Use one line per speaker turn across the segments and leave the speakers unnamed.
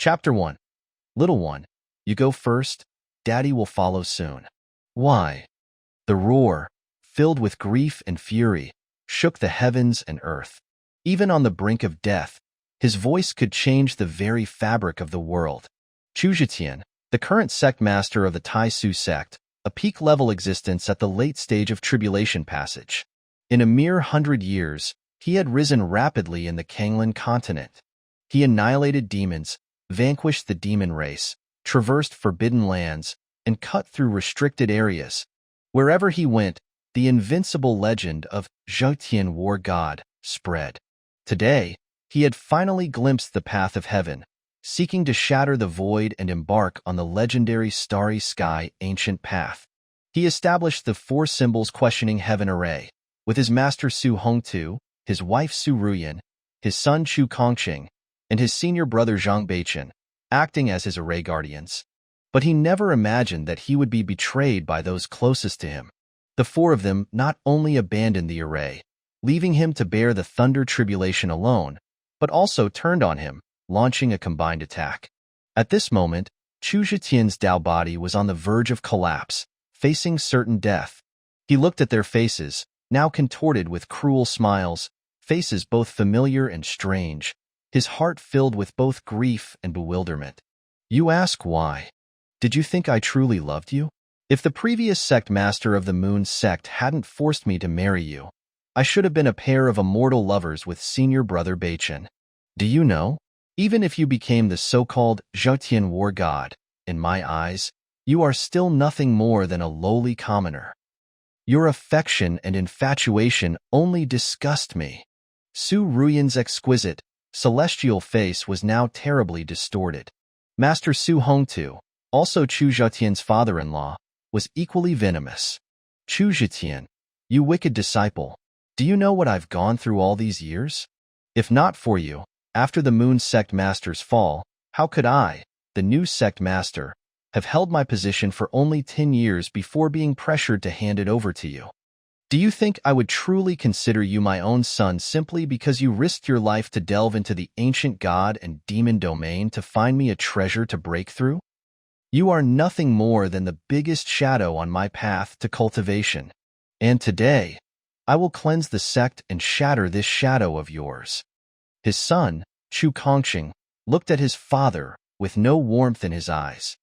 Chapter 1. Little one, you go first, Daddy will follow soon. Why? The roar, filled with grief and fury, shook the heavens and earth. Even on the brink of death, his voice could change the very fabric of the world. Chu Zhetian, the current sect master of the Tai Xu Sect, a peak-level existence at the late stage of Tribulation passage. In a mere 100 years, he had risen rapidly in the Chang'e continent. He annihilated demons, vanquished the demon race, traversed forbidden lands, and cut through restricted areas. Wherever he went, the invincible legend of Zhetian War God spread. Today, he had finally glimpsed the path of heaven, seeking to shatter the void and embark on the legendary starry sky ancient path. He established the four symbols questioning heaven array, with his master Su Hongtu, his wife Su Ruoyan, his son Chu Kongqing, and his senior brother Zhang Beichen, acting as his array guardians. But he never imagined that he would be betrayed by those closest to him. The four of them not only abandoned the array, leaving him to bear the thunder tribulation alone, but also turned on him, launching a combined attack. At this moment, Chu Zhetian's Dao body was on the verge of collapse, facing certain death. He looked at their faces, now contorted with cruel smiles, faces both familiar and strange, his heart filled with both grief and bewilderment. You ask why? Did you think I truly loved you? If the previous sect master of the Moon sect hadn't forced me to marry you, I should have been a pair of immortal lovers with senior brother Beichen. Do you know? Even if you became the so-called Zhetian War God, in my eyes, you are still nothing more than a lowly commoner. Your affection and infatuation only disgust me. Su Ruoyan's exquisite, celestial face was now terribly distorted. Master Su Hongtu, also Chu Zhetian's father-in-law, was equally venomous. Chu Zhetian, you wicked disciple, do you know what I've gone through all these years? If not for you, after the Moon sect master's fall, how could I, the new sect master, have held my position for only 10 years before being pressured to hand it over to you? Do you think I would truly consider you my own son simply because you risked your life to delve into the ancient god and demon domain to find me a treasure to break through? You are nothing more than the biggest shadow on my path to cultivation. And today, I will cleanse the sect and shatter this shadow of yours. His son, Chu Kongqing, looked at his father with no warmth in his eyes.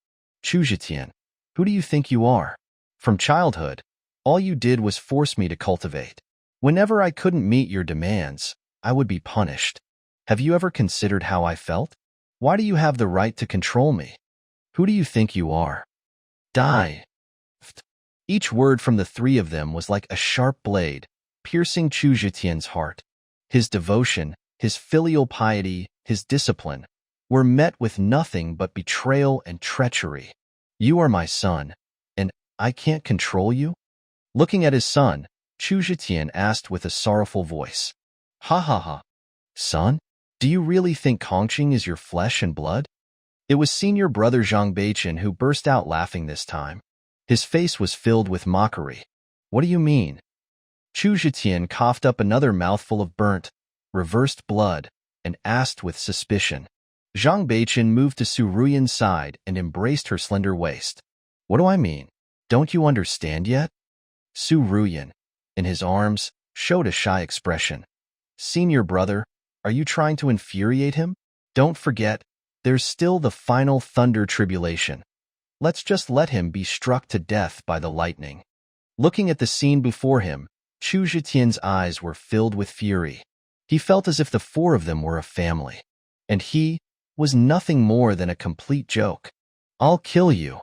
Chu Zhetian, who do you think you are? From childhood, all you did was force me to cultivate. Whenever I couldn't meet your demands, I would be punished. Have you ever considered how I felt? Why do you have the right to control me? Who do you think you are? Die. Each word from the three of them was like a sharp blade, piercing Chu Zhetian's heart. His devotion, his filial piety, his discipline, were met with nothing but betrayal and treachery. You are my son, and I can't control you? Looking at his son, Chu Zhetian asked with a sorrowful voice. Ha ha ha. Son, do you really think Kongqing is your flesh and blood? It was senior brother Zhang Beichen who burst out laughing this time. His face was filled with mockery. What do you mean? Chu Zhetian coughed up another mouthful of burnt, reversed blood, and asked with suspicion. Zhang Beichen moved to Su Ruoyan's side and embraced her slender waist. What do I mean? Don't you understand yet? Su Ruoyan, in his arms, showed a shy expression. Senior brother, are you trying to infuriate him? Don't forget, there's still the final thunder tribulation. Let's just let him be struck to death by the lightning. Looking at the scene before him, Chu Zhetian's eyes were filled with fury. He felt as if the four of them were a family, and he was nothing more than a complete joke. I'll kill you.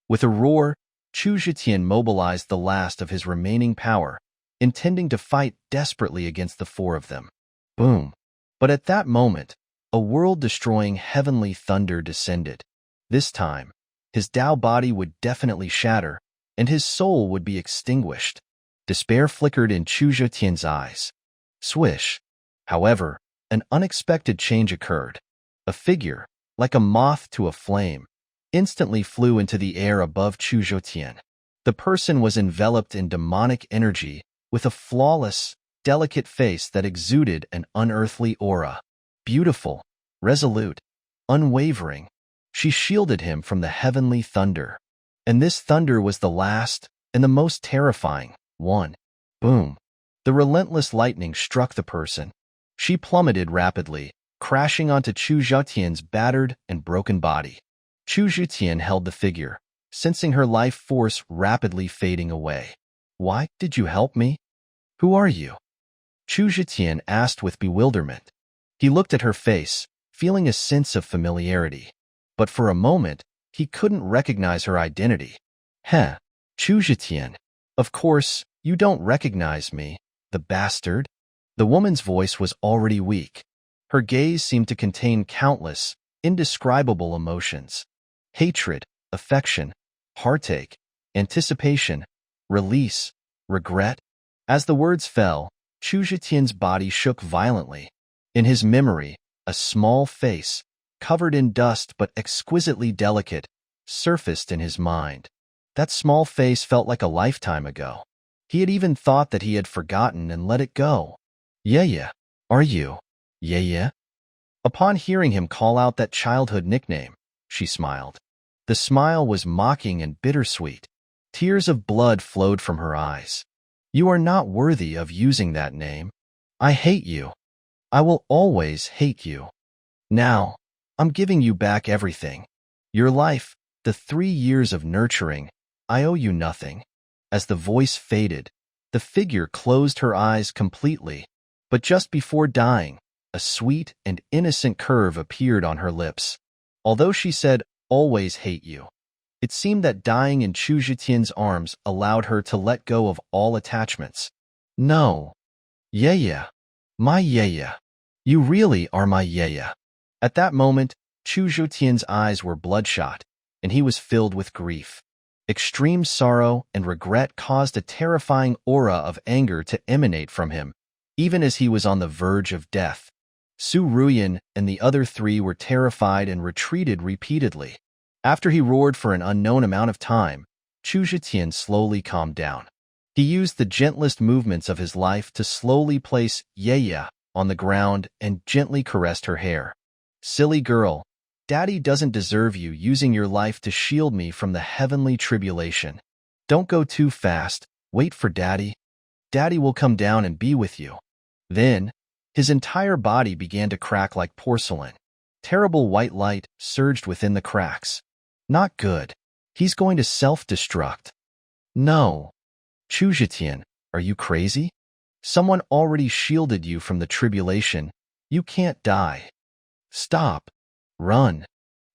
With a roar, Chu Zhetian mobilized the last of his remaining power, intending to fight desperately against the four of them. Boom. But at that moment, a world-destroying heavenly thunder descended. This time, his Dao body would definitely shatter, and his soul would be extinguished. Despair flickered in Chu Zhetian's eyes. Swish. However, an unexpected change occurred. A figure, like a moth to a flame, instantly flew into the air above Chu Zhetian. The person was enveloped in demonic energy, with a flawless, delicate face that exuded an unearthly aura. Beautiful, resolute, unwavering. She shielded him from the heavenly thunder. And this thunder was the last and the most terrifying one. Boom. The relentless lightning struck the person. She plummeted rapidly, crashing onto Chu Zhetian's battered and broken body. Chu Zhetian held the figure, sensing her life force rapidly fading away. "Why did you help me? Who are you?" Chu Zhetian asked with bewilderment. He looked at her face, feeling a sense of familiarity. But for a moment, he couldn't recognize her identity. "Heh, Chu Zhetian. Of course, you don't recognize me, the bastard." The woman's voice was already weak. Her gaze seemed to contain countless, indescribable emotions. Hatred, affection, heartache, anticipation, release, regret. As the words fell, Chu Zhetian's body shook violently. In his memory, a small face, covered in dust but exquisitely delicate, surfaced in his mind. That small face felt like a lifetime ago. He had even thought that he had forgotten and let it go. "Yueyue, are you Yueyue?" Upon hearing him call out that childhood nickname, she smiled. The smile was mocking and bittersweet. Tears of blood flowed from her eyes. "You are not worthy of using that name. I hate you. I will always hate you. Now, I'm giving you back everything. Your life, the 3 years of nurturing. I owe you nothing." As the voice faded, the figure closed her eyes completely. But just before dying, a sweet and innocent curve appeared on her lips. Although she said, "always hate you," it seemed that dying in Chu Zhetian's arms allowed her to let go of all attachments. "No. Yueyue. My Yueyue. You really are my Yueyue." At that moment, Chu Zhetian's eyes were bloodshot, and he was filled with grief. Extreme sorrow and regret caused a terrifying aura of anger to emanate from him, even as he was on the verge of death. Ruoyan and the other 3 were terrified and retreated repeatedly. After he roared for an unknown amount of time, Chu Zhetian slowly calmed down. He used the gentlest movements of his life to slowly place Yueyue on the ground and gently caressed her hair. "Silly girl, Daddy doesn't deserve you using your life to shield me from the heavenly tribulation. Don't go too fast, wait for Daddy. Daddy will come down and be with you." Then, his entire body began to crack like porcelain. Terrible white light surged within the cracks. "Not good. He's going to self-destruct." "No. Chu Zhetian, are you crazy? Someone already shielded you from the tribulation. You can't die. Stop. Run."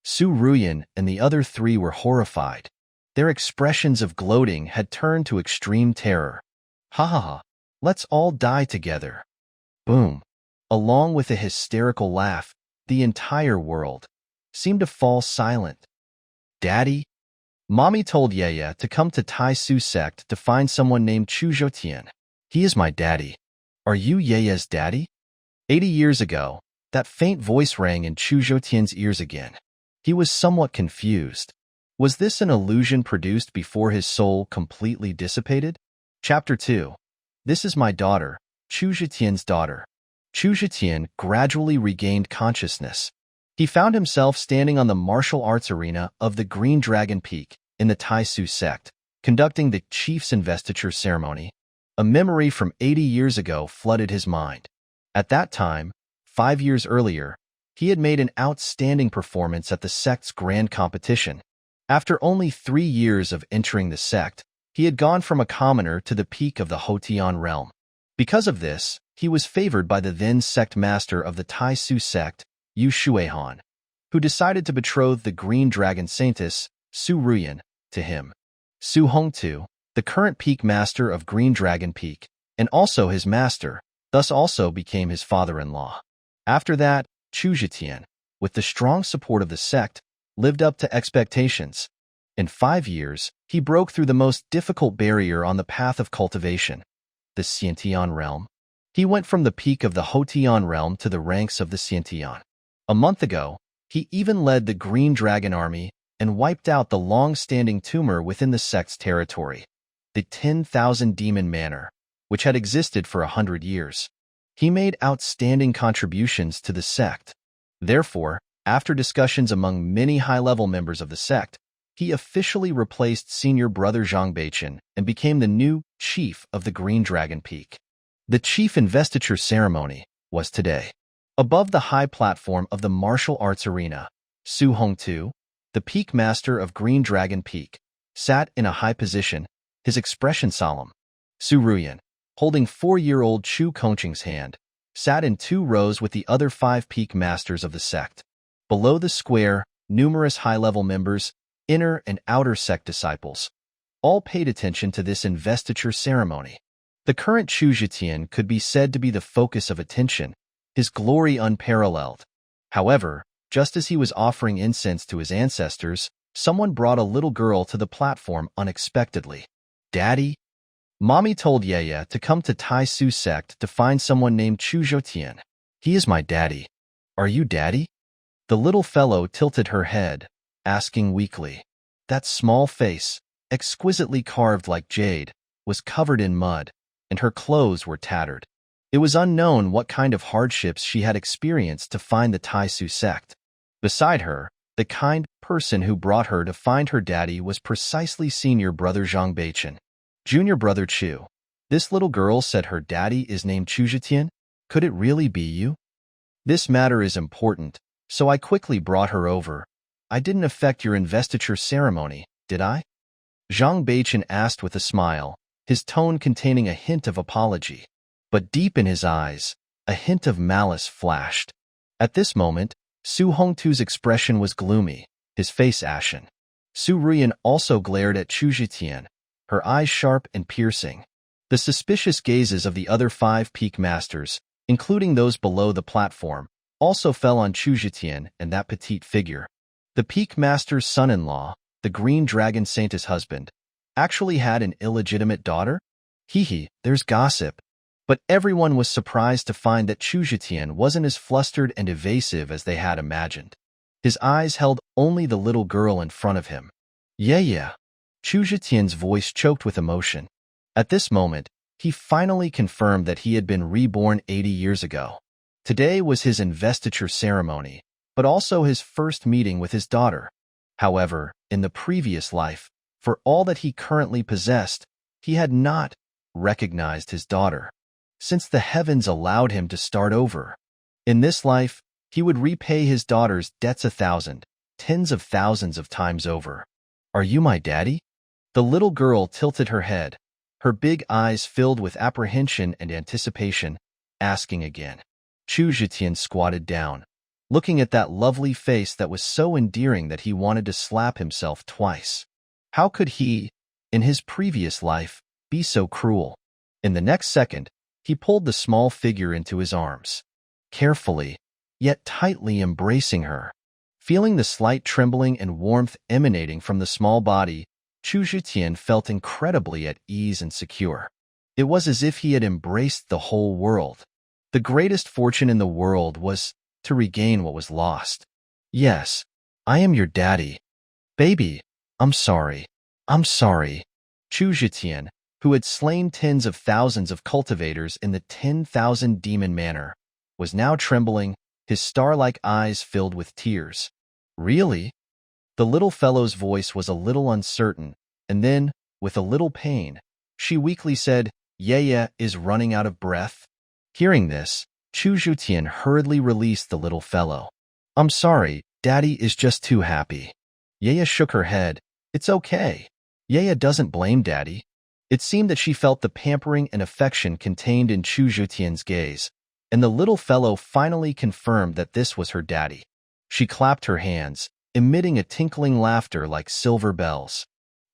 Ruoyan and the other 3 were horrified. Their expressions of gloating had turned to extreme terror. "Ha ha ha, let's all die together." Boom. Along with a hysterical laugh, the entire world seemed to fall silent. "Daddy?" Mommy told Yueyue to come to Tai Xu Sect to find someone named Chu Zhetian. "He is my daddy." "Are you Yueyue's daddy?" 80 years ago, that faint voice rang in Chu Zhetian's ears again. He was somewhat confused. Was this an illusion produced before his soul completely dissipated? Chapter 2. This is my daughter, Chu Zhetian's daughter. Chu Zhetian gradually regained consciousness. He found himself standing on the martial arts arena of the Green Dragon Peak in the Tai Xu Sect, conducting the chief's investiture ceremony. A memory from 80 years ago flooded his mind. At that time, 5 years earlier, he had made an outstanding performance at the sect's grand competition. After only 3 years of entering the sect, he had gone from a commoner to the peak of the Hotian realm. Because of this, he was favored by the then sect master of the Tai Xu Sect, Yu Shuihan, who decided to betroth the Green Dragon Saintess, Ruoyan, to him. Su Hongtu, the current peak master of Green Dragon Peak, and also his master, thus also became his father-in-law. After that, Chu Zhetian, with the strong support of the sect, lived up to expectations. In 5 years, he broke through the most difficult barrier on the path of cultivation, the Xiantian realm. He went from the peak of the Hotian realm to the ranks of the Xiantian. A month ago, he even led the Green Dragon Army and wiped out the long-standing tumor within the sect's territory, the 10,000 Demon Manor, which had existed for 100 years. He made outstanding contributions to the sect. Therefore, After discussions among many high-level members of the sect, he officially replaced senior brother Zhang Beichen and became the new chief of the Green Dragon Peak. The chief investiture ceremony was today. Above the high platform of the martial arts arena, Su Hongtu, the peak master of Green Dragon Peak, sat in a high position, his expression solemn. Su Ruoyan, holding 4-year-old Chu Kongqing's hand, sat in 2 rows with the other 5 peak masters of the sect. Below the square, numerous high-level members, inner and outer sect disciples, all paid attention to this investiture ceremony. The current Chu Zhetian could be said to be the focus of attention, his glory unparalleled. However, just as he was offering incense to his ancestors, someone brought a little girl to the platform unexpectedly. "Daddy?" Mommy told Yueyue to come to Tai Xu Sect to find someone named Chu Zhetian. "He is my daddy." "Are you daddy?" The little fellow tilted her head, asking weakly. That small face, exquisitely carved like jade, was covered in mud, and her clothes were tattered. It was unknown what kind of hardships she had experienced to find the Tai Xu Sect. Beside her, the kind person who brought her to find her daddy was precisely senior brother Zhang Beichen. "Junior brother Chu, this little girl said her daddy is named Chu Zhetian. Could it really be you? This matter is important, so I quickly brought her over. I didn't affect your investiture ceremony, did I?" Zhang Beichen asked with a smile, his tone containing a hint of apology. But deep in his eyes, a hint of malice flashed. At this moment, Su Hongtu's expression was gloomy, his face ashen. Su Ruoyan also glared at Chu Zhetian, her eyes sharp and piercing. The suspicious gazes of the other 5 peak masters, including those below the platform, also fell on Chu Zhetian and that petite figure. The peak master's son-in-law, the Green Dragon Saint's husband, actually had an illegitimate daughter? There's gossip. But everyone was surprised to find that Chu Zhetian wasn't as flustered and evasive as they had imagined. His eyes held only the little girl in front of him. Yeah. Chu Zhetian's voice choked with emotion. At this moment, he finally confirmed that he had been reborn 80 years ago. Today was his investiture ceremony, but also his first meeting with his daughter. However, in the previous life, for all that he currently possessed, he had not recognized his daughter, since the heavens allowed him to start over. In this life, he would repay his daughter's debts 1,000, tens of thousands of times over. "Are you my daddy?" The little girl tilted her head, her big eyes filled with apprehension and anticipation, asking again. Chu Zhetian squatted down, looking at that lovely face that was so endearing that he wanted to slap himself twice. How could he, in his previous life, be so cruel? In the next second, he pulled the small figure into his arms, carefully, yet tightly embracing her. Feeling the slight trembling and warmth emanating from the small body, Chu Zhetian felt incredibly at ease and secure. It was as if he had embraced the whole world. The greatest fortune in the world was to regain what was lost. "Yes, I am your daddy. Baby, I'm sorry. Chu Zhetian, who had slain tens of thousands of cultivators in the 10,000 demon manner, was now trembling, his star-like eyes filled with tears. "Really?" The little fellow's voice was a little uncertain, and then, with a little pain, she weakly said, "Yueyue is running out of breath." Hearing this, Chu Zhetian hurriedly released the little fellow. "I'm sorry, Daddy is just too happy." Yueyue shook her head. "It's okay." Yueyue doesn't blame Daddy. It seemed that she felt the pampering and affection contained in Chu Zhetian's gaze, and the little fellow finally confirmed that this was her daddy. She clapped her hands, emitting a tinkling laughter like silver bells.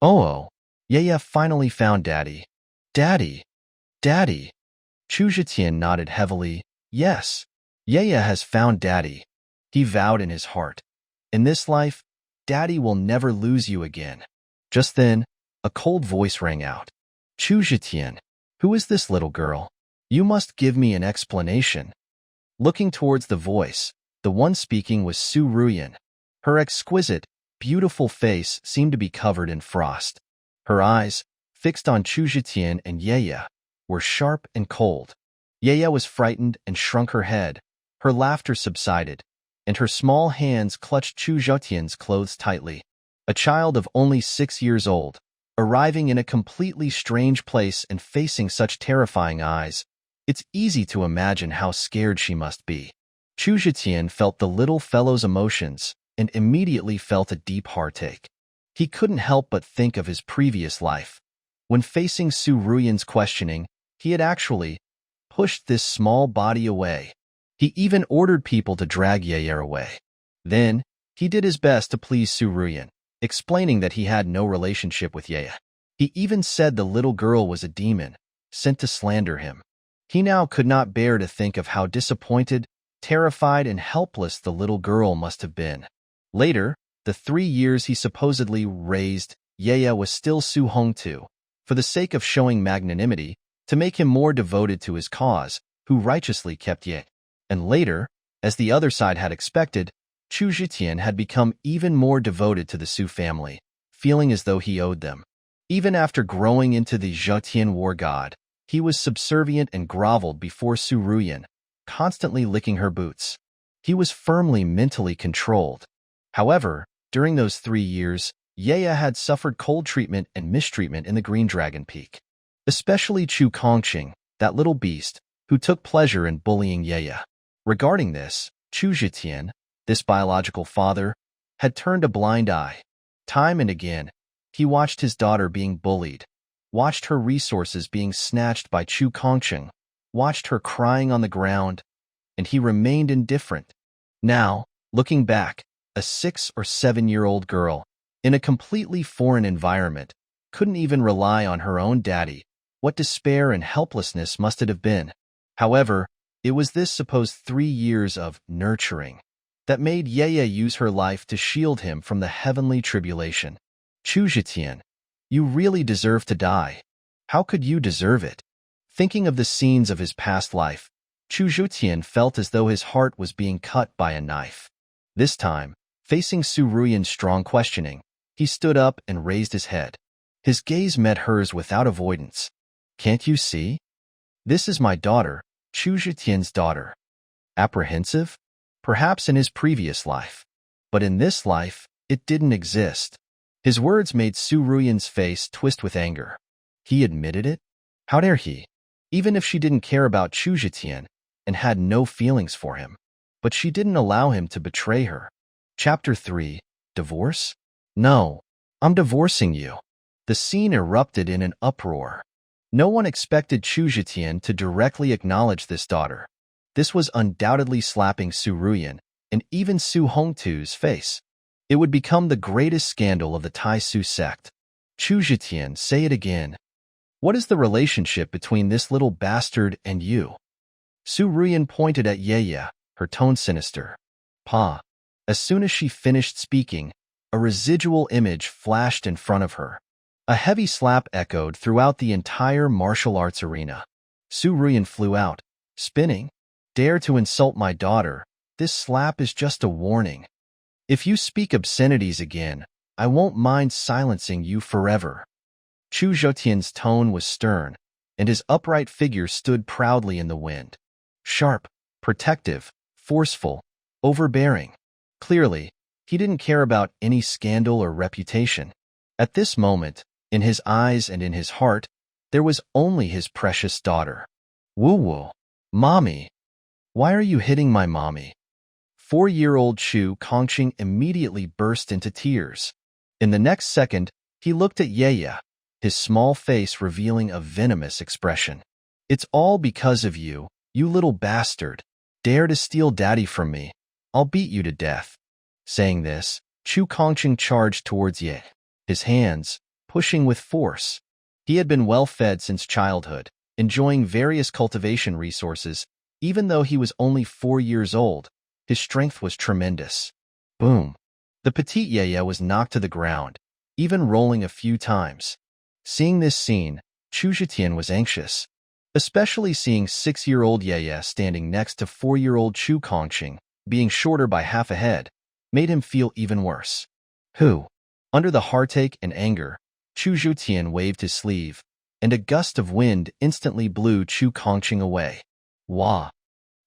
"Oh, Yueyue finally found Daddy. Daddy. Chu Zhetian nodded heavily. "Yes, Yueyue has found Daddy." He vowed in his heart. "In this life, Daddy will never lose you again." Just then, a cold voice rang out. "Chu Zhetian, who is this little girl? You must give me an explanation." Looking towards the voice, the one speaking was Su Ruoyan. Her exquisite, beautiful face seemed to be covered in frost. Her eyes, fixed on Chu Zhetian and Yueyue, were sharp and cold. Yueyue was frightened and shrunk her head. Her laughter subsided, and her small hands clutched Chu Zhetian's clothes tightly. A child of only 6 years old, arriving in a completely strange place and facing such terrifying eyes, it's easy to imagine how scared she must be. Chu Zhetian felt the little fellow's emotions and immediately felt a deep heartache. He couldn't help but think of his previous life. When facing Su Ruoyan's questioning, he had actually pushed this small body away. He even ordered people to drag Yueyue away. Then, he did his best to please Su Ruoyan, explaining that he had no relationship with Yueyue. He even said the little girl was a demon, sent to slander him. He now could not bear to think of how disappointed, terrified, and helpless the little girl must have been. Later, the 3 years he supposedly raised Yueyue was still Su Hongtu, for the sake of showing magnanimity, to make him more devoted to his cause, who righteously kept Yueyue. And later, as the other side had expected, Chu Zhetian had become even more devoted to the Su family, feeling as though he owed them. Even after growing into the Zhetian war god, he was subservient and groveled before Su Ruoyan, constantly licking her boots. He was firmly mentally controlled. However, during those 3 years, Yueyue had suffered cold treatment and mistreatment in the Green Dragon Peak. Especially Chu Kongqing, that little beast, who took pleasure in bullying Yueyue. Regarding this, Chu Zhetian, this biological father, had turned a blind eye. Time and again, he watched his daughter being bullied, watched her resources being snatched by Chu Kongqing, watched her crying on the ground, and he remained indifferent. Now, looking back, a 6 or 7-year-old girl, in a completely foreign environment, couldn't even rely on her own daddy. What despair and helplessness must it have been? However, it was this supposed 3 years of nurturing that made Yueyue use her life to shield him from the heavenly tribulation. Chu Zhetian, you really deserve to die. How could you deserve it? Thinking of the scenes of his past life, Chu Zhetian felt as though his heart was being cut by a knife. This time, facing Su Ruoyan's strong questioning, he stood up and raised his head. His gaze met hers without avoidance. Can't you see? This is my daughter, Chu Zhetian's daughter. Apprehensive? Perhaps in his previous life. But in this life, it didn't exist. His words made Su Ruoyan's face twist with anger. He admitted it? How dare he? Even if she didn't care about Chu Zhetian and had no feelings for him. But she didn't allow him to betray her. Chapter 3. Divorce? No, I'm divorcing you. The scene erupted in an uproar. No one expected Chu Zhetian to directly acknowledge this daughter. This was undoubtedly slapping Su Ruoyan and even Su Hongtu's face. It would become the greatest scandal of the Tai Xu Sect. Chu Zhetian, say it again. What is the relationship between this little bastard and you? Su Ruoyan pointed at Yueyue, her tone sinister. Pa. As soon as she finished speaking, a residual image flashed in front of her. A heavy slap echoed throughout the entire martial arts arena. Su Ruoyan flew out, spinning. Dare to insult my daughter, this slap is just a warning. If you speak obscenities again, I won't mind silencing you forever. Chu Zhetian's tone was stern, and his upright figure stood proudly in the wind. Sharp, protective, forceful, overbearing. Clearly, he didn't care about any scandal or reputation. At this moment, in his eyes and in his heart, there was only his precious daughter. Woo-woo. Mommy. Why are you hitting my mommy? 4-year-old Chu Kongqing immediately burst into tears. In the next second, he looked at Yueyue, his small face revealing a venomous expression. It's all because of you, you little bastard. Dare to steal daddy from me. I'll beat you to death. Saying this, Chu Kongqing charged towards Yueyue, his hands pushing with force. He had been well-fed since childhood, enjoying various cultivation resources. Even though he was only 4 years old, his strength was tremendous. Boom! The petite Yueyue was knocked to the ground, even rolling a few times. Seeing this scene, Chu Zhetian was anxious. Especially seeing 6-year-old Yueyue standing next to 4-year-old Chu Kongqing, being shorter by half a head, made him feel even worse. Who? Under the heartache and anger, Chu Zhetian waved his sleeve, and a gust of wind instantly blew Chu Kongqing away. Wah!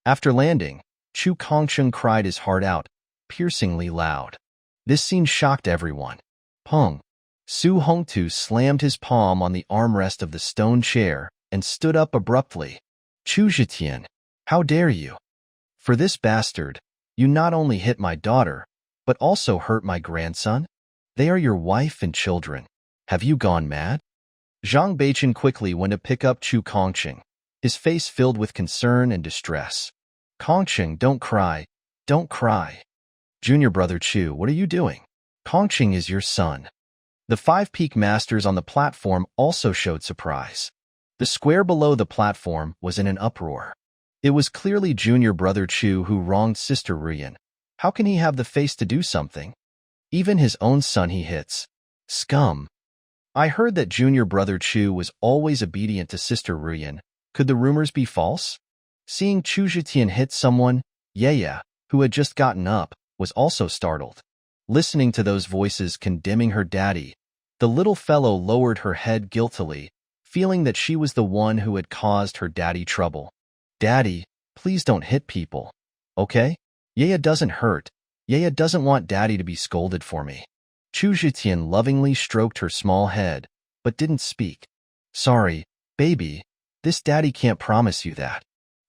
After landing, Chu Kongqing cried his heart out, piercingly loud. This scene shocked everyone. Peng. Su Hongtu slammed his palm on the armrest of the stone chair and stood up abruptly. Chu Zhetian, how dare you? For this bastard, you not only hit my daughter, but also hurt my grandson? They are your wife and children. Have you gone mad? Zhang Beichen quickly went to pick up Chu Kongqing, his face filled with concern and distress. Kongqing, don't cry. Don't cry. Junior brother Chu, what are you doing? Kongqing is your son. The 5 peak masters on the platform also showed surprise. The square below the platform was in an uproar. It was clearly junior brother Chu who wronged sister Ruoyan. How can he have the face to do something? Even his own son he hits. Scum. I heard that junior brother Chu was always obedient to sister Ruoyan. Could the rumors be false? Seeing Chu Zhetian hit someone, Yueyue, who had just gotten up, was also startled. Listening to those voices condemning her daddy, the little fellow lowered her head guiltily, feeling that she was the one who had caused her daddy trouble. Daddy, please don't hit people. Okay? Yueyue doesn't hurt. Yueyue doesn't want daddy to be scolded for me. Chu Zhetian lovingly stroked her small head, but didn't speak. Sorry, baby. This daddy can't promise you that.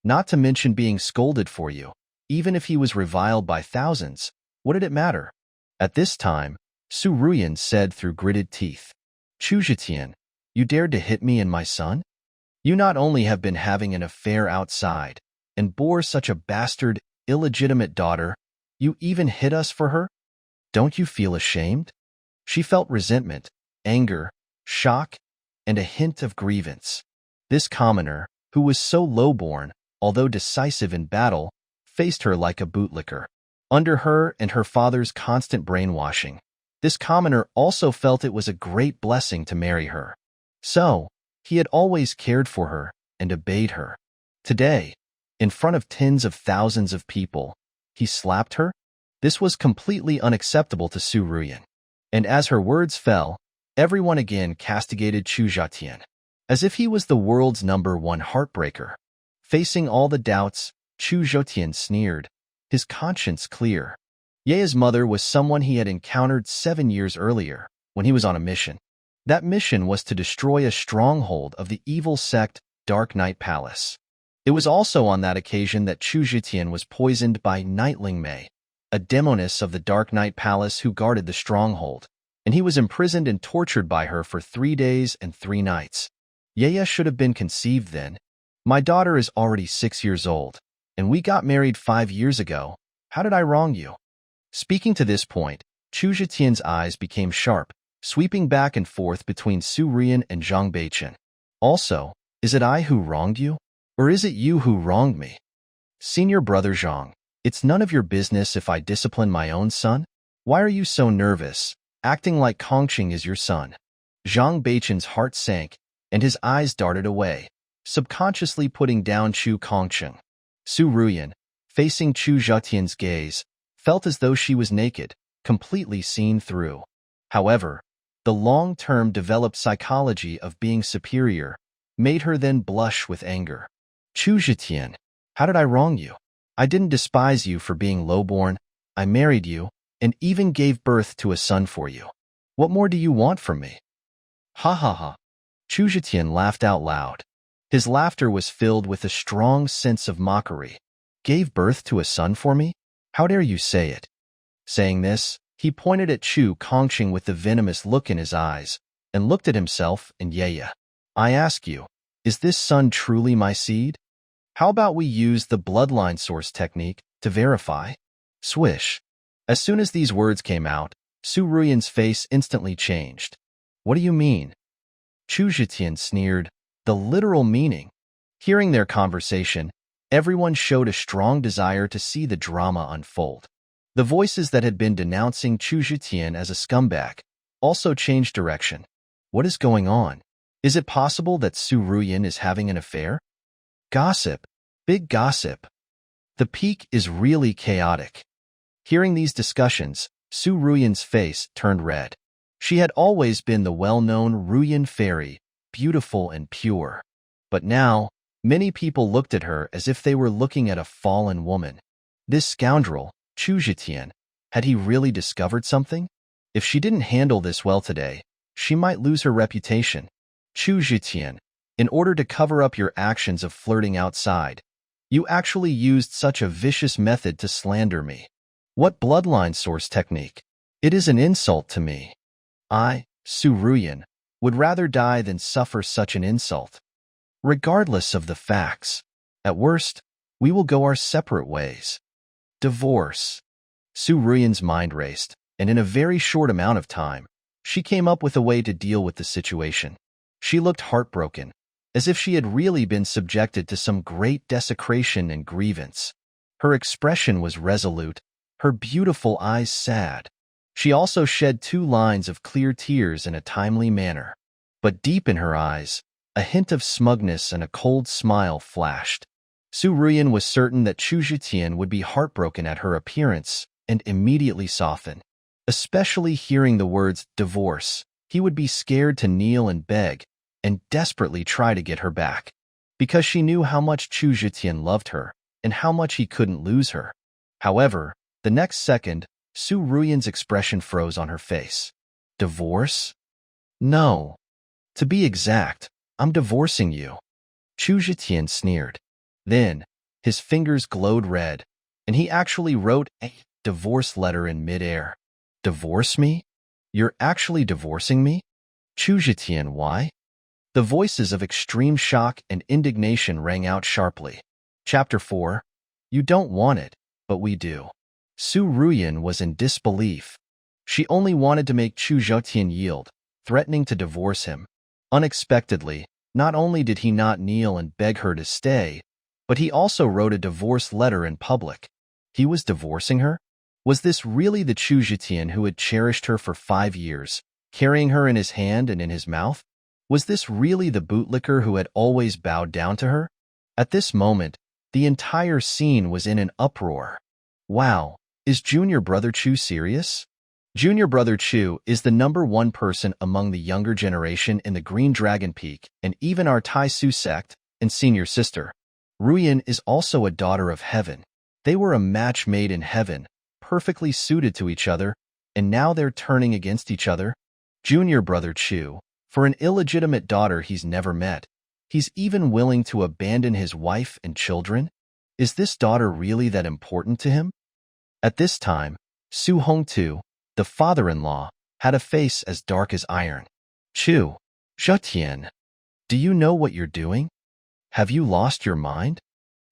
Not to mention being scolded for you. Even if he was reviled by thousands, what did it matter? At this time, Su Ruoyan said through gritted teeth, Chu Zhetian, you dared to hit me and my son? You not only have been having an affair outside and bore such a bastard, illegitimate daughter, you even hit us for her? Don't you feel ashamed? She felt resentment, anger, shock, and a hint of grievance. This commoner, who was so lowborn, although decisive in battle, faced her like a bootlicker. Under her and her father's constant brainwashing, this commoner also felt it was a great blessing to marry her. So, he had always cared for her and obeyed her. Today, in front of tens of thousands of people, he slapped her? This was completely unacceptable to Su Ruoyan. And as her words fell, everyone again castigated Chu Zhetian, as if he was the world's #1 heartbreaker. Facing all the doubts, Chu Zhetian sneered, his conscience clear. Yueye's mother was someone he had encountered 7 years earlier, when he was on a mission. That mission was to destroy a stronghold of the evil sect, Dark Knight Palace. It was also on that occasion that Chu Zhetian was poisoned by Nightling Mei, a demoness of the Dark Knight Palace who guarded the stronghold, and he was imprisoned and tortured by her for 3 days and 3 nights. Yueyue should have been conceived then. My daughter is already 6 years old, and we got married 5 years ago. How did I wrong you? Speaking to this point, Chu Zhetian's eyes became sharp, sweeping back and forth between Su Ruoyan and Zhang Beichen. Also, is it I who wronged you? Or is it you who wronged me? Senior brother Zhang, it's none of your business if I discipline my own son. Why are you so nervous, acting like Kongqing is your son? Zhang Beichen's heart sank, and his eyes darted away, subconsciously putting down Chu Kongqing. Su Ruoyan, facing Chu Zhetian's gaze, felt as though she was naked, completely seen through. However, the long-term developed psychology of being superior made her then blush with anger. Chu Zhetian, how did I wrong you? I didn't despise you for being lowborn. I married you, and even gave birth to a son for you. What more do you want from me? Ha ha ha. Chu Zhetian laughed out loud. His laughter was filled with a strong sense of mockery. Gave birth to a son for me? How dare you say it? Saying this, he pointed at Chu Kongqing with the venomous look in his eyes, and looked at himself and Yueyue. I ask you, is this son truly my seed? How about we use the bloodline source technique to verify? Swish. As soon as these words came out, Su Ruoyan's face instantly changed. What do you mean? Chu Zhetian sneered, the literal meaning. Hearing their conversation, everyone showed a strong desire to see the drama unfold. The voices that had been denouncing Chu Zhetian as a scumbag also changed direction. What is going on? Is it possible that Su Ruoyan is having an affair? Gossip. Big gossip. The peak is really chaotic. Hearing these discussions, Su Ruoyan's face turned red. She had always been the well-known Ruoyan fairy, beautiful and pure. But now, many people looked at her as if they were looking at a fallen woman. This scoundrel, Chu Zhetian, Had he really discovered something? If she didn't handle this well today, she might lose her reputation. Chu Zhetian, in order to cover up your actions of flirting outside, you actually used such a vicious method to slander me. What bloodline source technique? It is an insult to me. I, Ruoyan, would rather die than suffer such an insult. Regardless of the facts, at worst, we will go our separate ways. Divorce. Ruoyan's mind raced, and in a very short amount of time, she came up with a way to deal with the situation. She looked heartbroken, as if she had really been subjected to some great desecration and grievance. Her expression was resolute, her beautiful eyes sad. She also shed 2 lines of clear tears in a timely manner. But deep in her eyes, a hint of smugness and a cold smile flashed. Ruoyan was certain that Chu Zhetian would be heartbroken at her appearance and immediately soften. Especially hearing the words divorce, he would be scared to kneel and beg and desperately try to get her back, because she knew how much Chu Zhetian loved her and how much he couldn't lose her. However, the next second, Ruoyan's expression froze on her face. Divorce? No. To be exact, I'm divorcing you. Chu Zhetian sneered. Then, his fingers glowed red, and he actually wrote a divorce letter in midair. Divorce me? You're actually divorcing me? Chu Zhetian, why? The voices of extreme shock and indignation rang out sharply. Chapter 4. You don't want it, but we do. Ruoyan was in disbelief. She only wanted to make Chu Zhetian yield, threatening to divorce him. Unexpectedly, not only did he not kneel and beg her to stay, but he also wrote a divorce letter in public. He was divorcing her? Was this really the Chu Zhetian who had cherished her for 5 years, carrying her in his hand and in his mouth? Was this really the bootlicker who had always bowed down to her? At this moment, the entire scene was in an uproar. Wow, is Junior Brother Chu serious? Junior Brother Chu is the #1 person among the younger generation in the Green Dragon Peak, and even our Tai Xu Sect and senior sister. Ruoyan is also a daughter of heaven. They were a match made in heaven, perfectly suited to each other, and now they're turning against each other. Junior Brother Chu, for an illegitimate daughter he's never met, he's even willing to abandon his wife and children? Is this daughter really that important to him? At this time, Su Hongtu, the father-in-law, had a face as dark as iron. Chu Zhetian, do you know what you're doing? Have you lost your mind?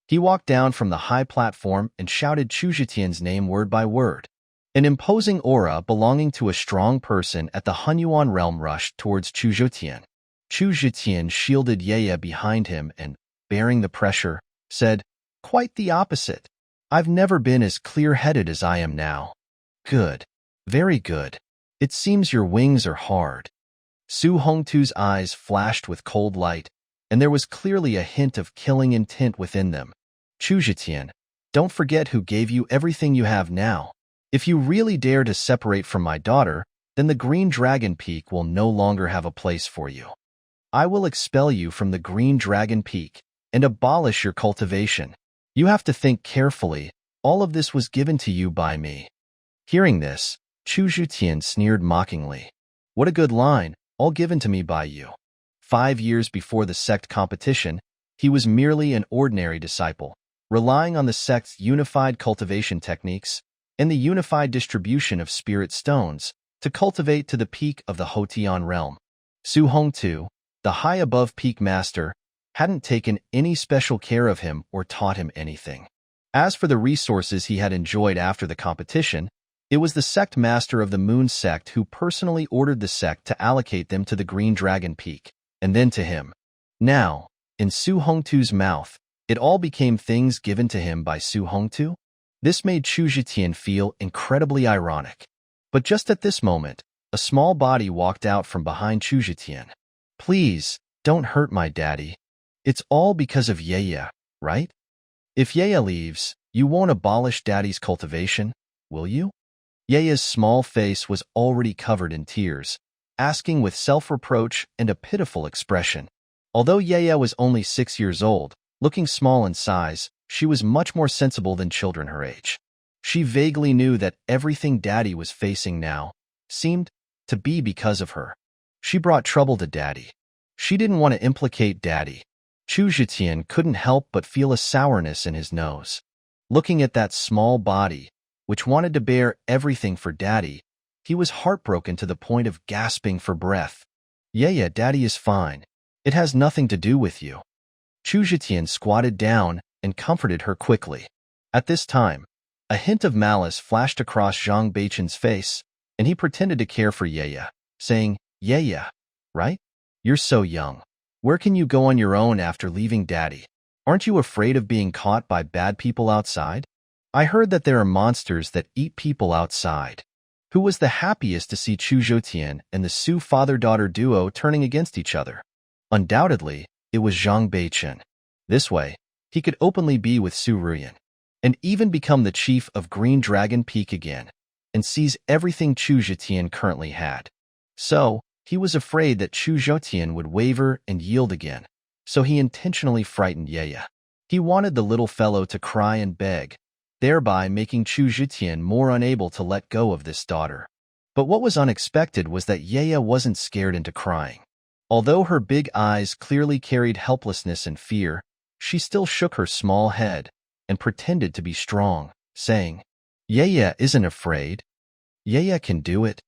He walked down from the high platform and shouted Chu Zhetian's name word by word. An imposing aura belonging to a strong person at the Hunyuan realm rushed towards Chu Zhetian. Chu Zhetian shielded Yueyue behind him and, bearing the pressure, said, "Quite the opposite. I've never been as clear-headed as I am now." "Good. Very good. It seems your wings are hard." Su Hongtu's eyes flashed with cold light, and there was clearly a hint of killing intent within them. "Chu Zhetian, don't forget who gave you everything you have now. If you really dare to separate from my daughter, then the Green Dragon Peak will no longer have a place for you. I will expel you from the Green Dragon Peak and abolish your cultivation. You have to think carefully. All of this was given to you by me." Hearing this, Chu Zhetian sneered mockingly. "What a good line, all given to me by you." 5 years before the sect competition, he was merely an ordinary disciple, relying on the sect's unified cultivation techniques and the unified distribution of spirit stones to cultivate to the peak of the Hotian realm. Su Hongtu, the high above peak master, hadn't taken any special care of him or taught him anything. As for the resources he had enjoyed after the competition, it was the sect master of the Moon Sect who personally ordered the sect to allocate them to the Green Dragon Peak, and then to him. Now, in Su Hongtu's mouth, it all became things given to him by Su Hongtu. This made Chu Zhetian feel incredibly ironic. But just at this moment, a small body walked out from behind Chu Zhetian. "Please, don't hurt my daddy. It's all because of Yueyue, right? If Yueyue leaves, you won't abolish daddy's cultivation, will you?" Yueye's small face was already covered in tears, asking with self-reproach and a pitiful expression. Although Yueyue was only 6 years old, looking small in size, she was much more sensible than children her age. She vaguely knew that everything Daddy was facing now seemed to be because of her. She brought trouble to Daddy. She didn't want to implicate Daddy. Chu Zhetian couldn't help but feel a sourness in his nose. Looking at that small body, which wanted to bear everything for Daddy, he was heartbroken to the point of gasping for breath. Yeah, Daddy is fine. It has nothing to do with you. Chu Zhetian squatted down and comforted her quickly. At this time, a hint of malice flashed across Zhang Beichen's face, and he pretended to care for Yueyue, saying, Yeah, right? You're so young. Where can you go on your own after leaving Daddy? Aren't you afraid of being caught by bad people outside? I heard that there are monsters that eat people outside. Who was the happiest to see Chu Zhetian and the Su father-daughter duo turning against each other? Undoubtedly, it was Zhang Beichen. This way, he could openly be with Su Ruoyan, and even become the chief of Green Dragon Peak again, and seize everything Chu Zhetian currently had. So, he was afraid that Chu Zhetian would waver and yield again, so he intentionally frightened Yueyue. He wanted the little fellow to cry and beg, thereby making Chu Zhetian more unable to let go of this daughter. But what was unexpected was that Yueyue wasn't scared into crying. Although her big eyes clearly carried helplessness and fear, she still shook her small head and pretended to be strong, saying, Yueyue isn't afraid. Yueyue can do it.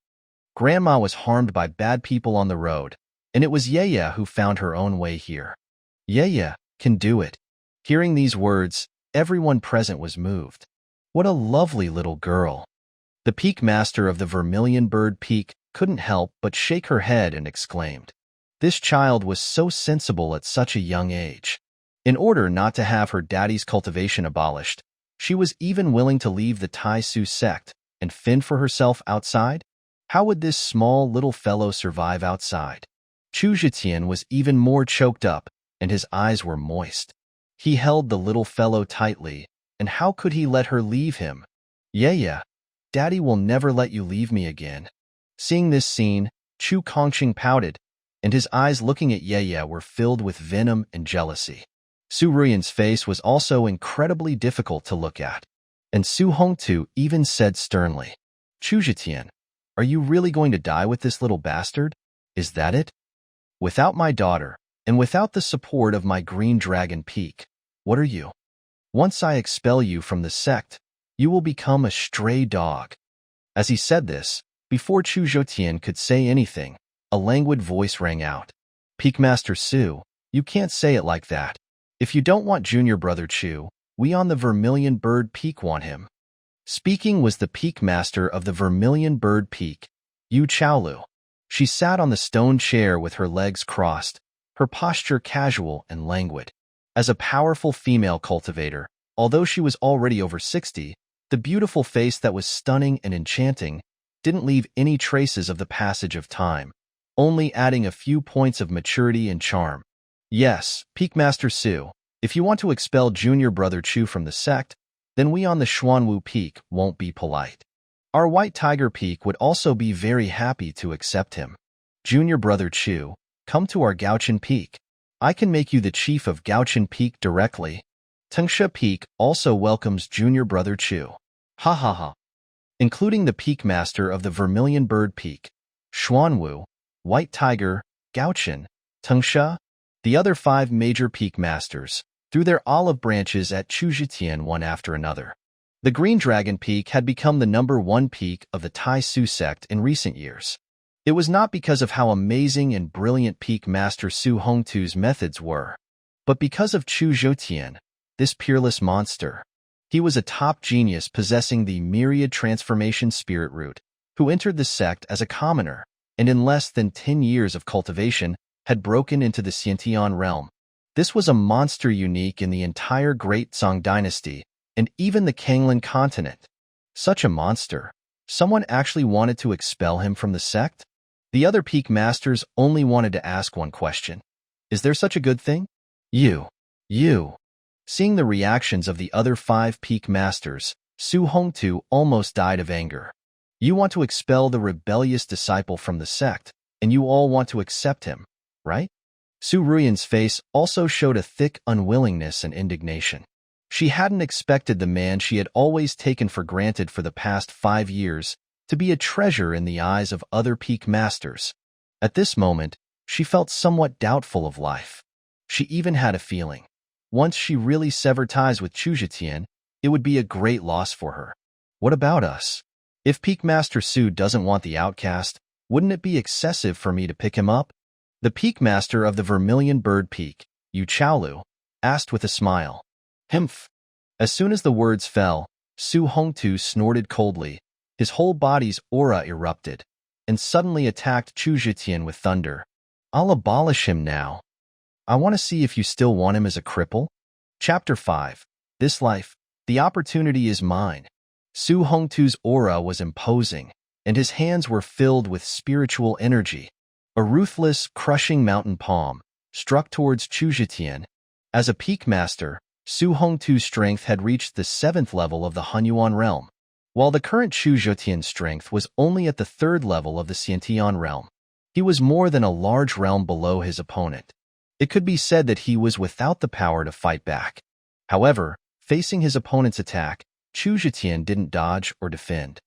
Grandma was harmed by bad people on the road, and it was Yueyue who found her own way here. Yueyue can do it. Hearing these words, everyone present was moved. What a lovely little girl. The Peak Master of the Vermilion Bird Peak couldn't help but shake her head and exclaimed, This child was so sensible at such a young age. In order not to have her daddy's cultivation abolished, she was even willing to leave the Tai Xu Sect and fend for herself outside? How would this small little fellow survive outside? Chu Zhetian was even more choked up, and his eyes were moist. He held the little fellow tightly, and how could he let her leave him? Yueyue, Daddy will never let you leave me again. Seeing this scene, Chu Kongqing pouted, and his eyes looking at Yueyue were filled with venom and jealousy. Su Ruoyan's face was also incredibly difficult to look at, and Su Hongtu even said sternly, Chu Zhetian, are you really going to die with this little bastard? Is that it? Without my daughter, and without the support of my Green Dragon Peak, what are you? Once I expel you from the sect, you will become a stray dog. As he said this, before Chu Zhetian could say anything, a languid voice rang out. Peak Master Su, you can't say it like that. If you don't want junior brother Chu, we on the Vermilion Bird Peak want him. Speaking was the Peak Master of the Vermilion Bird Peak, Yu Chaolu. She sat on the stone chair with her legs crossed, her posture casual and languid. As a powerful female cultivator, although she was already over 60, the beautiful face that was stunning and enchanting didn't leave any traces of the passage of time, only adding a few points of maturity and charm. Yes, Peak Master Su, if you want to expel junior brother Chu from the sect, then we on the Xuanwu Peak won't be polite. Our White Tiger Peak would also be very happy to accept him. Junior brother Chu, come to our Gaochen Peak. I can make you the chief of Gaochen Peak directly. Chang'e Peak also welcomes junior brother Chu. Ha ha ha. Including the Peak Master of the Vermilion Bird Peak, Xuanwu, White Tiger, Gaochen, Chang'e, the other 5 major Peak Masters, threw their olive branches at Chu Zhetian one after another. The Green Dragon Peak had become the #1 peak of the Tai Xu Sect in recent years. It was not because of how amazing and brilliant Peak Master Su Hongtu's methods were, but because of Chu Zhetian, this peerless monster. He was a top genius possessing the myriad transformation spirit root, who entered the sect as a commoner, and in less than 10 years of cultivation had broken into the Xiantian realm. This was a monster unique in the entire Great Song dynasty, and even the Kanglan continent. Such a monster. Someone actually wanted to expel him from the sect? The other Peak Masters only wanted to ask one question. Is there such a good thing? You. Seeing the reactions of the other 5 Peak Masters, Su Hongtu almost died of anger. You want to expel the rebellious disciple from the sect, and you all want to accept him, right? Su Ruoyan's face also showed a thick unwillingness and indignation. She hadn't expected the man she had always taken for granted for the past 5 years to be a treasure in the eyes of other peak masters. At this moment, she felt somewhat doubtful of life. She even had a feeling. Once she really severed ties with Chu Zhetian, it would be a great loss for her. What about us? If Peak Master Su doesn't want the outcast, wouldn't it be excessive for me to pick him up? The Peak Master of the Vermilion Bird Peak, Yu Chaolu, asked with a smile. Humph. As soon as the words fell, Su Hongtu snorted coldly. His whole body's aura erupted, and suddenly attacked Chu Zhetian with thunder. I'll abolish him now. I want to see if you still want him as a cripple. Chapter 5. This life, the opportunity is mine. Su Hongtu's aura was imposing, and his hands were filled with spiritual energy. A ruthless, crushing mountain palm struck towards Chu Zhetian. As a peak master, Su Hongtu's strength had reached the 7th level of the Hunyuan realm, while the current Chu Zhetian's strength was only at the 3rd level of the Xianxia realm. He was more than a large realm below his opponent. It could be said that he was without the power to fight back. However, facing his opponent's attack, Chu Zhetian didn't dodge or defend.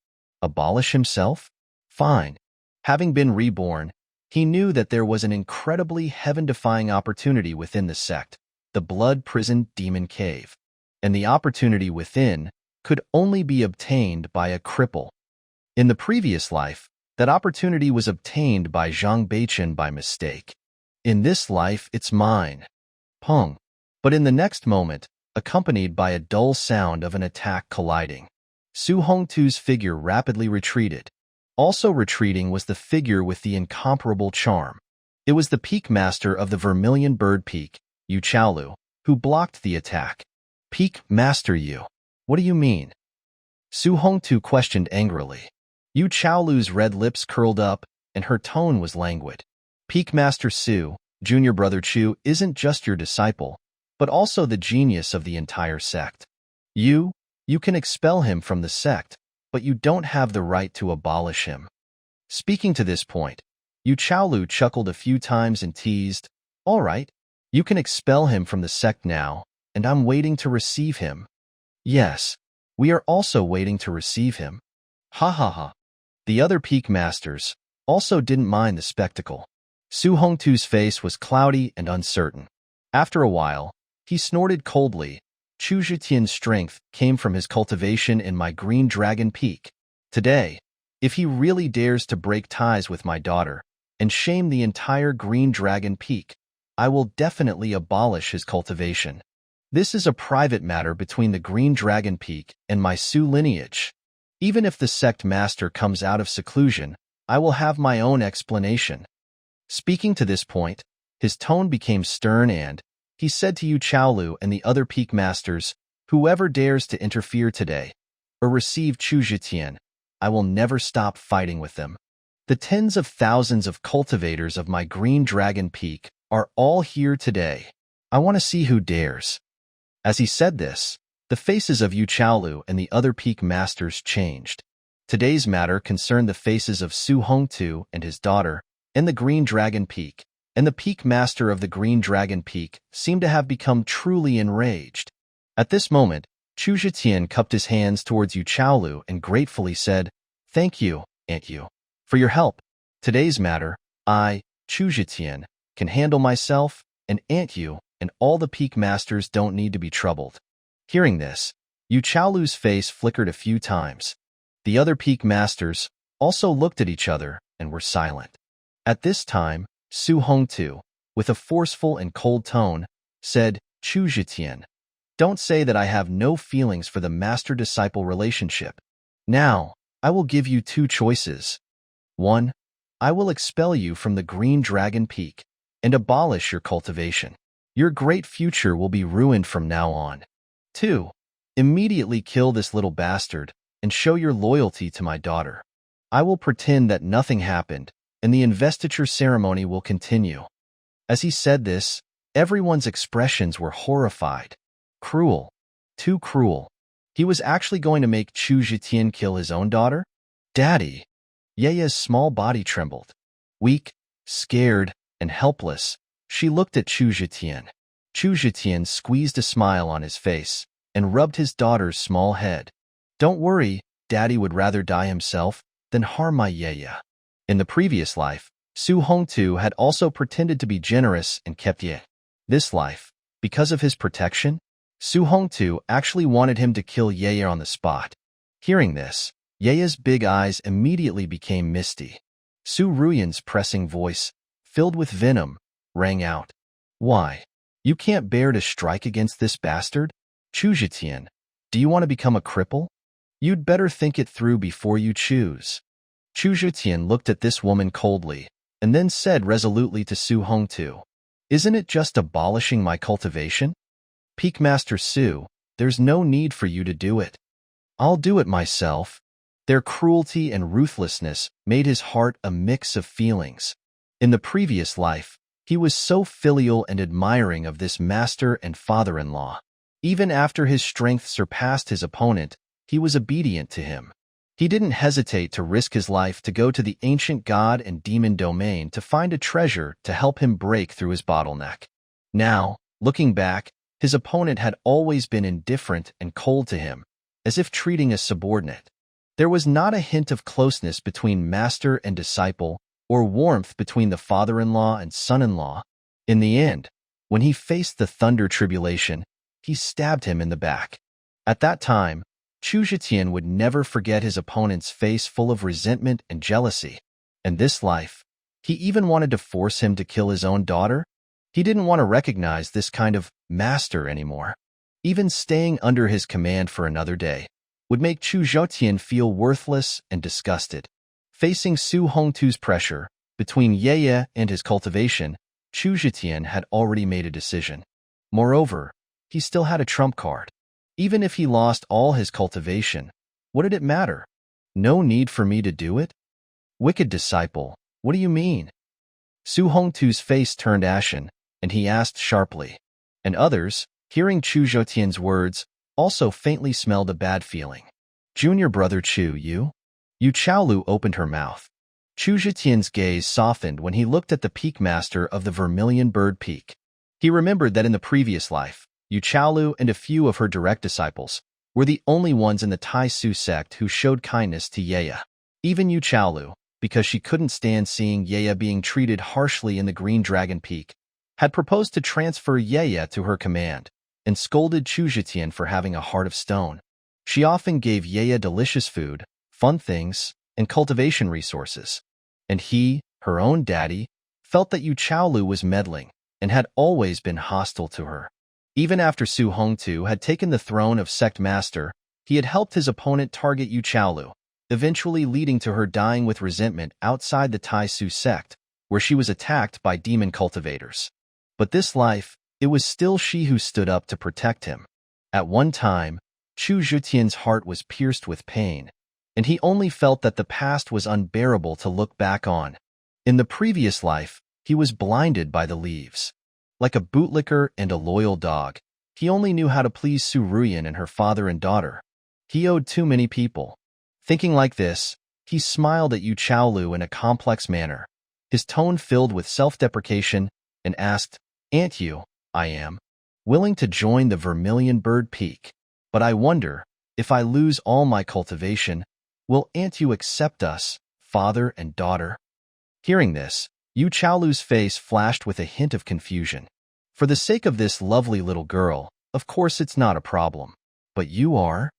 Abolish himself? Fine. Having been reborn, he knew that there was an incredibly heaven-defying opportunity within the sect, the Blood Prison Demon Cave, and the opportunity within could only be obtained by a cripple. In the previous life, that opportunity was obtained by Zhang Beichen by mistake. In this life, it's mine. Pong. But in the next moment, accompanied by a dull sound of an attack colliding, Su Hongtu's figure rapidly retreated. Also retreating was the figure with the incomparable charm. It was the peak master of the Vermilion Bird Peak, Yu Chaolu, who blocked the attack. Peak Master Yu. What do you mean? Su Hongtu questioned angrily. Yu Chaolu's red lips curled up, and her tone was languid. Peak Master Su, Junior Brother Chu, isn't just your disciple, but also the genius of the entire sect. You can expel him from the sect, but you don't have the right to abolish him. Speaking to this point, Yu Chaolu chuckled a few times and teased, All right, you can expel him from the sect now, and I'm waiting to receive him. Yes, we are also waiting to receive him. Ha ha ha. The other peak masters also didn't mind the spectacle. Su Hongtu's face was cloudy and uncertain. After a while, he snorted coldly. Chu Zhetian's strength came from his cultivation in my Green Dragon Peak. Today, if he really dares to break ties with my daughter and shame the entire Green Dragon Peak, I will definitely abolish his cultivation. This is a private matter between the Green Dragon Peak and my Su lineage. Even if the sect master comes out of seclusion, I will have my own explanation. Speaking to this point, his tone became stern and he said to Yu Chaolu and the other peak masters, Whoever dares to interfere today or receive Chu Zhetian, I will never stop fighting with them. The tens of thousands of cultivators of my Green Dragon Peak are all here today. I want to see who dares. As he said this, the faces of Yu Chaolu and the other peak masters changed. Today's matter concerned the faces of Su Hongtu and his daughter, and the Green Dragon Peak, and the peak master of the Green Dragon Peak seemed to have become truly enraged. At this moment, Chu Zhetian cupped his hands towards Yu Chaolu and gratefully said, Thank you, Aunt Yu, for your help. Today's matter, I, Chu Zhetian, can handle myself, and Aunt Yu and all the peak masters don't need to be troubled. Hearing this, Yu Chaolu's face flickered a few times. The other peak masters also looked at each other and were silent. At this time, Su Hongtu, with a forceful and cold tone, said, Chu Zhetian, don't say that I have no feelings for the master-disciple relationship. Now, I will give you 2 choices. 1. I will expel you from the Green Dragon Peak and abolish your cultivation. Your great future will be ruined from now on. 2. Immediately kill this little bastard and show your loyalty to my daughter. I will pretend that nothing happened, and the investiture ceremony will continue. As he said this, everyone's expressions were horrified. Cruel. Too cruel. He was actually going to make Chu Zhetian kill his own daughter? Daddy! Yeye's small body trembled. Weak, scared, and helpless, she looked at Chu Zhetian. Chu Zhetian squeezed a smile on his face and rubbed his daughter's small head. "Don't worry, Daddy would rather die himself than harm my Yueyue." In the previous life, Su Hongtu had also pretended to be generous and kept Ye. This life, because of his protection, Su Hongtu actually wanted him to kill Yueyue on the spot. Hearing this, Yueye's big eyes immediately became misty. Su Ruoyan's pressing voice, filled with venom, rang out. "Why? You can't bear to strike against this bastard? Chu Zhetian, do you want to become a cripple? You'd better think it through before you choose." Chu Zhetian looked at this woman coldly, and then said resolutely to Su Hongtu, "Isn't it just abolishing my cultivation? Peak Master Su, there's no need for you to do it. I'll do it myself." Their cruelty and ruthlessness made his heart a mix of feelings. In the previous life, he was so filial and admiring of this master and father-in-law. Even after his strength surpassed his opponent, he was obedient to him. He didn't hesitate to risk his life to go to the ancient god and demon domain to find a treasure to help him break through his bottleneck. Now, looking back, his opponent had always been indifferent and cold to him, as if treating a subordinate. There was not a hint of closeness between master and disciple, or warmth between the father-in-law and son-in-law. In the end, when he faced the thunder tribulation, he stabbed him in the back. At that time, Chu Zhetian would never forget his opponent's face full of resentment and jealousy. In this life, he even wanted to force him to kill his own daughter. He didn't want to recognize this kind of master anymore. Even staying under his command for another day would make Chu Zhetian feel worthless and disgusted. Facing Su Hongtu's pressure, between Yueyue and his cultivation, Chu Zhetian had already made a decision. Moreover, he still had a trump card. Even if he lost all his cultivation, what did it matter? No need for me to do it? Wicked disciple, what do you mean? Su Hongtu's face turned ashen, and he asked sharply. And others, hearing Chu Zhetian's words, also faintly smelled a bad feeling. Junior brother Chu Yu? Yu Chaolu opened her mouth. Chu Zhetian's gaze softened when he looked at the peak master of the Vermilion Bird Peak. He remembered that in the previous life, Yu Chaolu and a few of her direct disciples were the only ones in the Tai Xu Sect who showed kindness to Yueyue. Even Yu Chaolu, because she couldn't stand seeing Yueyue being treated harshly in the Green Dragon Peak, had proposed to transfer Yueyue to her command and scolded Chu Zhetian for having a heart of stone. She often gave Yueyue delicious food, fun things, and cultivation resources. And he, her own daddy, felt that Yu Chaolu was meddling and had always been hostile to her. Even after Su Hongtu had taken the throne of sect master, he had helped his opponent target Yu Chaolu, eventually leading to her dying with resentment outside the Tai Xu Sect, where she was attacked by demon cultivators. But this life, it was still she who stood up to protect him. At one time, Chu Zhetian's heart was pierced with pain, and he only felt that the past was unbearable to look back on. In the previous life, he was blinded by the leaves. Like a bootlicker and a loyal dog, he only knew how to please Su Ruoyan and her father and daughter. He owed too many people. Thinking like this, he smiled at Yu Chaolu in a complex manner, his tone filled with self-deprecation, and asked, "Aunt Yu, I am willing to join the Vermilion Bird Peak, but I wonder, if I lose all my cultivation, will Aunt Yu accept us, father and daughter?" Hearing this, Yu Chaolu's face flashed with a hint of confusion. For the sake of this lovely little girl, of course it's not a problem. But you are?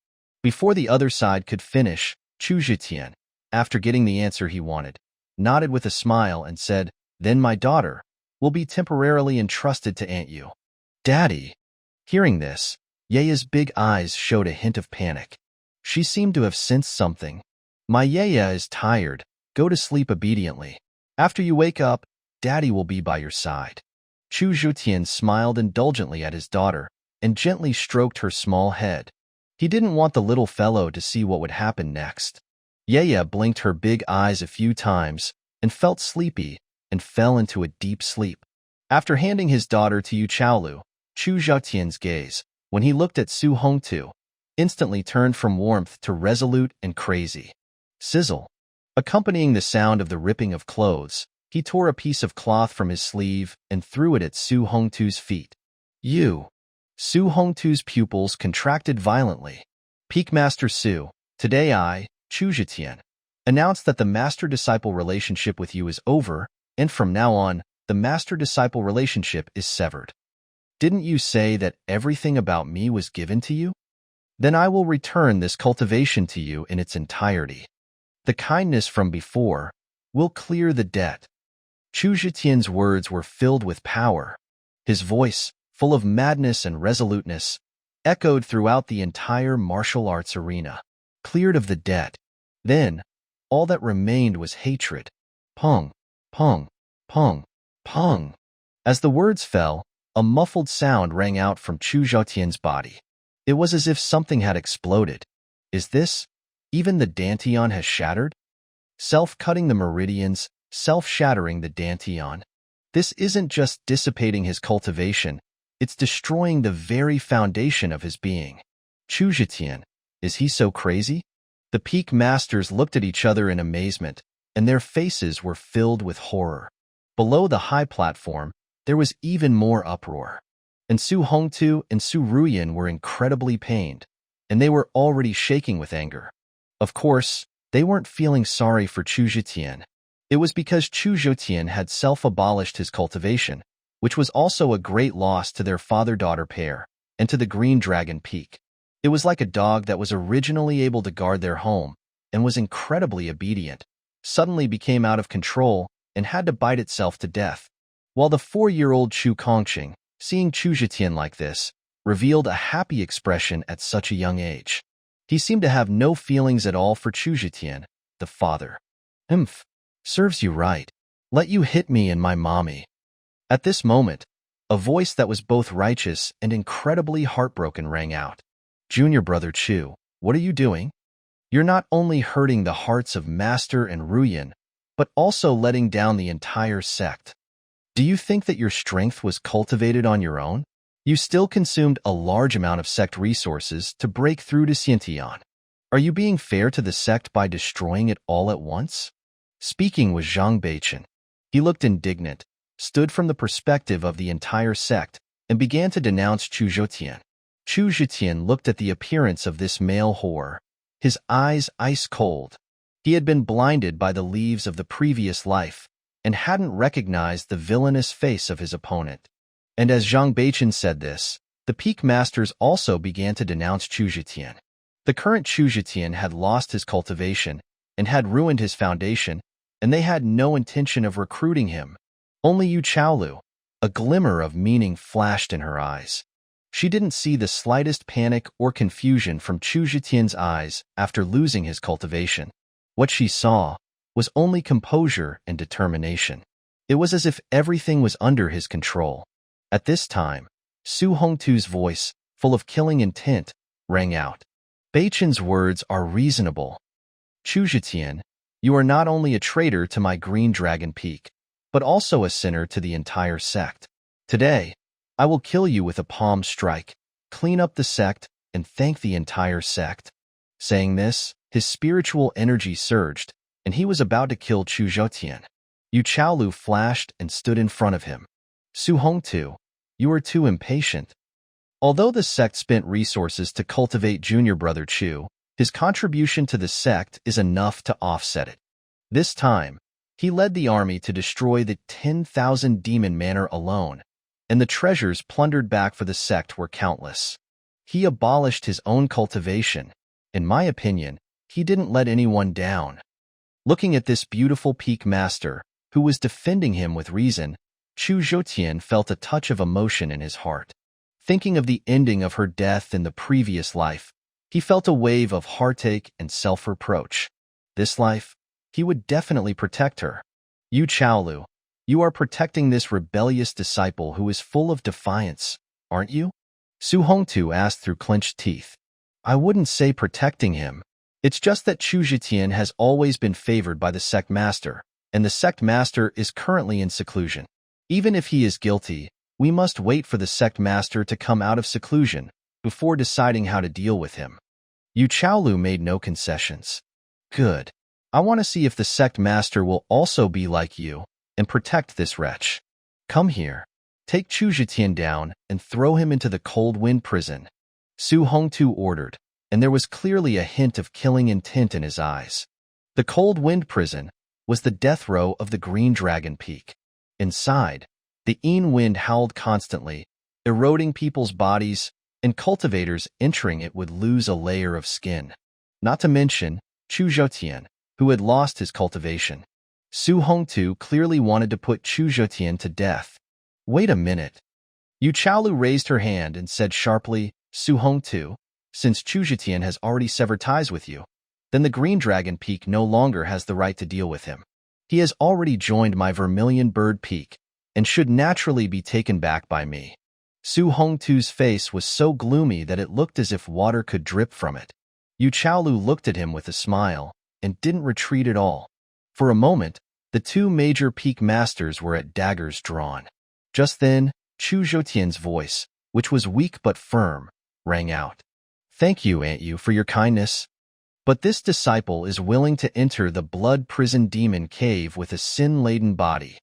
Before the other side could finish, Chu Zhetian, after getting the answer he wanted, nodded with a smile and said, "Then my daughter will be temporarily entrusted to Aunt Yu." Daddy! Hearing this, Yueye's big eyes showed a hint of panic. She seemed to have sensed something. "My Yueyue is tired. Go to sleep obediently. After you wake up, Daddy will be by your side." Chu Zhetian smiled indulgently at his daughter and gently stroked her small head. He didn't want the little fellow to see what would happen next. Yueyue blinked her big eyes a few times and felt sleepy and fell into a deep sleep. After handing his daughter to Yu Chaolu, Chu Zhetian's gaze, when he looked at Su Hongtu, instantly turned from warmth to resolute and crazy. Sizzle. Accompanying the sound of the ripping of clothes, he tore a piece of cloth from his sleeve and threw it at Su Hongtu's feet. "You!" Su Hongtu's pupils contracted violently. Peak Master Su, today I, Chu Zhetian, announce that the master-disciple relationship with you is over, and from now on, the master-disciple relationship is severed. Didn't you say that everything about me was given to you? Then I will return this cultivation to you in its entirety. The kindness from before will clear the debt. Chu Zhetian's words were filled with power. His voice, full of madness and resoluteness, echoed throughout the entire martial arts arena. Cleared of the debt. Then, all that remained was hatred. Pong, pong, pong, pong. As the words fell, a muffled sound rang out from Chu Zhetian's body. It was as if something had exploded. Is this? Even the dantian has shattered? Self-cutting the meridians, self-shattering the dantian. This isn't just dissipating his cultivation, it's destroying the very foundation of his being. Chu Zhetian, is he so crazy? The peak masters looked at each other in amazement, and their faces were filled with horror. Below the high platform, there was even more uproar. And Su Hongtu and Su Ruoyan were incredibly pained, and they were already shaking with anger. Of course, they weren't feeling sorry for Chu Zhetian. It was because Chu Zhetian had self-abolished his cultivation, which was also a great loss to their father-daughter pair, and to the Green Dragon Peak. It was like a dog that was originally able to guard their home, and was incredibly obedient, suddenly became out of control and had to bite itself to death. While the 4-year-old Chu Kongqing, seeing Chu Zhetian like this, revealed a happy expression at such a young age. He seemed to have no feelings at all for Chu Zhetian, the father. Humph, serves you right. Let you hit me and my mommy. At this moment, a voice that was both righteous and incredibly heartbroken rang out. Junior brother Chu, what are you doing? You're not only hurting the hearts of Master and Ruoyan, but also letting down the entire sect. Do you think that your strength was cultivated on your own? You still consumed a large amount of sect resources to break through to Xianxia. Are you being fair to the sect by destroying it all at once? Speaking was Zhang Beichen. He looked indignant, stood from the perspective of the entire sect, and began to denounce Chu Zhetian. Chu Zhetian looked at the appearance of this male whore, his eyes ice cold. He had been blinded by the leaves of the previous life, and hadn't recognized the villainous face of his opponent. And as Zhang Beichen said this, the peak masters also began to denounce Chu Zhetian. The current Chu Zhetian had lost his cultivation and had ruined his foundation, and they had no intention of recruiting him. Only Yu Chaolu, a glimmer of meaning flashed in her eyes. She didn't see the slightest panic or confusion from Chu Zhetian's eyes after losing his cultivation. What she saw was only composure and determination. It was as if everything was under his control. At this time, Su Hongtu's voice, full of killing intent, rang out. Beichen's words are reasonable. Chu Zhetian, you are not only a traitor to my Green Dragon Peak, but also a sinner to the entire sect. Today, I will kill you with a palm strike, clean up the sect, and thank the entire sect. Saying this, his spiritual energy surged, and he was about to kill Chu Zhetian. Yu Chaolu flashed and stood in front of him. Su Hongtu, you are too impatient. Although the sect spent resources to cultivate junior brother Chu, his contribution to the sect is enough to offset it. This time, he led the army to destroy the 10,000 demon manor alone, and the treasures plundered back for the sect were countless. He abolished his own cultivation. In my opinion, he didn't let anyone down. Looking at this beautiful peak master, who was defending him with reason, Chu Zhetian felt a touch of emotion in his heart. Thinking of the ending of her death in the previous life, he felt a wave of heartache and self-reproach. This life, he would definitely protect her. Yu Chaolu, you are protecting this rebellious disciple who is full of defiance, aren't you? Su Hongtu asked through clenched teeth. I wouldn't say protecting him. It's just that Chu Zhetian has always been favored by the sect master, and the sect master is currently in seclusion. Even if he is guilty, we must wait for the sect master to come out of seclusion before deciding how to deal with him. Yu Chaolu made no concessions. Good. I want to see if the sect master will also be like you and protect this wretch. Come here. Take Chu Zhetian down and throw him into the cold wind prison, Su Hongtu ordered, and there was clearly a hint of killing intent in his eyes. The cold wind prison was the death row of the Green Dragon Peak. Inside, the Yin wind howled constantly, eroding people's bodies, and cultivators entering it would lose a layer of skin. Not to mention Chu Zhetian, who had lost his cultivation. Su Hongtu clearly wanted to put Chu Zhetian to death. Wait a minute. Yu Chaolu raised her hand and said sharply, Su Hongtu, since Chu Zhetian has already severed ties with you, then the Green Dragon Peak no longer has the right to deal with him. He has already joined my Vermilion Bird Peak and should naturally be taken back by me. Su Hongtu's face was so gloomy that it looked as if water could drip from it. Yu Chaolu looked at him with a smile and didn't retreat at all. For a moment, the two major peak masters were at daggers drawn. Just then, Chu Zhetian's voice, which was weak but firm, rang out. Thank you, Aunt Yu, for your kindness. But this disciple is willing to enter the blood prison demon cave with a sin-laden body.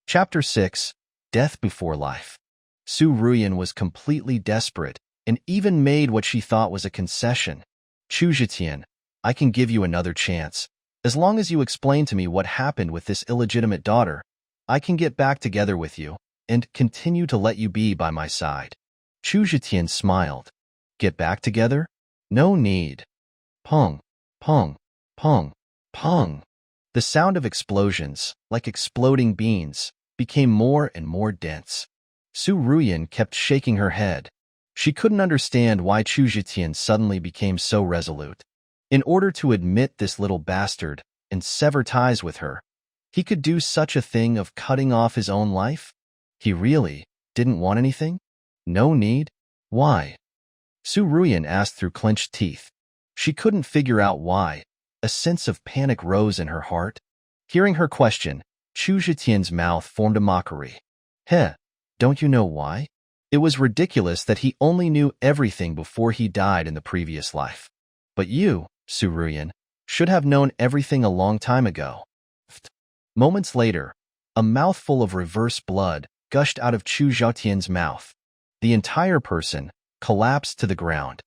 Chapter 6, Death Before Life. Su Ruoyan was completely desperate and even made what she thought was a concession. Chu Zhetian, I can give you another chance. As long as you explain to me what happened with this illegitimate daughter, I can get back together with you and continue to let you be by my side. Chu Zhetian smiled. Get back together? No need. Pong, pong, pong, pong. The sound of explosions, like exploding beans, became more and more dense. Su Ruoyan kept shaking her head. She couldn't understand why Chu Zhetian suddenly became so resolute. In order to admit this little bastard and sever ties with her, he could do such a thing of cutting off his own life? He really didn't want anything? No need? Why? Su Ruoyan asked through clenched teeth. She couldn't figure out why. A sense of panic rose in her heart. Hearing her question, Chu Zhetian's mouth formed a mockery. Heh, don't you know why? It was ridiculous that he only knew everything before he died in the previous life. But you, Su Ruoyan, should have known everything a long time ago. Moments later, a mouthful of reverse blood gushed out of Chu Zhetian's mouth. The entire person collapsed to the ground.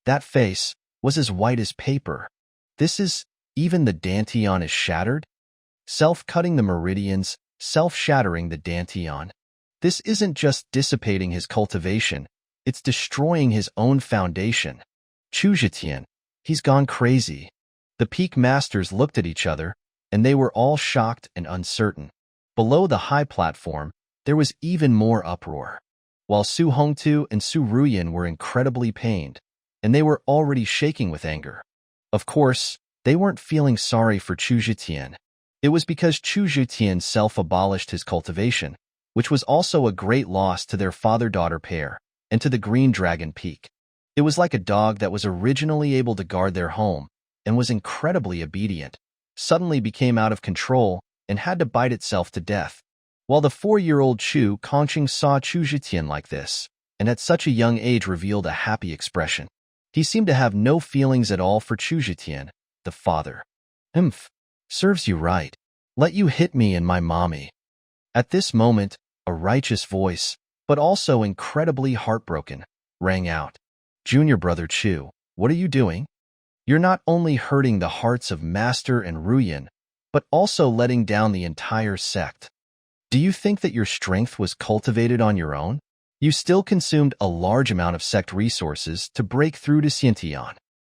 That face was as white as paper. This is, even the dantian is shattered? Self-cutting the meridians, self-shattering the dantian. This isn't just dissipating his cultivation, it's destroying his own foundation. Chu Zhetian, he's gone crazy. The peak masters looked at each other, and they were all shocked and uncertain. Below the high platform, there was even more uproar. While Su Hongtu and Su Ruoyan were incredibly pained, and they were already shaking with anger. Of course, they weren't feeling sorry for Chu Zhetian. It was because Chu Zhetian self-abolished his cultivation, which was also a great loss to their father-daughter pair, and to the Green Dragon Peak. It was like a dog that was originally able to guard their home, and was incredibly obedient, suddenly became out of control and had to bite itself to death. While the 4-year-old Chu Kongqing saw Chu Zhetian like this, and at such a young age revealed a happy expression. He seemed to have no feelings at all for Chu Zhetian, the father. Serves you right. Let you hit me and my mommy. At this moment, a righteous voice, but also incredibly heartbroken, rang out. Junior brother Chu, what are you doing? You're not only hurting the hearts of Master and Ruoyan, but also letting down the entire sect. Do you think that your strength was cultivated on your own? You still consumed a large amount of sect resources to break through to Xianxia.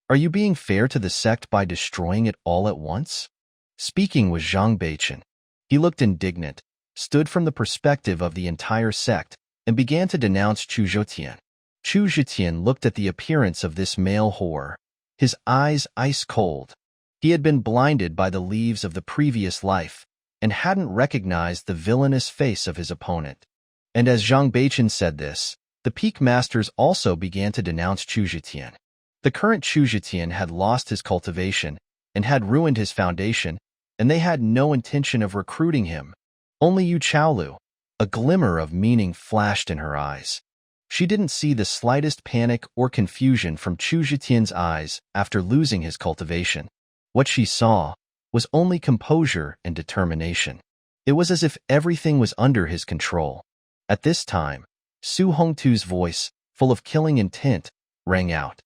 Are you being fair to the sect by destroying it all at once? Speaking was Zhang Beichen. He looked indignant, stood from the perspective of the entire sect, and began to denounce Chu Zhetian. Chu Zhetian looked at the appearance of this male whore, his eyes ice cold. He had been blinded by the leaves of the previous life, and hadn't recognized the villainous face of his opponent. And as Zhang Beichen said this, the peak masters also began to denounce Chu Zhetian. The current Chu Zhetian had lost his cultivation and had ruined his foundation, and they had no intention of recruiting him. Only Yu Chaolu, a glimmer of meaning flashed in her eyes. She didn't see the slightest panic or confusion from Chu Zhetian's eyes after losing his cultivation. What she saw was only composure and determination. It was as if everything was under his control. At this time, Su Hongtu's voice, full of killing intent, rang out.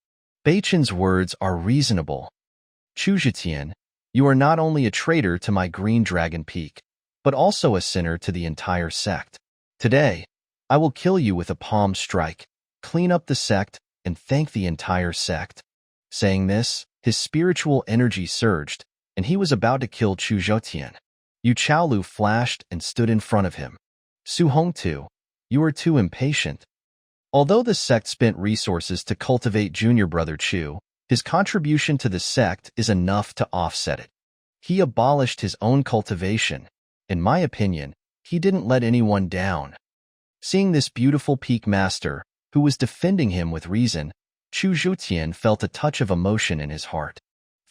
Beichen's words are reasonable. Chu Zhetian, you are not only a traitor to my Green Dragon Peak, but also a sinner to the entire sect. Today, I will kill you with a palm strike, clean up the sect, and thank the entire sect. Saying this, his spiritual energy surged, and he was about to kill Chu Zhetian. Yu Chaolu flashed and stood in front of him. Su Hongtu, you are too impatient. Although the sect spent resources to cultivate junior brother Chu, his contribution to the sect is enough to offset it. He abolished his own cultivation. In my opinion, he didn't let anyone down. Seeing this beautiful peak master, who was defending him with reason, Chu Zhetian felt a touch of emotion in his heart.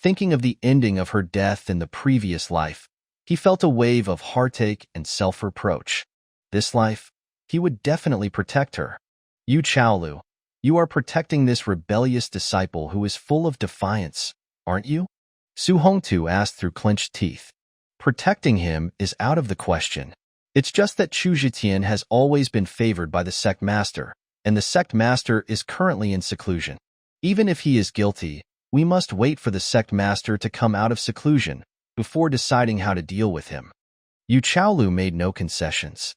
Thinking of the ending of her death in the previous life, he felt a wave of heartache and self-reproach. This life, he would definitely protect her. Yu Chaolu, you are protecting this rebellious disciple who is full of defiance, aren't you? Su Hongtu asked through clenched teeth. Protecting him is out of the question. It's just that Chu Zhetian has always been favored by the sect master, and the sect master is currently in seclusion. Even if he is guilty, we must wait for the sect master to come out of seclusion before deciding how to deal with him. Yu Chaolu made no concessions.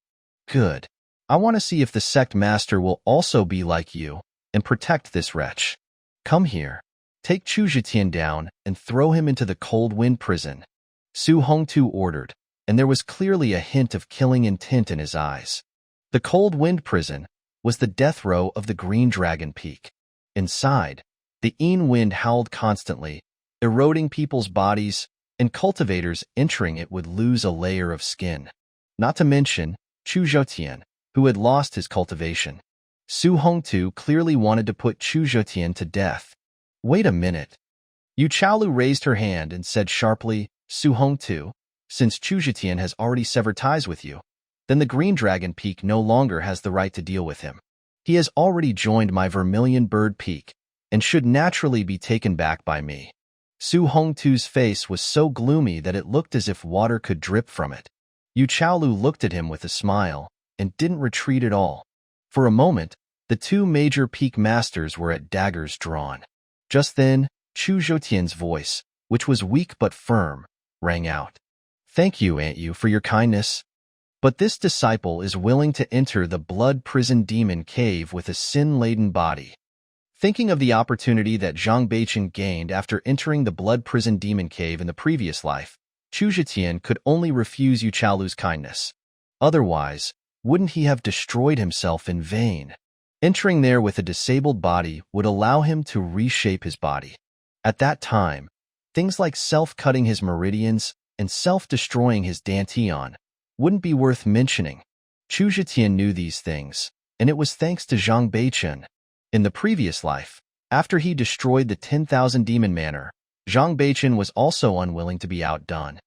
Good. I want to see if the sect master will also be like you and protect this wretch. Come here. Take Chu Zhetian down and throw him into the cold wind prison. Su Hongtu ordered, and there was clearly a hint of killing intent in his eyes. The cold wind prison was the death row of the Green Dragon Peak. Inside, the Yin wind howled constantly, eroding people's bodies, and cultivators entering it would lose a layer of skin. Not to mention Chu Zhetian, who had lost his cultivation. Su Hongtu clearly wanted to put Chu Zhetian to death. Wait a minute. Yu Chaolu raised her hand and said sharply, Su Hongtu, since Chu Zhetian has already severed ties with you, then the Green Dragon Peak no longer has the right to deal with him. He has already joined my Vermilion Bird Peak and should naturally be taken back by me. Su Hongtu's face was so gloomy that it looked as if water could drip from it. Yu Chaolu looked at him with a smile and didn't retreat at all. For a moment, the two major peak masters were at daggers drawn. Just then, Chu Zhetian's voice, which was weak but firm, rang out. Thank you, Aunt Yu, for your kindness. But this disciple is willing to enter the blood prison demon cave with a sin-laden body. Thinking of the opportunity that Zhang Beichen gained after entering the blood prison demon cave in the previous life, Chu Zhetian could only refuse Yu Chaolu's kindness. Otherwise, wouldn't he have destroyed himself in vain? Entering there with a disabled body would allow him to reshape his body. At that time, things like self-cutting his meridians and self-destroying his dantian wouldn't be worth mentioning. Chu Zhetian knew these things, and it was thanks to Zhang Beichen. In the previous life, after he destroyed the 10,000 Demon Manor, Zhang Beichen was also unwilling to be outdone.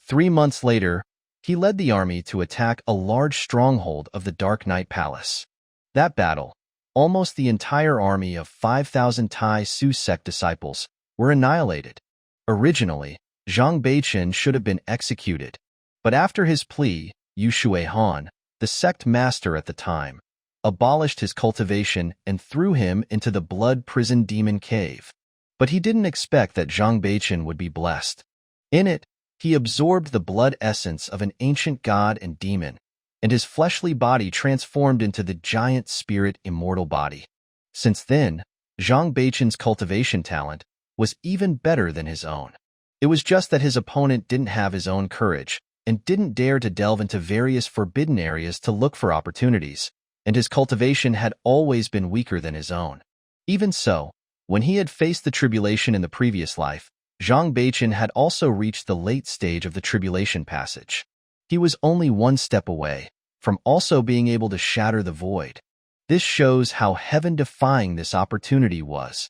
3 months later, he led the army to attack a large stronghold of the Dark Knight Palace. That battle, almost the entire army of 5,000 Tai Xu Sect disciples were annihilated. Originally, Zhang Beichen should have been executed, but after his plea, Yu Shuihan, the sect master at the time, abolished his cultivation and threw him into the blood prison demon cave. But he didn't expect that Zhang Beichen would be blessed. In it, he absorbed the blood essence of an ancient god and demon, and his fleshly body transformed into the giant spirit immortal body. Since then, Zhang Beichen's cultivation talent was even better than his own. It was just that his opponent didn't have his own courage and didn't dare to delve into various forbidden areas to look for opportunities, and his cultivation had always been weaker than his own. Even so, when he had faced the tribulation in the previous life, Zhang Beichen had also reached the late stage of the tribulation passage. He was only one step away from also being able to shatter the void. This shows how heaven-defying this opportunity was.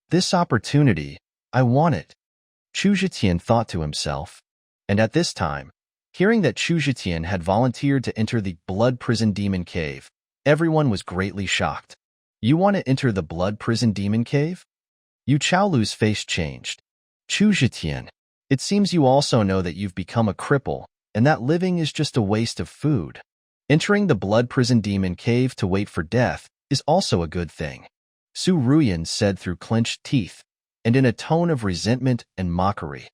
This opportunity, I want it, Chu Zhetian thought to himself. And at this time, hearing that Chu Zhetian had volunteered to enter the blood prison demon cave, everyone was greatly shocked. You want to enter the blood prison demon cave? Yu Chaolu's face changed. Chu Zhetian, it seems you also know that you've become a cripple, and that living is just a waste of food. Entering the blood prison demon cave to wait for death is also a good thing, Su Ruoyan said through clenched teeth, and in a tone of resentment and mockery.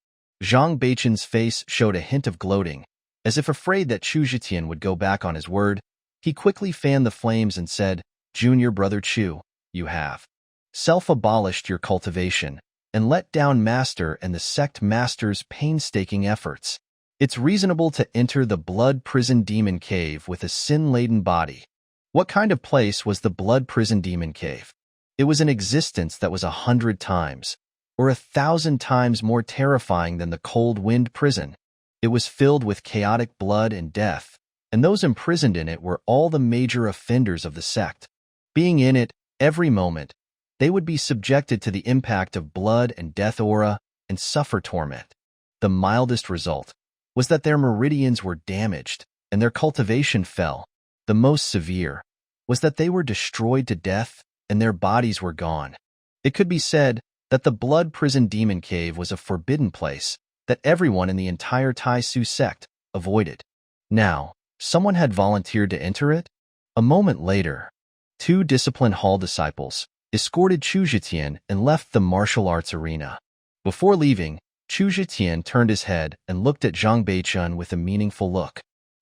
Zhang Beichun's face showed a hint of gloating, as if afraid that Chu Zhetian would go back on his word. He quickly fanned the flames and said, "Junior brother Chu, you have self-abolished your cultivation and let down Master and the sect master's painstaking efforts. It's reasonable to enter the blood prison demon cave with a sin-laden body." What kind of place was the blood prison demon cave? It was an existence that was 100 times, or 1,000 times more terrifying than the cold wind prison. It was filled with chaotic blood and death, and those imprisoned in it were all the major offenders of the sect. Being in it every moment, they would be subjected to the impact of blood and death aura and suffer torment. The mildest result was that their meridians were damaged and their cultivation fell. The most severe was that they were destroyed to death and their bodies were gone. It could be said that the blood prison demon cave was a forbidden place that everyone in the entire Tai Xu Sect avoided. Now, someone had volunteered to enter it? A moment later, 2 discipline hall disciples escorted Chu Zhetian and left the martial arts arena. Before leaving, Chu Zhetian turned his head and looked at Zhang Beichun with a meaningful look.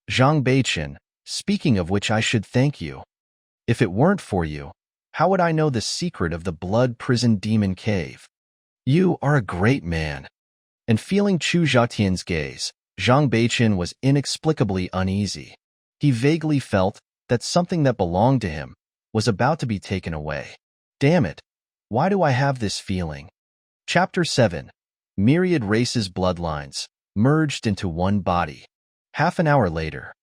"Zhang Beichun, speaking of which, I should thank you. If it weren't for you, how would I know the secret of the blood prison demon cave? You are a great man." And feeling Chu Zhetian's gaze, Zhang Beichun was inexplicably uneasy. He vaguely felt that something that belonged to him was about to be taken away. Damn it, why do I have this feeling? Chapter 7. Myriad races' bloodlines merged into one body. Half an hour later,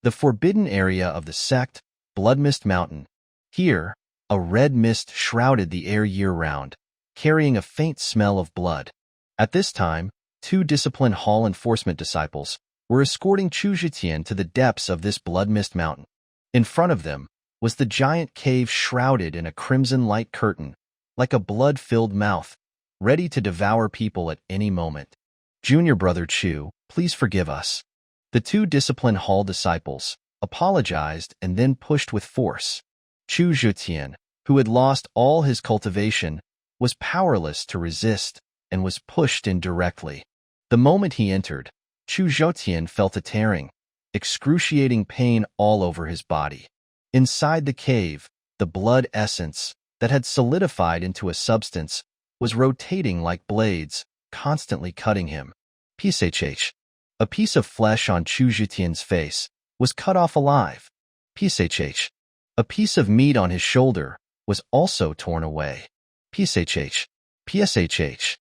the forbidden area of the sect, Blood Mist Mountain. Here, a red mist shrouded the air year-round, carrying a faint smell of blood. At this time, 2 discipline hall enforcement disciples were escorting Chu Zhetian to the depths of this Blood Mist Mountain. In front of them was the giant cave shrouded in a crimson light curtain, like a blood-filled mouth, ready to devour people at any moment. "Junior brother Chu, please forgive us." The 2 discipline hall disciples apologized and then pushed with force. Chu Zhetian, who had lost all his cultivation, was powerless to resist and was pushed in directly. The moment he entered, Chu Zhetian felt a tearing, excruciating pain all over his body. Inside the cave, the blood essence that had solidified into a substance was rotating like blades, constantly cutting him. Pshh. A piece of flesh on Chu Zhetian's face was cut off alive. Pshh. A piece of meat on his shoulder was also torn away. Pshh. Pshh.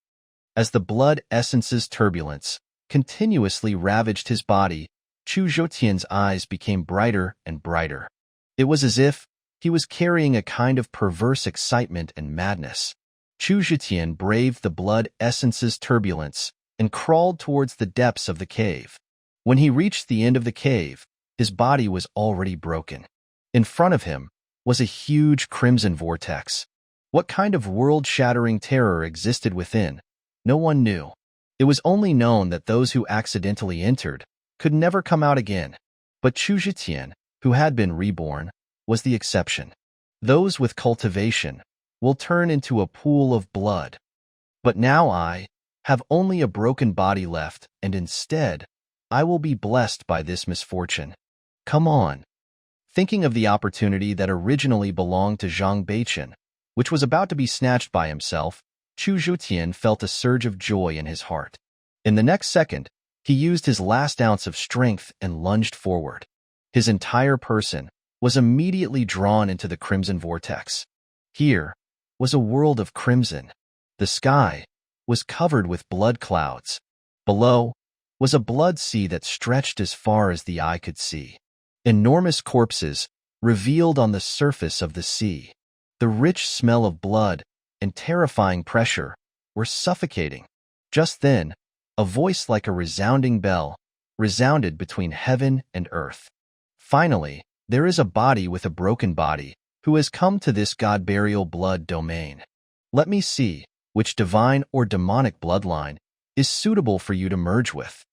As the blood essence's turbulence continuously ravaged his body, Chu Zhetian's eyes became brighter and brighter. It was as if he was carrying a kind of perverse excitement and madness. Chu Zhetian braved the blood essence's turbulence and crawled towards the depths of the cave. When he reached the end of the cave, his body was already broken. In front of him was a huge crimson vortex. What kind of world-shattering terror existed within? No one knew. It was only known that those who accidentally entered could never come out again. But Chu Zhetian, who had been reborn, was the exception. Those with cultivation will turn into a pool of blood. But now I have only a broken body left, and instead, I will be blessed by this misfortune. Come on. Thinking of the opportunity that originally belonged to Zhang Beichun, which was about to be snatched by himself, Chu Zhetian felt a surge of joy in his heart. In the next second, he used his last ounce of strength and lunged forward. His entire person was immediately drawn into the crimson vortex. Here was a world of crimson. The sky was covered with blood clouds. Below was a blood sea that stretched as far as the eye could see. Enormous corpses revealed on the surface of the sea. The rich smell of blood and terrifying pressure were suffocating. Just then, a voice like a resounding bell resounded between heaven and earth. Finally, there is a body with a broken body who has come to this god-burial blood domain. Let me see which divine or demonic bloodline is suitable for you to merge with.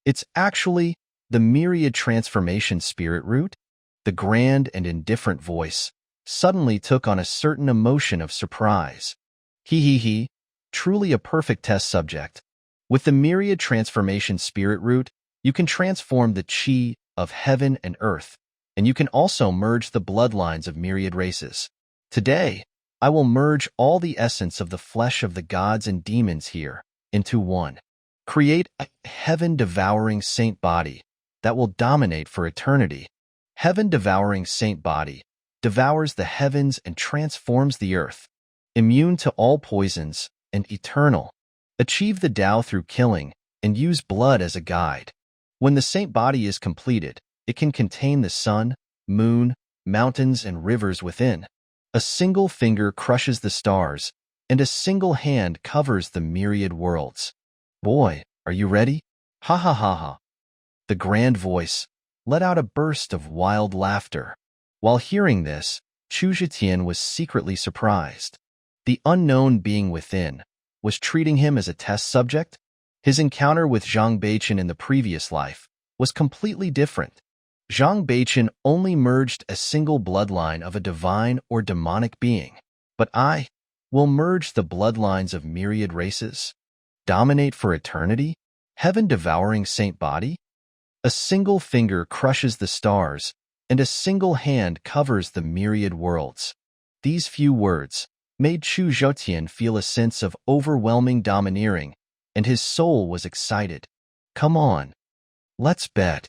It's actually The myriad transformation spirit root? The grand and indifferent voice suddenly took on a certain emotion of surprise. He, truly a perfect test subject. With the myriad transformation spirit root, you can transform the chi of heaven and earth, and you can also merge the bloodlines of myriad races. Today, I will merge all the essence of the flesh of the gods and demons here into one. Create a heaven-devouring saint body that will dominate for eternity. Heaven-devouring saint body devours the heavens and transforms the earth. Immune to all poisons and eternal. Achieve the Tao through killing and use blood as a guide. When the saint body is completed, it can contain the sun, moon, mountains, and rivers within. A single finger crushes the stars, and a single hand covers the myriad worlds. Boy, are you ready? Ha ha ha ha. The grand voice let out a burst of wild laughter. While hearing this, Chu Zhetian was secretly surprised. The unknown being within was treating him as a test subject. His encounter with Zhang Beichen in the previous life was completely different. Zhang Beichen only merged a single bloodline of a divine or demonic being, but I will merge the bloodlines of myriad races. Dominate for eternity? Heaven-devouring saint body? A single finger crushes the stars, and a single hand covers the myriad worlds. These few words made Chu Zhetian feel a sense of overwhelming domineering, and his soul was excited. Come on, let's bet.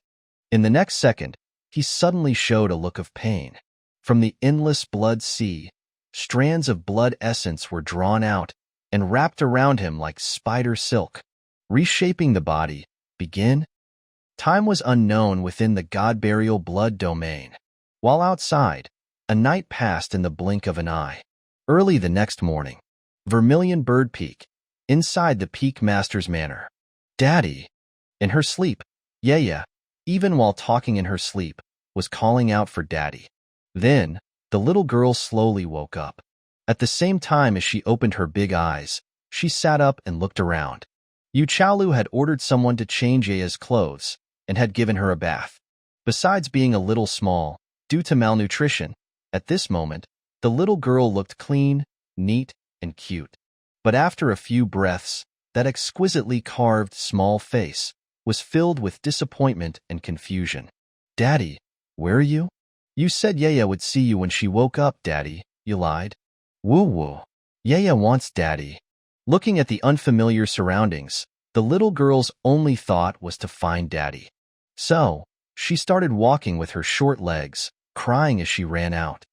In the next second, he suddenly showed a look of pain. From the endless blood sea, strands of blood essence were drawn out and wrapped around him like spider silk. Reshaping the body, begin. Time was unknown within the god-burial blood domain. While outside, a night passed in the blink of an eye. Early the next morning, Vermilion Bird Peak, inside the Peak Master's manor. Daddy! In her sleep, Yueyue, even while talking in her sleep, was calling out for Daddy. Then, the little girl slowly woke up. At the same time as she opened her big eyes, she sat up and looked around. Yuchalu had ordered someone to change Yueye's clothes and had given her a bath. Besides being a little small, due to malnutrition, at this moment, the little girl looked clean, neat, and cute. But after a few breaths, that exquisitely carved small face was filled with disappointment and confusion. Daddy, where are you? You said Yueyue would see you when she woke up, Daddy. You lied. Woo-woo. Yueyue wants Daddy. Looking at the unfamiliar surroundings, the little girl's only thought was to find Daddy. So, she started walking with her short legs, crying as she ran out.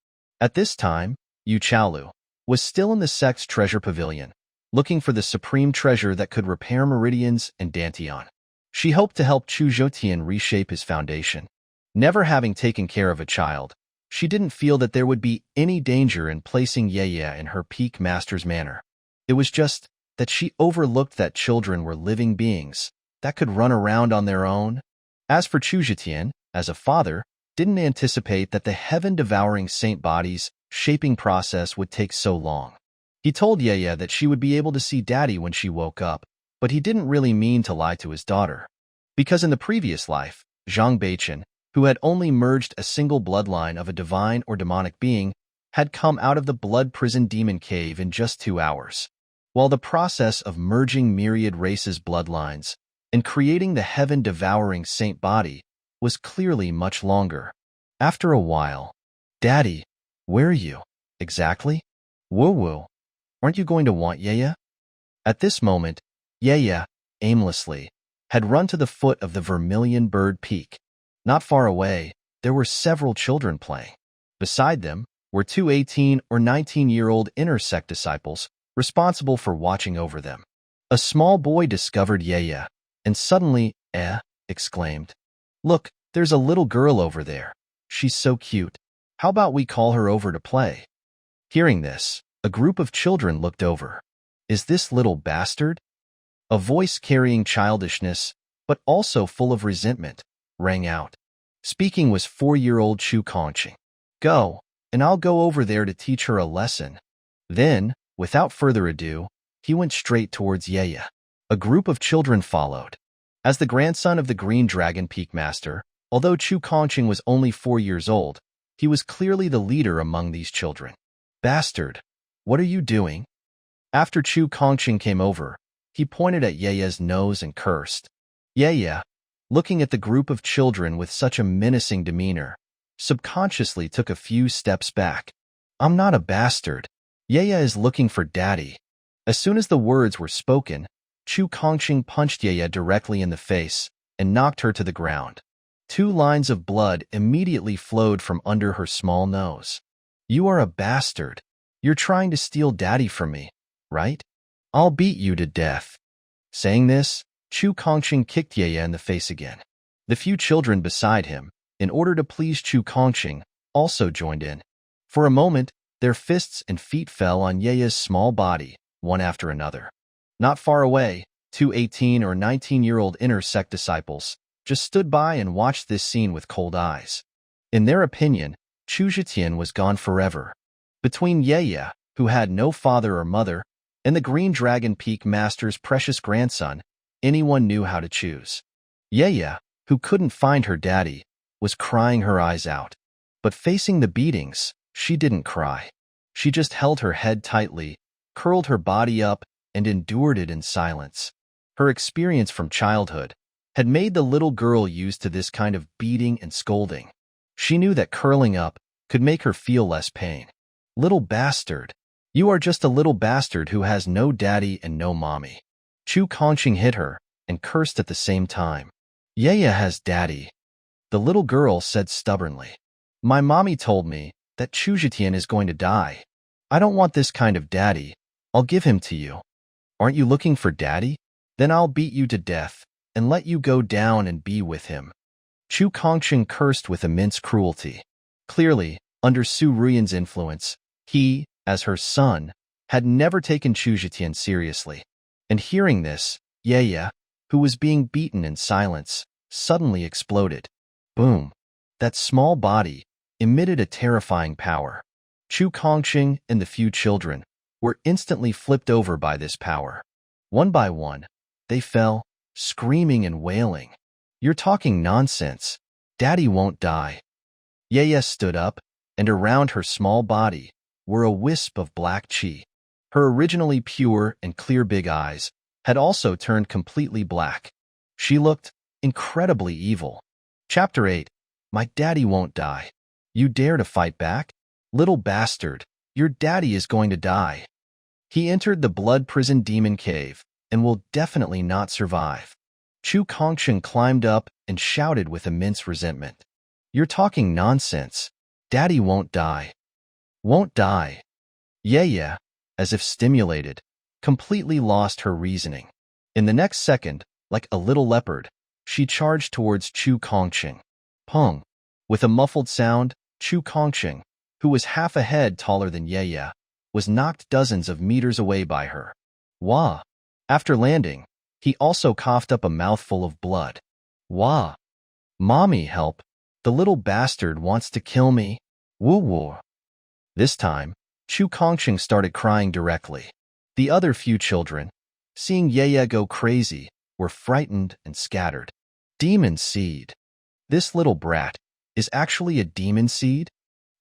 At this time, Yuchalu was still in the sect's treasure pavilion, looking for the supreme treasure that could repair meridians and Dantian. She hoped to help Chu Zhetian reshape his foundation. Never having taken care of a child, she didn't feel that there would be any danger in placing Yueyue in her Peak Master's manor. It was just that she overlooked that children were living beings that could run around on their own. As for Chu Zhetian, as a father, didn't anticipate that the heaven-devouring saint body's shaping process would take so long. He told Yueyue that she would be able to see Daddy when she woke up, but he didn't really mean to lie to his daughter. Because in the previous life, Zhang Beichen, who had only merged a single bloodline of a divine or demonic being, had come out of the blood prison demon cave in just 2 hours. While the process of merging myriad races' bloodlines and creating the heaven-devouring saint body was clearly much longer. After a while, Daddy, where are you? Exactly? Woo-woo. Aren't you going to want Yueyue? At this moment, Yueyue, aimlessly, had run to the foot of the Vermilion Bird Peak. Not far away, there were several children playing. Beside them were 2 18- or 19-year-old inner sect disciples responsible for watching over them. A small boy discovered Yueyue, and suddenly, exclaimed, "Look, there's a little girl over there. She's so cute. How about we call her over to play?" Hearing this, a group of children looked over. Is this little bastard? A voice carrying childishness, but also full of resentment, rang out. Speaking was 4-year-old Chu Chang'e. Go, and I'll go over there to teach her a lesson. Then, without further ado, he went straight towards Yueyue. A group of children followed. As the grandson of the Green Dragon Peak Master, although Chu Kongqing was only 4 years old, he was clearly the leader among these children. Bastard, what are you doing? After Chu Kongqing came over, he pointed at Yeye's nose and cursed. Yeye, looking at the group of children with such a menacing demeanor, subconsciously took a few steps back. I'm not a bastard. Yeye is looking for daddy. As soon as the words were spoken, Chu Kongqing punched Yeye directly in the face and knocked her to the ground. 2 lines of blood immediately flowed from under her small nose. You are a bastard. You're trying to steal daddy from me, right? I'll beat you to death. Saying this, Chu Kongqing kicked Yeye in the face again. The few children beside him, in order to please Chu Kongqing, also joined in. For a moment, their fists and feet fell on Yeye's small body, one after another. Not far away, 2 18 or 19-year-old inner sect disciples just stood by and watched this scene with cold eyes. In their opinion, Chu Zhetian was gone forever. Between Yeye, who had no father or mother, and the Green Dragon Peak Master's precious grandson, anyone knew how to choose. Yeye, who couldn't find her daddy, was crying her eyes out. But facing the beatings, she didn't cry. She just held her head tightly, curled her body up, and endured it in silence. Her experience from childhood had made the little girl used to this kind of beating and scolding. She knew that curling up could make her feel less pain. Little bastard. You are just a little bastard who has no daddy and no mommy. Chu Kongqing hit her and cursed at the same time. Yeye has daddy. The little girl said stubbornly. My mommy told me that Chu Zhetian is going to die. I don't want this kind of daddy. I'll give him to you. Aren't you looking for daddy? Then I'll beat you to death and let you go down and be with him. Chu Kongqing cursed with immense cruelty. Clearly, under Su Ruoyan's influence, he, as her son, had never taken Chu Zhetian seriously. And hearing this, Yeye, who was being beaten in silence, suddenly exploded. Boom! That small body emitted a terrifying power. Chu Kongqing and the few children were instantly flipped over by this power. One by one, they fell, screaming and wailing. You're talking nonsense. Daddy won't die. Yeye stood up, and around her small body were a wisp of black chi. Her originally pure and clear big eyes had also turned completely black. She looked incredibly evil. Chapter 8. My daddy won't die. You dare to fight back? Little bastard, your daddy is going to die. He entered the blood prison demon cave and will definitely not survive. Chu Kongqing climbed up and shouted with immense resentment. You're talking nonsense. Daddy won't die. Won't die. Yeye, as if stimulated, completely lost her reasoning. In the next second, like a little leopard, she charged towards Chu Kongqing. Pong! With a muffled sound, Chu Kongqing, who was half a head taller than Yeye, was knocked dozens of meters away by her. Wah! After landing, he also coughed up a mouthful of blood. Wah! Mommy, help! The little bastard wants to kill me. Woo-woo! This time, Chu Kongqing started crying directly. The other few children, seeing Yeye go crazy, were frightened and scattered. Demon seed. This little brat is actually a demon seed?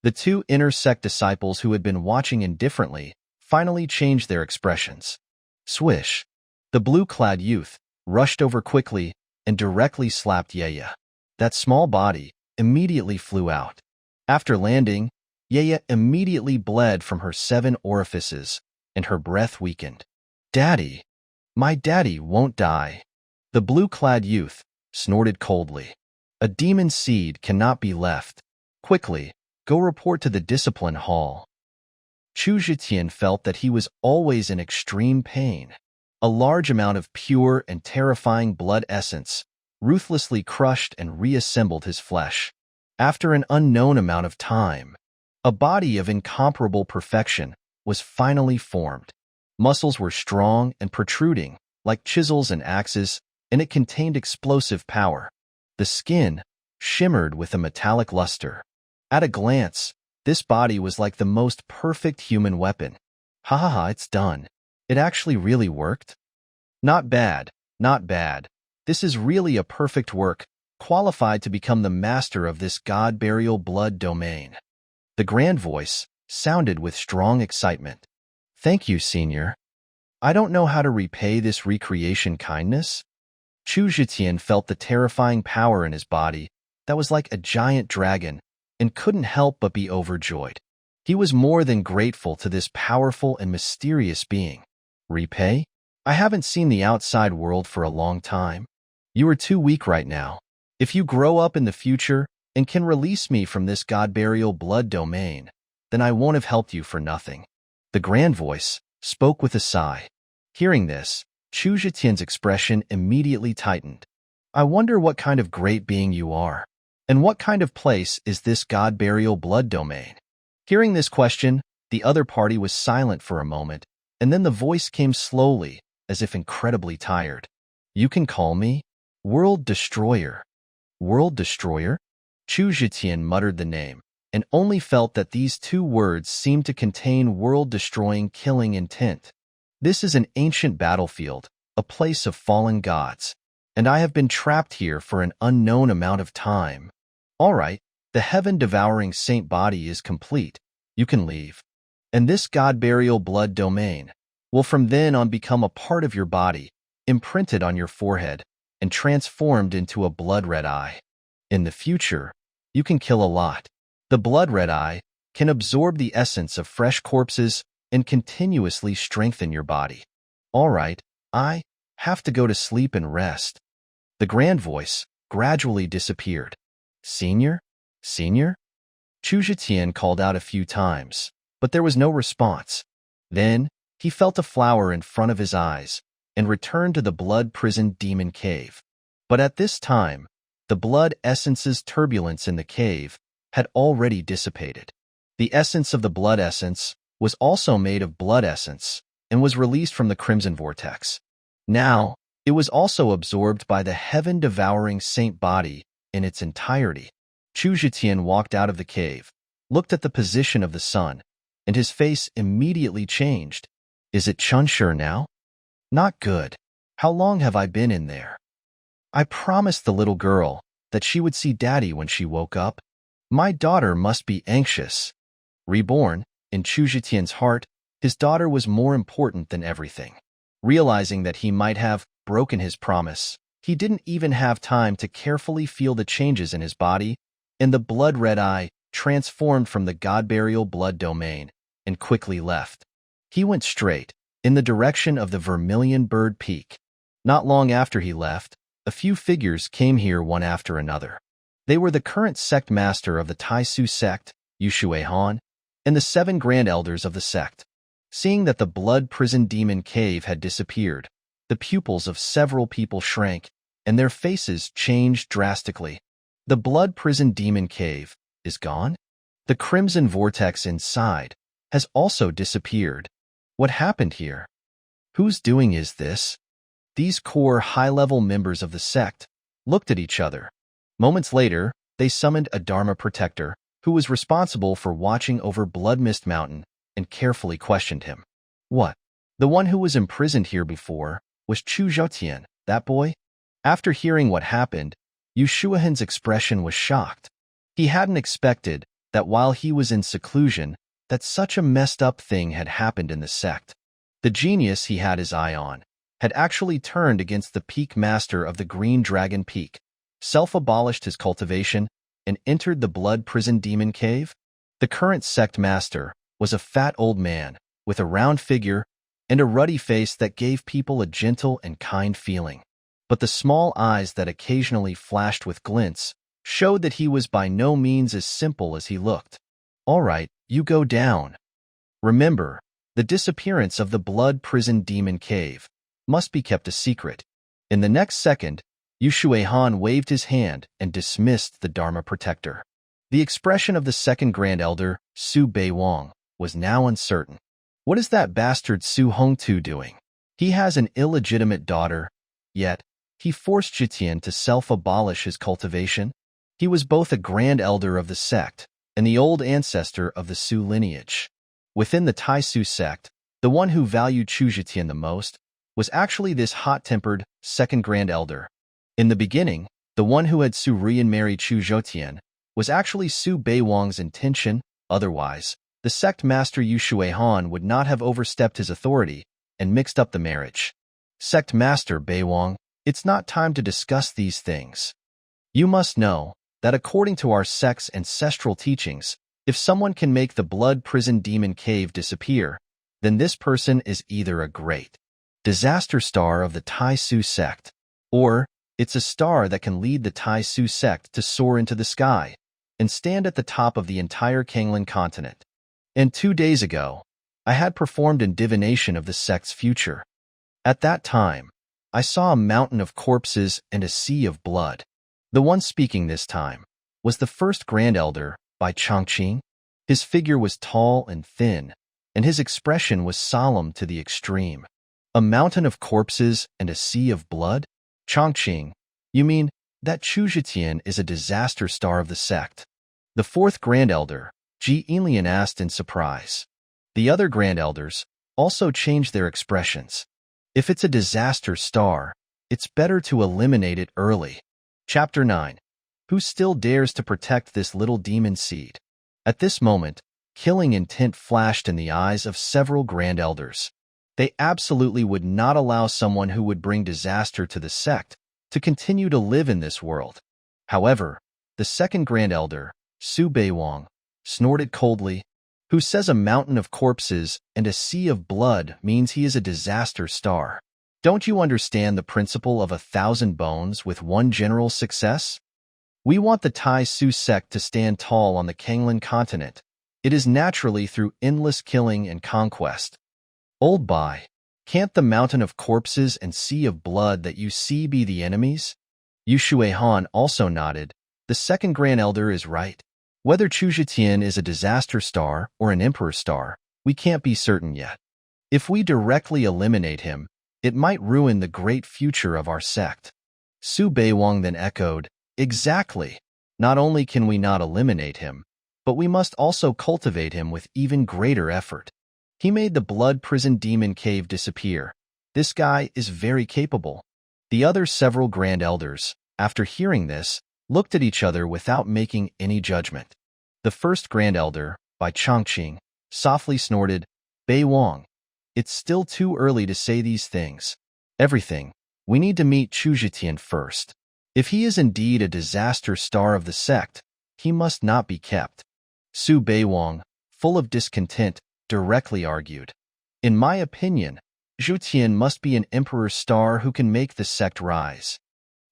The 2 inner sect disciples who had been watching indifferently finally changed their expressions. Swish! The blue-clad youth rushed over quickly and directly slapped Yeye. That small body immediately flew out. After landing, Yeye immediately bled from her 7 orifices, and her breath weakened. Daddy! My daddy won't die. The blue-clad youth snorted coldly. A demon seed cannot be left. Quickly, go report to the discipline hall. Chu Zhetian felt that he was always in extreme pain. A large amount of pure and terrifying blood essence ruthlessly crushed and reassembled his flesh. After an unknown amount of time, a body of incomparable perfection was finally formed. Muscles were strong and protruding, like chisels and axes, and it contained explosive power. The skin shimmered with a metallic luster. At a glance, this body was like the most perfect human weapon. Ha ha ha, it's done. It actually really worked? Not bad, not bad. This is really a perfect work, qualified to become the master of this god-burial blood domain. The grand voice sounded with strong excitement. Thank you, senior. I don't know how to repay this recreation kindness. Chu Zhetian felt the terrifying power in his body that was like a giant dragon and couldn't help but be overjoyed. He was more than grateful to this powerful and mysterious being. Repay? I haven't seen the outside world for a long time. You are too weak right now. If you grow up in the future and can release me from this god-burial blood domain, then I won't have helped you for nothing. The grand voice spoke with a sigh. Hearing this, Chu Zhetian's expression immediately tightened. I wonder what kind of great being you are, and what kind of place is this god-burial blood domain? Hearing this question, the other party was silent for a moment, and then the voice came slowly, as if incredibly tired. You can call me World Destroyer. World Destroyer? Chu Zhetian muttered the name, and only felt that these two words seemed to contain world-destroying killing intent. This is an ancient battlefield, a place of fallen gods, and I have been trapped here for an unknown amount of time. All right, the heaven-devouring saint body is complete. You can leave. And this god-burial blood domain will from then on become a part of your body, imprinted on your forehead, and transformed into a blood-red eye. In the future, you can kill a lot. The blood-red eye can absorb the essence of fresh corpses and continuously strengthen your body. All right, I have to go to sleep and rest. The grand voice gradually disappeared. Senior? Senior? Chu Zhetian called out a few times, but there was no response. Then, he felt a flower in front of his eyes and returned to the blood-prisoned demon cave. But at this time, the blood essence's turbulence in the cave had already dissipated. The essence of the blood essence was also made of blood essence and was released from the crimson vortex. Now, it was also absorbed by the heaven-devouring saint body in its entirety. Chu Zhetian walked out of the cave, looked at the position of the sun, and his face immediately changed. Is it Chang'e now? Not good. How long have I been in there? I promised the little girl that she would see Daddy when she woke up. My daughter must be anxious. Reborn, in Chu Zhetian's heart, his daughter was more important than everything. Realizing that he might have broken his promise, he didn't even have time to carefully feel the changes in his body, and the blood-red eye transformed from the god-burial blood domain and quickly left. He went straight in the direction of the Vermilion Bird Peak. Not long after he left, a few figures came here one after another. They were the current sect master of the Tai Xu Sect, Yueyue, and the 7 grand elders of the sect. Seeing that the blood-prison demon cave had disappeared, the pupils of several people shrank, and their faces changed drastically. The blood-prison demon cave is gone? The crimson vortex inside has also disappeared. What happened here? Whose doing is this? These core high-level members of the sect looked at each other. Moments later, they summoned a Dharma protector who was responsible for watching over Blood Mist Mountain and carefully questioned him. What? The one who was imprisoned here before was Chu Zhetian, that boy? After hearing what happened, Yueyue's expression was shocked. He hadn't expected that while he was in seclusion, that such a messed-up thing had happened in the sect. The genius he had his eye on had actually turned against the peak master of the Green Dragon Peak, self-abolished his cultivation, and entered the blood-prison demon cave. The current sect master was a fat old man with a round figure and a ruddy face that gave people a gentle and kind feeling. But the small eyes that occasionally flashed with glints showed that he was by no means as simple as he looked. All right, you go down. Remember, the disappearance of the blood-prison demon cave must be kept a secret. In the next second, Yueyue waved his hand and dismissed the Dharma protector. The expression of the 2nd Grand Elder, Su Beiwang, was now uncertain. What is that bastard Su Hongtu doing? He has an illegitimate daughter, yet he forced Zhetian to self-abolish his cultivation. He was both a Grand Elder of the sect and the old ancestor of the Su lineage. Within the Tai Xu Sect, the one who valued Chu Zhetian the most was actually this hot-tempered 2nd Grand Elder. In the beginning, the one who had Su Ruoyan marry Chu Zhetian was actually Su Beiwang's intention. Otherwise, the sect master Yu Shuihan would not have overstepped his authority and mixed up the marriage. Sect master Beiwang, it's not time to discuss these things. You must know that according to our sect's ancestral teachings, if someone can make the blood prison demon cave disappear, then this person is either a great disaster star of the Tai Xu Sect, or it's a star that can lead the Tai Xu Sect to soar into the sky and stand at the top of the entire Chang'e continent. And 2 days ago, I had performed a divination of the sect's future. At that time, I saw a mountain of corpses and a sea of blood. The one speaking this time was the first Grand Elder by Chang'e. His figure was tall and thin, and his expression was solemn to the extreme. A mountain of corpses and a sea of blood? Chang'e, you mean that Chu Zhetian is a disaster star of the sect? The fourth Grand Elder, Ji Elian, asked in surprise. The other Grand Elders also changed their expressions. If it's a disaster star, it's better to eliminate it early. Chapter 9. Who still dares to protect this little demon seed? At this moment, killing intent flashed in the eyes of several Grand Elders. They absolutely would not allow someone who would bring disaster to the sect to continue to live in this world. However, the second Grand Elder, Su Beiwang, snorted coldly. Who says a mountain of corpses and a sea of blood means he is a disaster star? Don't you understand the principle of 1,000 bones with one general success? We want the Tai Xu Sect to stand tall on the Chang'e continent. It is naturally through endless killing and conquest. Old Bai, can't the mountain of corpses and sea of blood that you see be the enemies? Yu Shuihan also nodded. The second Grand Elder is right. Whether Chu Zhetian is a disaster star or an emperor star, we can't be certain yet. If we directly eliminate him, it might ruin the great future of our sect. Su Beiwang then echoed, exactly. Not only can we not eliminate him, but we must also cultivate him with even greater effort. He made the blood prison demon cave disappear. This guy is very capable. The other several Grand Elders, after hearing this, looked at each other without making any judgment. The first Grand Elder, by Chang'e, softly snorted, Beiwang, it's still too early to say these things. Everything. We need to meet Chu Zhetian first. If he is indeed a disaster star of the sect, he must not be kept. Su Beiwang, full of discontent, directly argued. In my opinion, Zhetian must be an emperor star who can make the sect rise.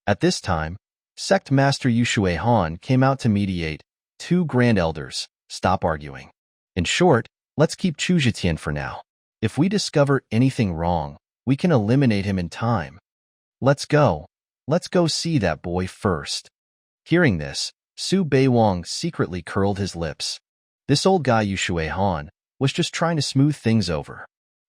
At this time, Sect Master Yu Shuihan came out to mediate. 2 Grand Elders, stop arguing. In short, let's keep Chu Zhetian for now. If we discover anything wrong, we can eliminate him in time. Let's go. Let's go see that boy first. Hearing this, Su Beiwang secretly curled his lips. This old guy Yu Shuihan was just trying to smooth things over.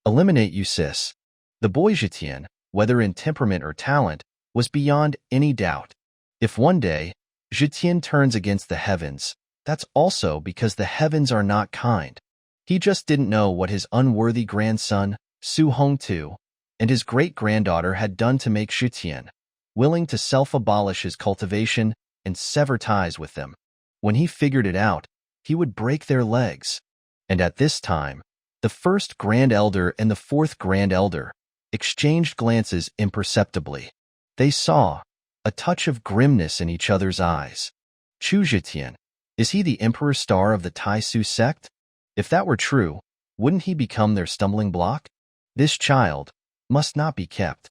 Eliminate you, sis. The boy Zhetian, whether in temperament or talent, was beyond any doubt. If one day, Zhetian turns against the heavens, that's also because the heavens are not kind. He just didn't know what his unworthy grandson, Su Hongtu, and his great-granddaughter had done to make Zhetian willing to self-abolish his cultivation and sever ties with them. When he figured it out, he would break their legs. And at this time, the first Grand Elder and the fourth Grand Elder exchanged glances imperceptibly. They saw a touch of grimness in each other's eyes. Chu Zhetian, is he the emperor star of the Tai Xu Sect? If that were true, wouldn't he become their stumbling block? This child must not be kept.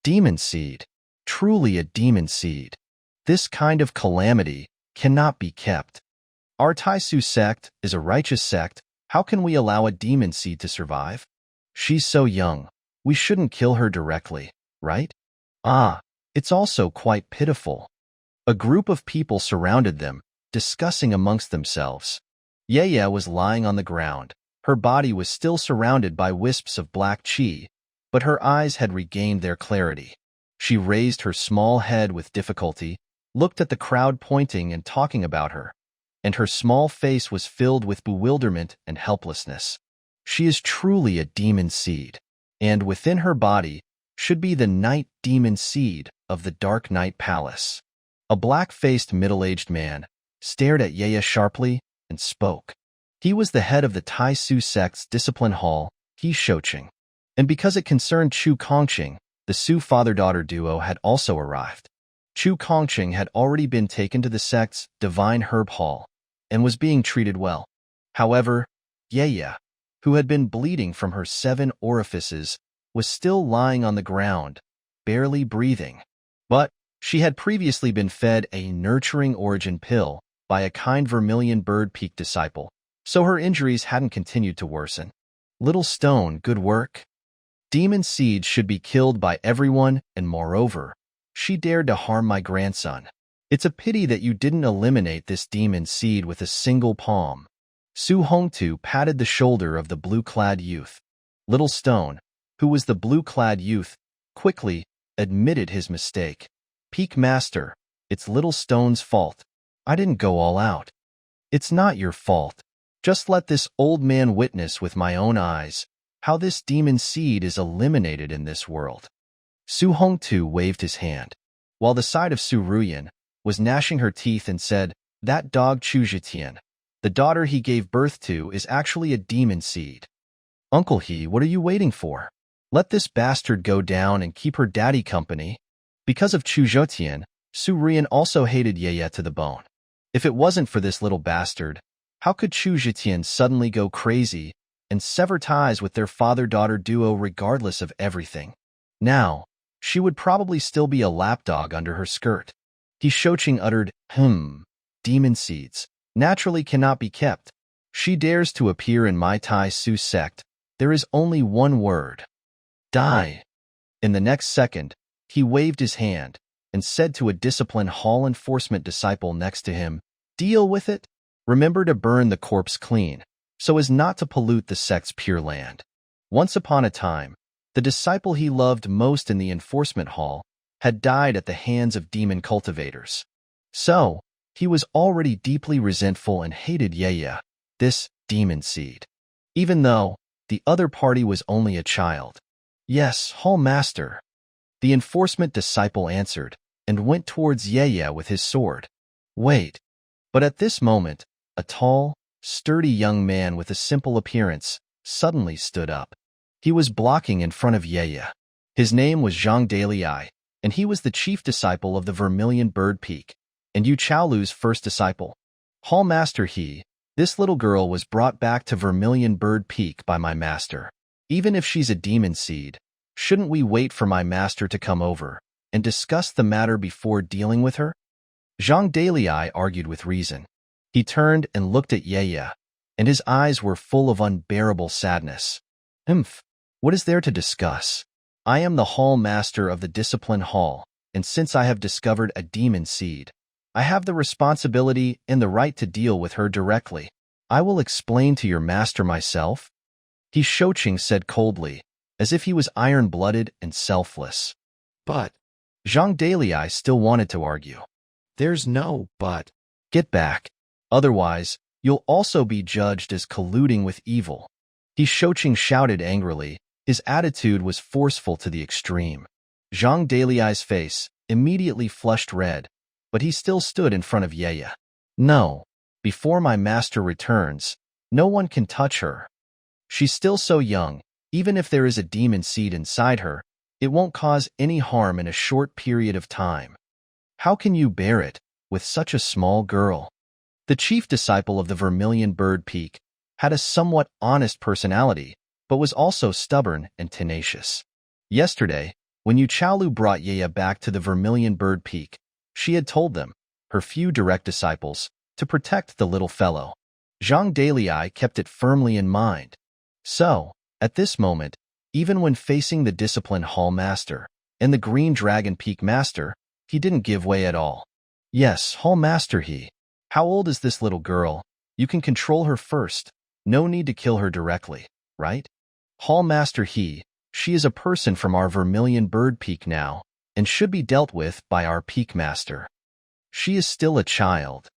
Demon seed, truly a demon seed. This kind of calamity cannot be kept. Our Tai Xu Sect is a righteous sect. How can we allow a demon seed to survive? She's so young. We shouldn't kill her directly, right? Ah, it's also quite pitiful. A group of people surrounded them, discussing amongst themselves. Yueyue was lying on the ground. Her body was still surrounded by wisps of black qi, but her eyes had regained their clarity. She raised her small head with difficulty, looked at the crowd pointing and talking about her, and her small face was filled with bewilderment and helplessness. She is truly a demon seed, and within her body should be the night demon seed of the Dark Knight Palace. A black-faced middle-aged man stared at Yueyue sharply and spoke. He was the head of the Tai Xu Sect's discipline hall, Xiao, and because it concerned Chu Kongqing, the Su father-daughter duo had also arrived. Chu Kongqing had already been taken to the sect's Divine Herb Hall and was being treated well. However, Yueyue, who had been bleeding from her 7 orifices, was still lying on the ground, barely breathing. But she had previously been fed a nurturing origin pill by a kind vermilion bird peak disciple, so her injuries hadn't continued to worsen. Little Stone, good work. Demon seeds should be killed by everyone, and moreover, she dared to harm my grandson. It's a pity that you didn't eliminate this demon seed with a single palm. Su Hongtu patted the shoulder of the blue-clad youth. Little Stone, who was the blue-clad youth, quickly admitted his mistake. Peak Master, it's Little Stone's fault. I didn't go all out. It's not your fault. Just let this old man witness with my own eyes how this demon seed is eliminated in this world. Su Hongtu waved his hand, while the side of Su Ruoyan was gnashing her teeth and said, "That dog Chu Zhetian, the daughter he gave birth to, is actually a demon seed. Uncle He, what are you waiting for? Let this bastard go down and keep her daddy company." Because of Chu Zhetian, Su Ruoyan also hated Yueyue to the bone. If it wasn't for this little bastard, how could Chu Zhetian suddenly go crazy and sever ties with their father-daughter duo regardless of everything? Now, she would probably still be a lapdog under her skirt. Xiao uttered, demon seeds naturally cannot be kept. She dares to appear in my Tai Xu Sect. There is only one word. Die. In the next second, he waved his hand and said to a discipline hall enforcement disciple next to him, "Deal with it. Remember to burn the corpse clean, so as not to pollute the sect's pure land." Once upon a time, the disciple he loved most in the enforcement hall had died at the hands of demon cultivators. So, he was already deeply resentful and hated Yueyue, this demon seed, even though the other party was only a child. "Yes, Hall Master," the enforcement disciple answered and went towards Yueyue with his sword. Wait. But at this moment, a tall, sturdy young man with a simple appearance suddenly stood up. He was blocking in front of Yueyue. His name was Zhang Dalai, and he was the chief disciple of the Vermilion Bird Peak, and Yu Chaolu's first disciple. Hall Master He, this little girl was brought back to Vermilion Bird Peak by my master. Even if she's a demon seed, shouldn't we wait for my master to come over and discuss the matter before dealing with her? Zhang Dalai argued with reason. He turned and looked at Yueyue, and his eyes were full of unbearable sadness. What is there to discuss? I am the hall master of the discipline hall, and since I have discovered a demon seed, I have the responsibility and the right to deal with her directly. I will explain to your master myself. Xiao said coldly, as if he was iron-blooded and selfless. But Zhang Dalai still wanted to argue. There's no but. Get back. Otherwise, you'll also be judged as colluding with evil. Xiao shouted angrily. His attitude was forceful to the extreme. Zhang Dalai's face immediately flushed red, but he still stood in front of Yueyue. No. Before my master returns, no one can touch her. She's still so young. Even if there is a demon seed inside her, it won't cause any harm in a short period of time. How can you bear it with such a small girl? The chief disciple of the Vermilion Bird Peak had a somewhat honest personality, but was also stubborn and tenacious. Yesterday, when Yu Chaolu brought Yueyue back to the Vermilion Bird Peak, she had told them, her few direct disciples, to protect the little fellow. Zhang Dalai kept it firmly in mind. So, at this moment, even when facing the Discipline Hall Master and the Green Dragon Peak Master, he didn't give way at all. Yes, Hall Master He. How old is this little girl? You can control her first. No need to kill her directly, right? Hall Master He, she is a person from our Vermilion Bird Peak now, and should be dealt with by our Peak Master. She is still a child.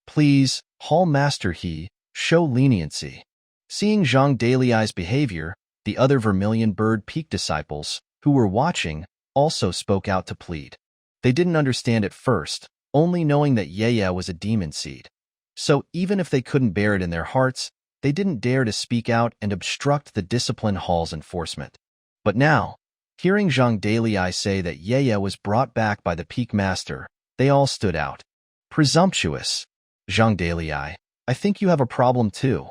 Please, Hall Master He, show leniency. Seeing Zhang Dalai's behavior, the other Vermilion Bird Peak disciples, who were watching, also spoke out to plead. They didn't understand at first, only knowing that Yueyue was a demon seed. So even if they couldn't bear it in their hearts, they didn't dare to speak out and obstruct the discipline hall's enforcement. But now, hearing Zhang Dalai say that Yueyue was brought back by the peak master, they all stood out. Presumptuous. Zhang Dalai, I think you have a problem too.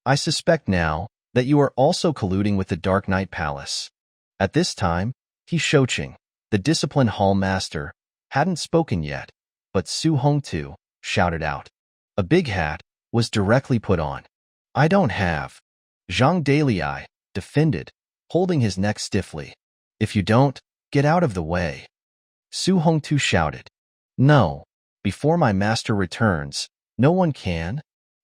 I suspect now that you are also colluding with the Dark Knight Palace. At this time, He Shouqing, the discipline hall master, hadn't spoken yet, but Su Hongtu shouted out. A big hat was directly put on. I don't have. Zhang Dalai defended, holding his neck stiffly. If you don't, get out of the way. Su Hongtu shouted. No, before my master returns, no one can.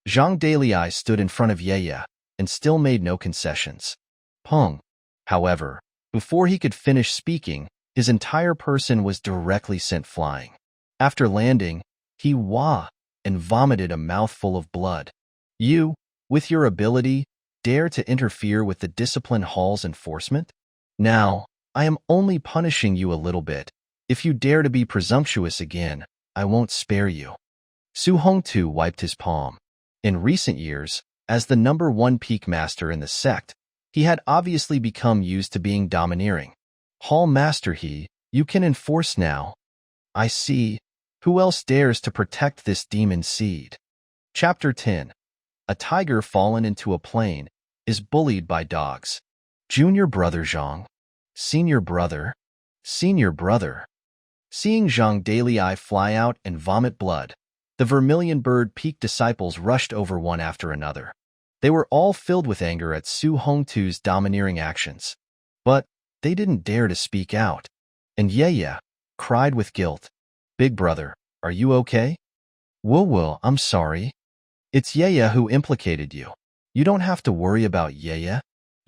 Zhang Dalai stood in front of Yueyue and still made no concessions. Peng, however, before he could finish speaking, his entire person was directly sent flying. After landing, he wah and vomited a mouthful of blood. You, with your ability, dare to interfere with the discipline hall's enforcement? Now, I am only punishing you a little bit. If you dare to be presumptuous again, I won't spare you. Su Hongtu wiped his palm. In recent years, as the #1 peak master in the sect, he had obviously become used to being domineering. Hall master you can enforce now. I see. Who else dares to protect this demon seed? Chapter 10. A tiger fallen into a plane is bullied by dogs. Junior brother Zhang. Senior brother. Senior brother. Seeing Zhang Dalai fly out and vomit blood, the vermilion bird peak disciples rushed over one after another. They were all filled with anger at Su Hongtu's domineering actions. But they didn't dare to speak out. And Yueyue cried with guilt. Big brother, are you okay? Whoa, I'm sorry. It's Yueyue who implicated you. You don't have to worry about Yueyue.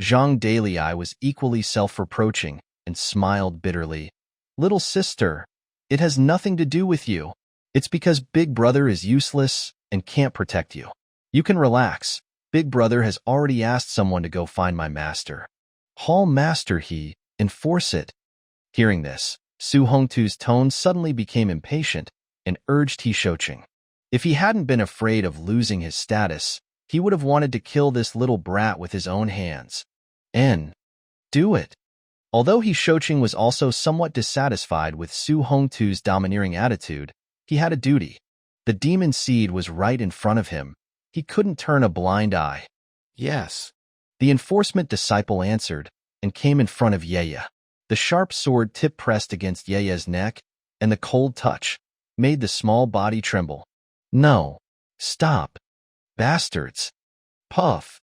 Zhang Dalai was equally self-reproaching and smiled bitterly. Little sister, it has nothing to do with you. It's because Big Brother is useless and can't protect you. You can relax. Big Brother has already asked someone to go find my master. Hall master enforce it. Hearing this, Su Hongtu's tone suddenly became impatient and urged He Shouqing. If he hadn't been afraid of losing his status, he would have wanted to kill this little brat with his own hands. And do it. Although He Shouqing was also somewhat dissatisfied with Su Hongtu's domineering attitude, he had a duty. The demon seed was right in front of him. He couldn't turn a blind eye. Yes. The enforcement disciple answered and came in front of Yueyue. The sharp sword tip pressed against Yueyue's neck, and the cold touch made the small body tremble. No. Stop. Bastards. Puff.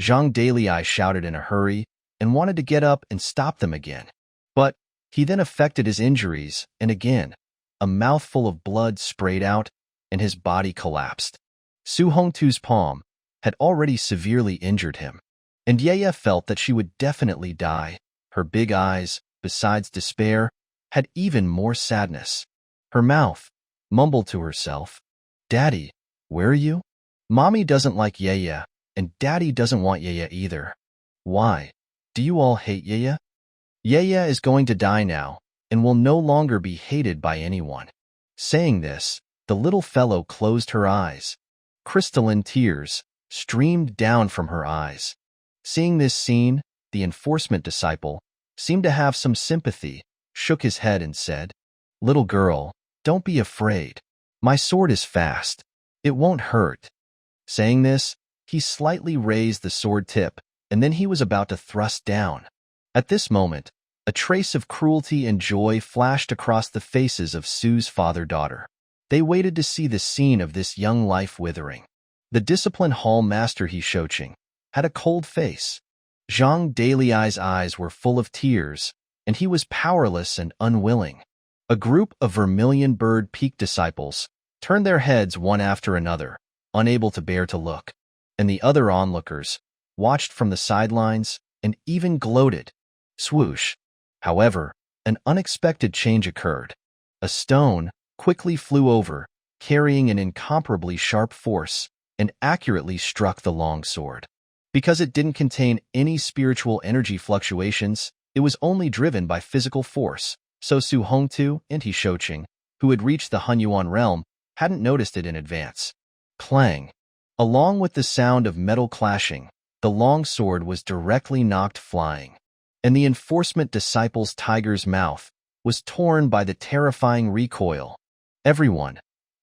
Zhang Dalai shouted in a hurry and wanted to get up and stop them again. But he then affected his injuries, and again, a mouthful of blood sprayed out, and his body collapsed. Su Hongtu's palm had already severely injured him, and Yueyue felt that she would definitely die. Her big eyes, besides despair, had even more sadness. Her mouth mumbled to herself, Daddy, where are you? Mommy doesn't like Yueyue, and Daddy doesn't want Yueyue either. Why? Do you all hate Yueyue? Yueyue is going to die now, and will no longer be hated by anyone. Saying this, the little fellow closed her eyes. Crystalline tears streamed down from her eyes. Seeing this scene, the enforcement disciple seemed to have some sympathy, shook his head and said, Little girl, don't be afraid. My sword is fast. It won't hurt. Saying this, he slightly raised the sword tip, and then he was about to thrust down. At this moment, a trace of cruelty and joy flashed across the faces of Su's father-daughter. They waited to see the scene of this young life withering. The discipline hall master He Shouqing had a cold face. Zhang Dalai's eyes were full of tears, and he was powerless and unwilling. A group of vermilion bird peak disciples turned their heads one after another, unable to bear to look, and the other onlookers watched from the sidelines and even gloated. Swoosh. However, an unexpected change occurred. A stone quickly flew over, carrying an incomparably sharp force, and accurately struck the long sword. Because it didn't contain any spiritual energy fluctuations, it was only driven by physical force, So Su Hongtu and He Shouqing, who had reached the Hunyuan realm, hadn't noticed it in advance. Clang! Along with the sound of metal clashing, the long sword was directly knocked flying, and the enforcement disciple's tiger's mouth was torn by the terrifying recoil. Everyone,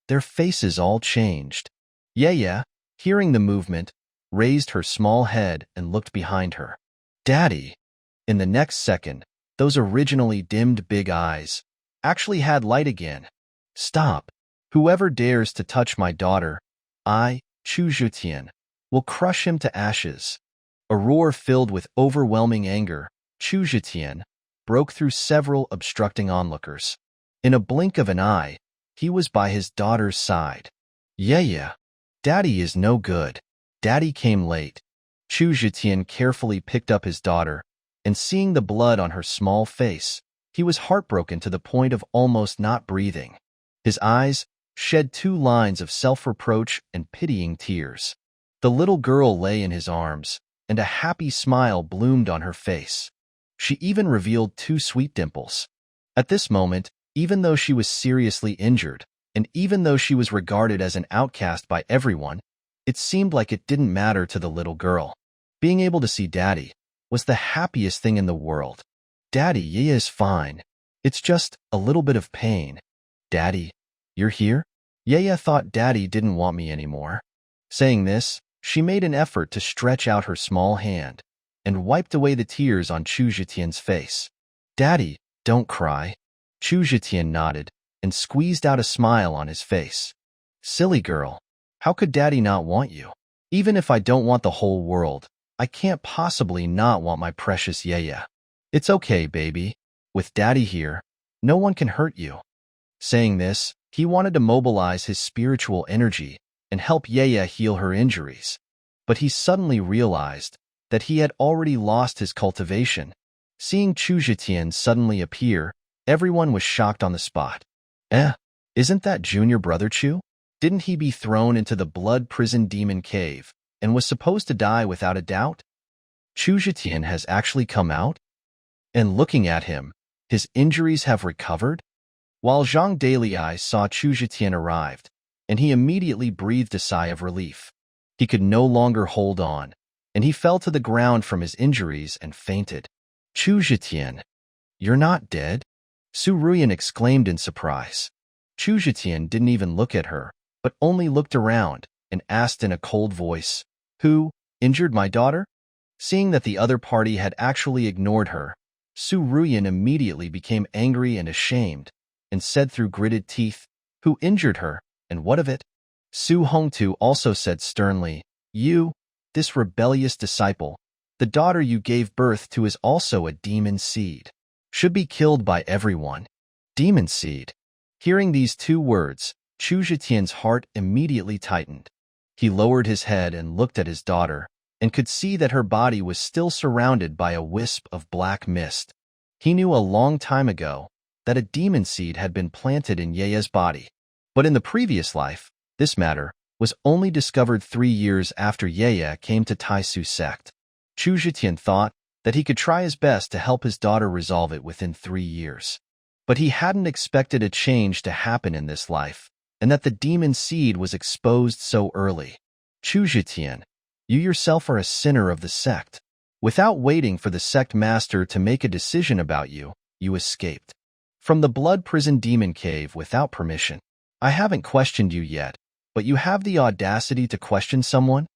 their faces all changed. Yueyue, hearing the movement, raised her small head and looked behind her. Daddy! In the next second, those originally dimmed big eyes actually had light again. Stop! Whoever dares to touch my daughter, Chu Zhetian, will crush him to ashes. A roar filled with overwhelming anger, Chu Zhetian broke through several obstructing onlookers. In a blink of an eye, he was by his daughter's side. Yueyue, Daddy is no good. Daddy came late. Chu Zhetian carefully picked up his daughter, and seeing the blood on her small face, he was heartbroken to the point of almost not breathing. His eyes shed 2 lines of self-reproach and pitying tears. The little girl lay in his arms, and a happy smile bloomed on her face. She even revealed 2 sweet dimples. At this moment, even though she was seriously injured, and even though she was regarded as an outcast by everyone, it seemed like it didn't matter to the little girl. Being able to see Daddy was the happiest thing in the world. Daddy, Yueyue is fine. It's just a little bit of pain. Daddy, you're here? Yueyue thought Daddy didn't want me anymore. Saying this, she made an effort to stretch out her small hand and wiped away the tears on Chu Zhetian's face. Daddy, don't cry. Chu Zhetian nodded and squeezed out a smile on his face. Silly girl, how could Daddy not want you? Even if I don't want the whole world, I can't possibly not want my precious Yueyue. It's okay, baby. With Daddy here, no one can hurt you. Saying this, he wanted to mobilize his spiritual energy and help Yueyue heal her injuries. But he suddenly realized that he had already lost his cultivation. Seeing Chu Zhetian suddenly appear, everyone was shocked on the spot. Isn't that junior brother Chu? Didn't he be thrown into the blood prison demon cave and was supposed to die without a doubt? Chu Zhetian has actually come out? And looking at him, his injuries have recovered? While Zhang Dalai saw Chu Zhetian arrived, and he immediately breathed a sigh of relief. He could no longer hold on, and he fell to the ground from his injuries and fainted. Chu Zhetian, you're not dead? Su Ruoyan exclaimed in surprise. Chu Zhetian didn't even look at her, but only looked around and asked in a cold voice, Who injured my daughter? Seeing that the other party had actually ignored her, Su Ruoyan immediately became angry and ashamed, and said through gritted teeth, Who injured her, and what of it? Su Hongtu also said sternly, You, this rebellious disciple, the daughter you gave birth to is also a demon seed. Should be killed by everyone. Demon seed. Hearing these 2 words, Chu Zhetian's heart immediately tightened. He lowered his head and looked at his daughter, and could see that her body was still surrounded by a wisp of black mist. He knew a long time ago that a demon seed had been planted in Yueyue's body. But in the previous life, this matter was only discovered 3 years after Yueyue came to Tai Xu Sect. Chu Zhetian thought that he could try his best to help his daughter resolve it within 3 years. But he hadn't expected a change to happen in this life, and that the demon seed was exposed so early. Chu Zhetian, you yourself are a sinner of the sect. Without waiting for the sect master to make a decision about you, you escaped from the blood prison demon cave without permission. I haven't questioned you yet, but you have the audacity to question someone?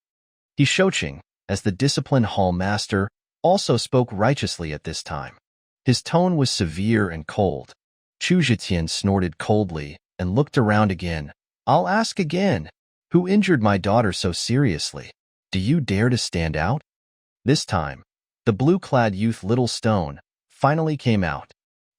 He Shouqing, as the discipline hall master, also spoke righteously at this time. His tone was severe and cold. Chu Zhetian snorted coldly and looked around again. I'll ask again. Who injured my daughter so seriously? Do you dare to stand out? This time, the blue-clad youth Little Stone finally came out.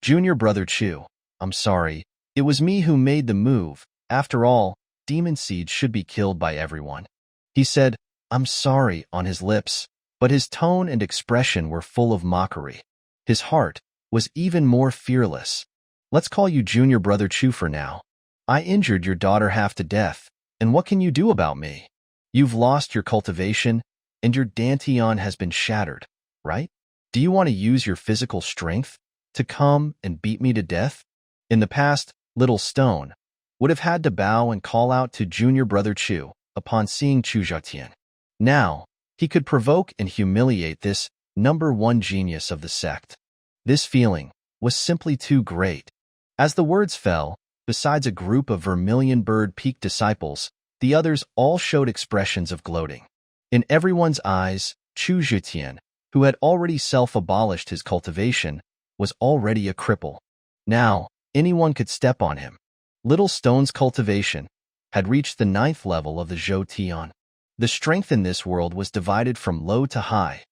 Junior brother Chu, I'm sorry. It was me who made the move. After all, demon seeds should be killed by everyone. He said, I'm sorry on his lips, but his tone and expression were full of mockery. His heart was even more fearless. Let's call you Junior Brother Chu for now. I injured your daughter half to death, and what can you do about me? You've lost your cultivation, and your dantian has been shattered, right? Do you want to use your physical strength to come and beat me to death? In the past, Little Stone would have had to bow and call out to junior brother Chu upon seeing Chu Zhetian. Now, he could provoke and humiliate this #1 genius of the sect. This feeling was simply too great. As the words fell, besides a group of Vermilion Bird Peak disciples, the others all showed expressions of gloating. In everyone's eyes, Chu Zhetian, who had already self-abolished his cultivation, was already a cripple. Now, anyone could step on him. Little Stone's cultivation had reached the 9th level of the Zhetian. The strength in this world was divided from low to high.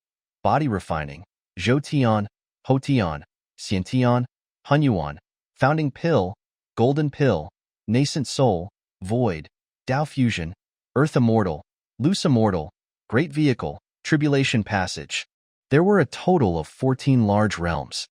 Body refining, Zhetian, Hotian, Xiantian, Hunyuan, Founding Pill, Golden Pill, Nascent Soul, Void, Tao Fusion, Earth Immortal, Loose Immortal, Great Vehicle, Tribulation Passage. There were a total of 14 large realms.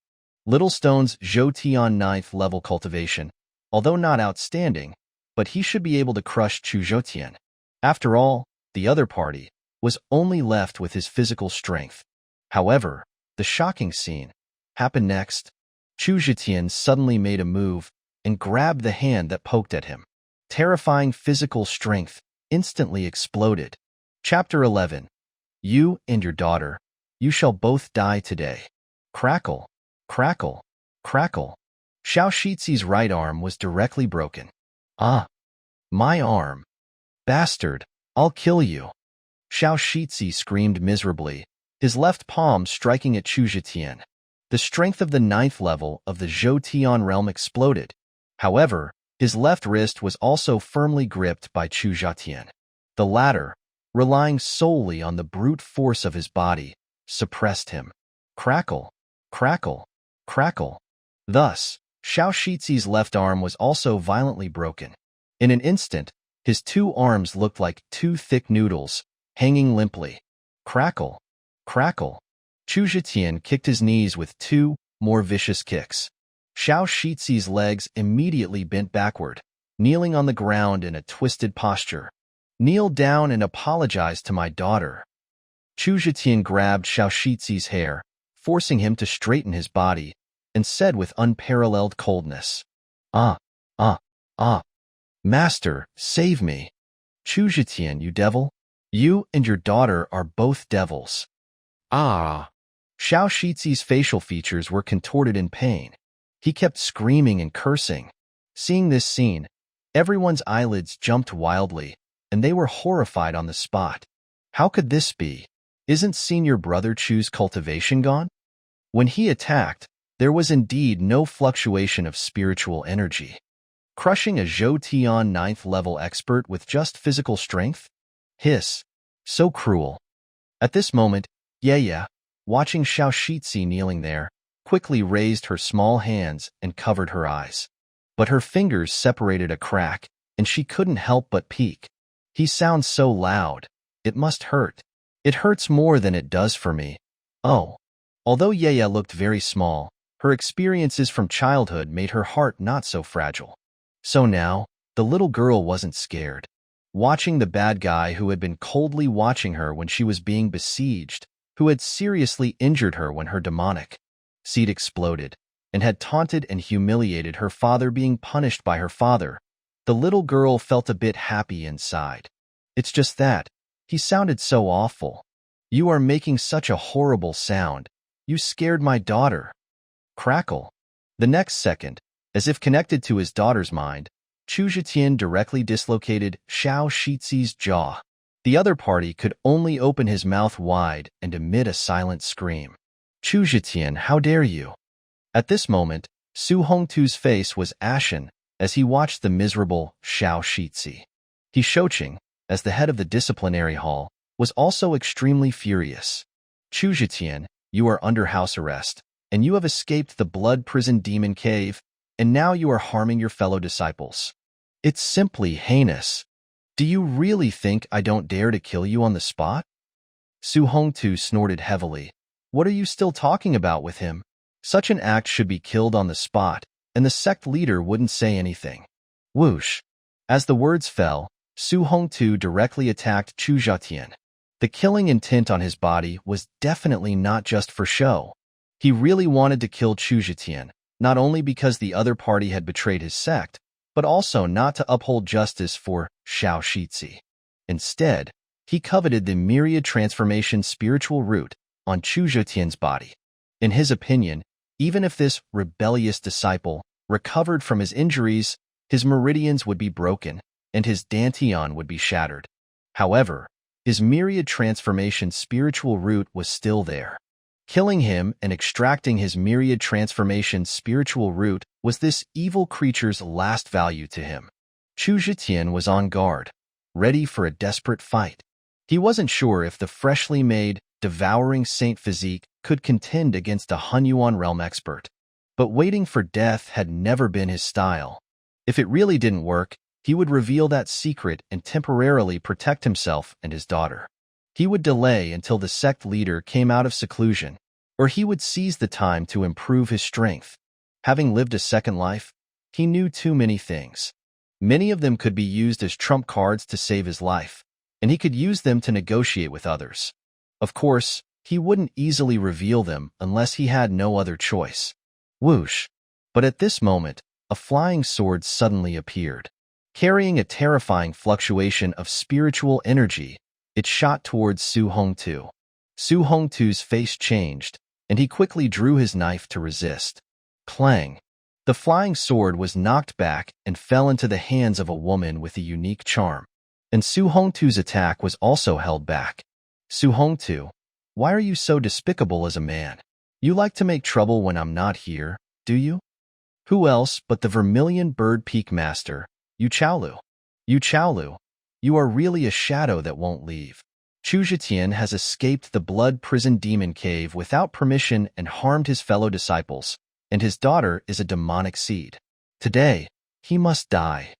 Little Stone's Zhetian 9th level cultivation, although not outstanding, but he should be able to crush Chu Zhetian. After all, the other party was only left with his physical strength. However, the shocking scene happened next. Chu Zhetian suddenly made a move and grabbed the hand that poked at him. Terrifying physical strength instantly exploded. Chapter 11. You and your daughter, you shall both die today. Crackle, crackle, crackle. Xiao Shixi's right arm was directly broken. Ah, my arm. Bastard, I'll kill you. Xiao Shixi screamed miserably, his left palm striking at Chu Zhetian. The strength of the 9th level of the Zhetian realm exploded. However, his left wrist was also firmly gripped by Chu Zhetian. The latter, relying solely on the brute force of his body, suppressed him. Crackle, crackle, crackle. Thus, Xiao Shixi's left arm was also violently broken. In an instant, his 2 arms looked like 2 thick noodles, hanging limply. Crackle, crackle. Chu Zhetian kicked his knees with 2 more vicious kicks. Xiao Shixi's legs immediately bent backward, kneeling on the ground in a twisted posture. Kneel down and apologize to my daughter. Chu Zhetian grabbed Xiao Shixi's hair, forcing him to straighten his body, and said with unparalleled coldness, Ah, Master, save me. Chu Zhetian, you devil. You and your daughter are both devils. Ah. Xiao Shixi's facial features were contorted in pain. He kept screaming and cursing. Seeing this scene, everyone's eyelids jumped wildly, and they were horrified on the spot. How could this be? Isn't senior brother Chu's cultivation gone? When he attacked, there was indeed no fluctuation of spiritual energy. Crushing a Zhetian 9th level expert with just physical strength? Hiss. So cruel. At this moment, Yueyue, watching Xiao Shixi kneeling there, quickly raised her small hands and covered her eyes. But her fingers separated a crack, and she couldn't help but peek. He sounds so loud. It must hurt. It hurts more than it does for me. Oh. Although Yueyue looked very small, her experiences from childhood made her heart not so fragile. So now, the little girl wasn't scared. Watching the bad guy who had been coldly watching her when she was being besieged, who had seriously injured her when her demonic seed exploded, and had taunted and humiliated her father being punished by her father, the little girl felt a bit happy inside. It's just that, he sounded so awful. You are making such a horrible sound. You scared my daughter. Crackle. The next second, as if connected to his daughter's mind, Chu Zhetian directly dislocated Xiao Shixi's jaw. The other party could only open his mouth wide and emit a silent scream. Chu Zhetian, how dare you? At this moment, Su Hongtu's face was ashen as he watched the miserable Xiao Shixi. He Shoqing, as the head of the disciplinary hall, was also extremely furious. Chu Zhetian, you are under house arrest, and you have escaped the blood prison demon cave, and now you are harming your fellow disciples. It's simply heinous. Do you really think I don't dare to kill you on the spot? Su Hongtu snorted heavily. What are you still talking about with him? Such an act should be killed on the spot, and the sect leader wouldn't say anything. Whoosh. As the words fell, Su Hongtu directly attacked Chu Zhetian. The killing intent on his body was definitely not just for show. He really wanted to kill Chu Zhetian, not only because the other party had betrayed his sect, but also not to uphold justice for Xiao Yueyue. Instead, he coveted the myriad transformation spiritual root on Chu Zhetian's body. In his opinion, even if this rebellious disciple recovered from his injuries, his meridians would be broken and his dantian would be shattered. However, his myriad transformation spiritual root was still there. Killing him and extracting his myriad transformation spiritual root was this evil creature's last value to him. Chu Zhetian was on guard, ready for a desperate fight. He wasn't sure if the freshly made, devouring saint physique could contend against a Hunyuan realm expert. But waiting for death had never been his style. If it really didn't work, he would reveal that secret and temporarily protect himself and his daughter. He would delay until the sect leader came out of seclusion, or he would seize the time to improve his strength. Having lived a second life, he knew too many things. Many of them could be used as trump cards to save his life, and he could use them to negotiate with others. Of course, he wouldn't easily reveal them unless he had no other choice. Whoosh! But at this moment, a flying sword suddenly appeared. Carrying a terrifying fluctuation of spiritual energy, it shot towards Su Hongtu. Su Hongtu's face changed, and he quickly drew his knife to resist. Clang! The flying sword was knocked back and fell into the hands of a woman with a unique charm. And Su Hongtu's attack was also held back. Su Hongtu, why are you so despicable as a man? You like to make trouble when I'm not here, do you? Who else but the Vermilion Bird Peak Master, Yu Chaolu? Yu Chaolu, you are really a shadow that won't leave. Chu Zhetian has escaped the blood prison demon cave without permission and harmed his fellow disciples, and his daughter is a demonic seed. Today, he must die.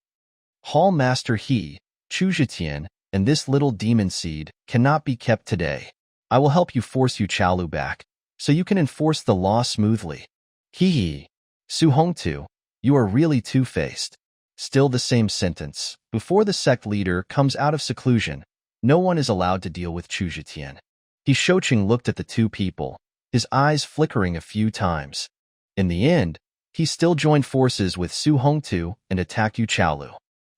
Hall Master He, Chu Zhetian, and this little demon seed cannot be kept today. I will help you force Yu Chaolu back, so you can enforce the law smoothly. Hee. Su Hongtu, you are really two-faced. Still the same sentence. Before the sect leader comes out of seclusion, no one is allowed to deal with Chu Zhetian. He Shouqing looked at the two people, his eyes flickering a few times. In the end, he still joined forces with Su Hongtu and attacked Yu Chaolu.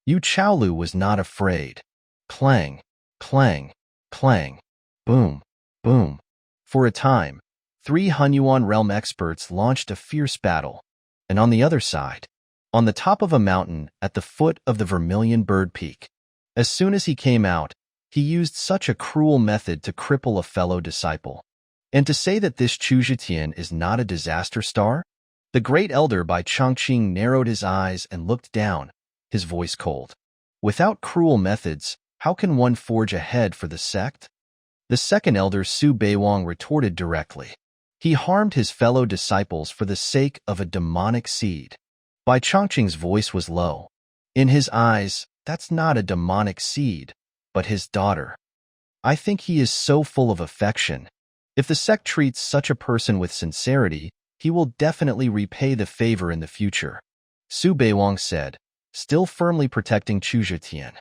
Yu Chaolu was not afraid. Clang, clang, clang, boom, boom. For a time, 3 Hunyuan realm experts launched a fierce battle. And on the other side, on the top of a mountain at the foot of the Vermilion Bird Peak, as soon as he came out, he used such a cruel method to cripple a fellow disciple. And to say that this Chu Zhetian is not a disaster star? The Great Elder by Chang'e narrowed his eyes and looked down, his voice cold. Without cruel methods, how can one forge ahead for the sect? The second elder Su Beiwang retorted directly. He harmed his fellow disciples for the sake of a demonic seed. Bai Changqing's voice was low. In his eyes, that's not a demonic seed, but his daughter. I think he is so full of affection. If the sect treats such a person with sincerity, he will definitely repay the favor in the future. Su Beiwang said, still firmly protecting Chu Zhetian.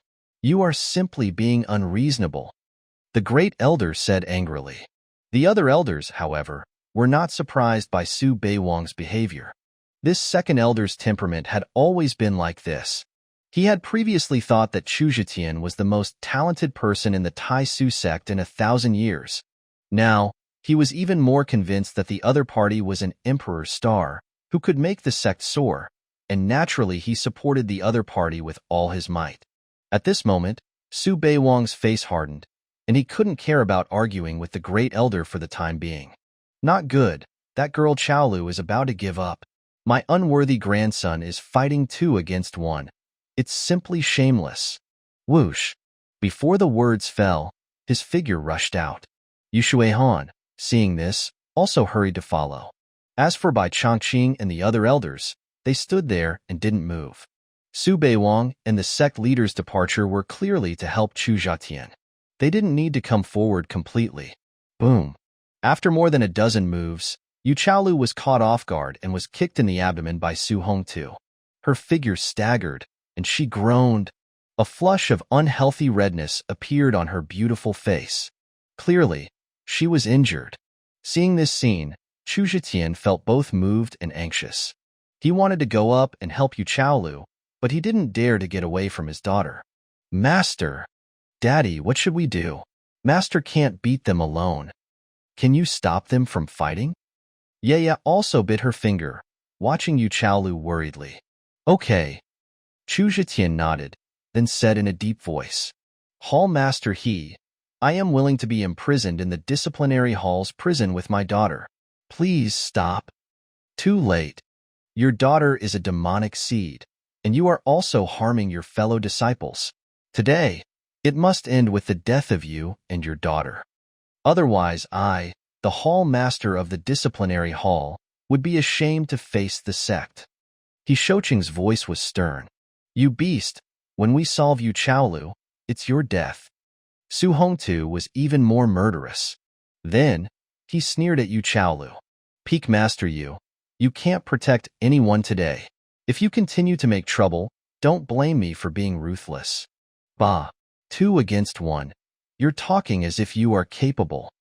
You are simply being unreasonable. The great elder said angrily. The other elders, however, were not surprised by Su Beiwang's behavior. This second elder's temperament had always been like this. He had previously thought that Chu Zhetian was the most talented person in the Tai Xu Sect in 1,000 years. Now, he was even more convinced that the other party was an emperor's star who could make the sect soar, and naturally he supported the other party with all his might. At this moment, Su Beiwang's face hardened, and he couldn't care about arguing with the great elder for the time being. Not good. That girl Chaolu is about to give up. My unworthy grandson is fighting 2 against 1. It's simply shameless. Whoosh. Before the words fell, his figure rushed out. Yu Shuihan, seeing this, also hurried to follow. As for Bai Changqing and the other elders, they stood there and didn't move. Su Beiwang and the sect leader's departure were clearly to help Chu Zhetian. They didn't need to come forward completely. Boom. After more than a dozen moves, Yu Chaolu was caught off guard and was kicked in the abdomen by Su Hongtu. Her figure staggered, and she groaned. A flush of unhealthy redness appeared on her beautiful face. Clearly, she was injured. Seeing this scene, Chu Zhetian felt both moved and anxious. He wanted to go up and help Yuchaolu, but he didn't dare to get away from his daughter. Master! Daddy, what should we do? Master can't beat them alone. Can you stop them from fighting? Yueyue also bit her finger, watching Yuchaolu worriedly. Okay. Chu Zhetian nodded, then said in a deep voice, Hall Master I am willing to be imprisoned in the disciplinary hall's prison with my daughter. Please stop. Too late. Your daughter is a demonic seed, and you are also harming your fellow disciples. Today, it must end with the death of you and your daughter. Otherwise I, the hall master of the disciplinary hall, would be ashamed to face the sect. He Shouqing's voice was stern. You beast, when we solve Yuchaolu, it's your death. Su Hongtu was even more murderous. Then, he sneered at Yuchaolu. Peak Master you can't protect anyone today. If you continue to make trouble, don't blame me for being ruthless. Bah, 2 against 1. You're talking as if you are capable.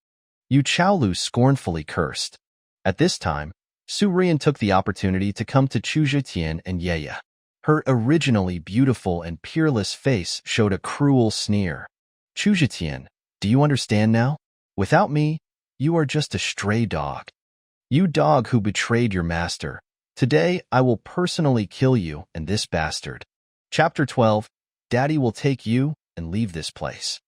Yuchaolu scornfully cursed. At this time, Su Ruoyan took the opportunity to come to Chu Zhetian and Yueyue. Her originally beautiful and peerless face showed a cruel sneer. Chu Zhetian, do you understand now? Without me, you are just a stray dog. You dog who betrayed your master. Today, I will personally kill you and this bastard. Chapter 12, Daddy will take you and leave this place.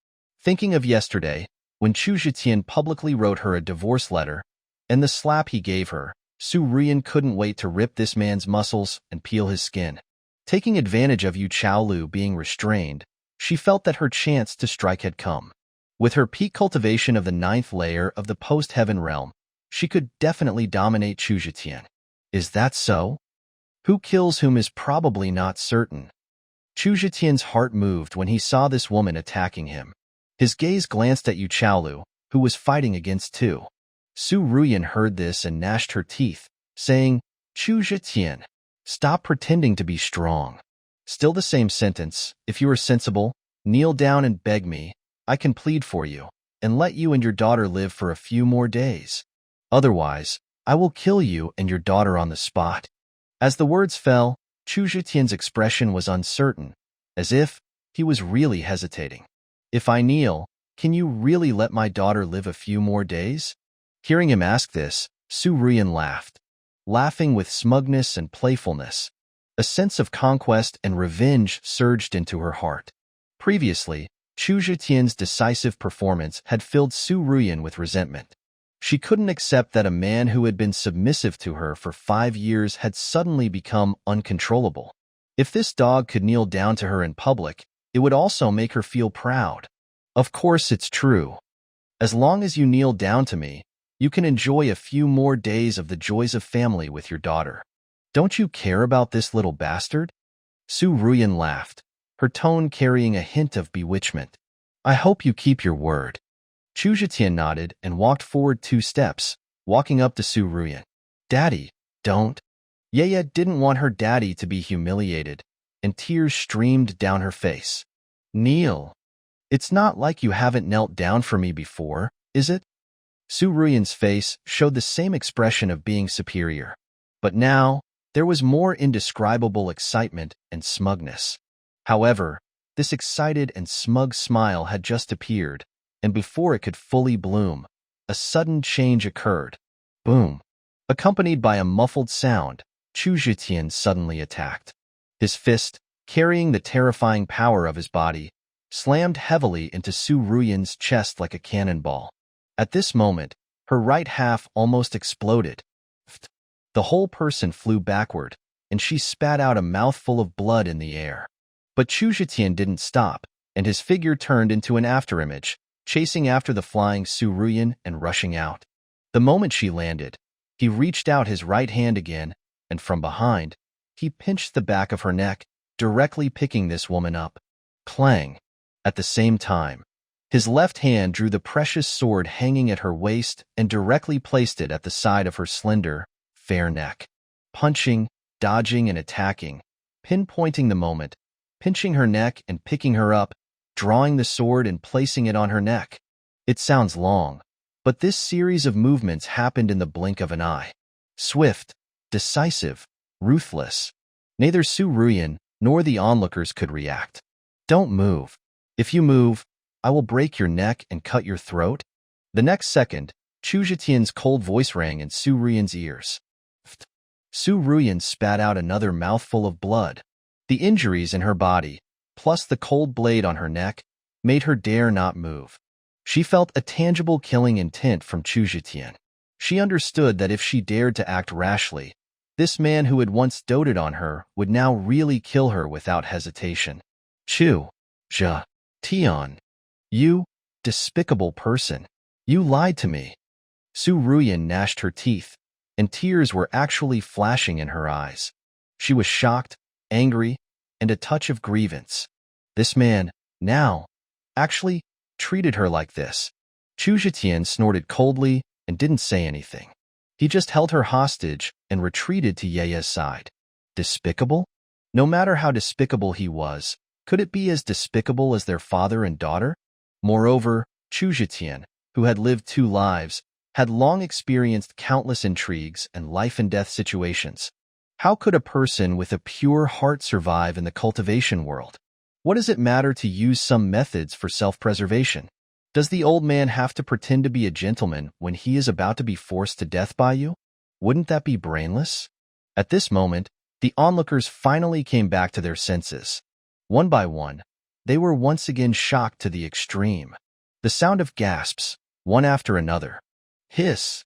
Thinking of yesterday, when Chu Zhetian publicly wrote her a divorce letter, and the slap he gave her, Su Ruoyan couldn't wait to rip this man's muscles and peel his skin. Taking advantage of Yuchaolu being restrained, she felt that her chance to strike had come. With her peak cultivation of the 9th layer of the post-heaven realm, she could definitely dominate Chu Zhetian. Is that so? Who kills whom is probably not certain. Chu Zhetian's heart moved when he saw this woman attacking him. His gaze glanced at Yuchaolu, who was fighting against 2. Su Ruoyan heard this and gnashed her teeth, saying, Chu Zhetian, stop pretending to be strong. Still the same sentence, if you are sensible, kneel down and beg me, I can plead for you, and let you and your daughter live for a few more days. Otherwise, I will kill you and your daughter on the spot. As the words fell, Chu Zhetian's expression was uncertain, as if he was really hesitating. If I kneel, can you really let my daughter live a few more days? Hearing him ask this, Su Ruoyan laughed, laughing with smugness and playfulness. A sense of conquest and revenge surged into her heart. Previously, Chu Zhetian's decisive performance had filled Su Ruoyan with resentment. She couldn't accept that a man who had been submissive to her for 5 years had suddenly become uncontrollable. If this dog could kneel down to her in public, it would also make her feel proud. Of course it's true. As long as you kneel down to me, you can enjoy a few more days of the joys of family with your daughter. Don't you care about this little bastard? Su Ruoyan laughed, her tone carrying a hint of bewitchment. I hope you keep your word. Chu Zhetian nodded and walked forward 2 steps, walking up to Su Ruoyan. Daddy, don't. Yueyue didn't want her daddy to be humiliated, and tears streamed down her face. Kneel. It's not like you haven't knelt down for me before, is it? Su Ruoyan's face showed the same expression of being superior. But now, there was more indescribable excitement and smugness. However, this excited and smug smile had just appeared, and before it could fully bloom, a sudden change occurred. Boom! Accompanied by a muffled sound, Chu Zhetian suddenly attacked. His fist, carrying the terrifying power of his body, slammed heavily into Su Ruoyan's chest like a cannonball. At this moment, her right half almost exploded. The whole person flew backward, and she spat out a mouthful of blood in the air. But Chu Zhetian didn't stop, and his figure turned into an afterimage, chasing after the flying Su Ruoyan and rushing out. The moment she landed, he reached out his right hand again, and from behind, he pinched the back of her neck, directly picking this woman up. Clang! At the same time, his left hand drew the precious sword hanging at her waist and directly placed it at the side of her slender, fair neck. Punching, dodging, and attacking, pinpointing the moment, pinching her neck and picking her up, drawing the sword and placing it on her neck. It sounds long, But this series of movements happened in the blink of an eye. Swift, decisive, ruthless. Neither Su Ruoyan nor the onlookers could react. Don't move. If you move, I will break your neck and cut your throat. The next second, Chu Zhetian's cold voice rang in Su Ruoyan's ears. Su Ruoyan spat out another mouthful of blood. The injuries in her body, plus the cold blade on her neck, made her dare not move. She felt a tangible killing intent from Chu Zhetian. She understood that if she dared to act rashly, this man who had once doted on her would now really kill her without hesitation. Chu Zhetian, you despicable person. You lied to me. Su Ruoyan gnashed her teeth, and tears were actually flashing in her eyes. She was shocked, angry, and a touch of grievance. This man, now, actually treated her like this. Chu Zhetian snorted coldly and didn't say anything. He just held her hostage and retreated to Yeye's side. Despicable? No matter how despicable he was, could it be as despicable as their father and daughter? Moreover, Chu Zhetian, who had lived 2 lives, had long experienced countless intrigues and life-and-death situations. How could a person with a pure heart survive in the cultivation world? What does it matter to use some methods for self-preservation? Does the old man have to pretend to be a gentleman when he is about to be forced to death by you? Wouldn't that be brainless? At this moment, the onlookers finally came back to their senses. One by one, they were once again shocked to the extreme. The sound of gasps, one after another. Hiss.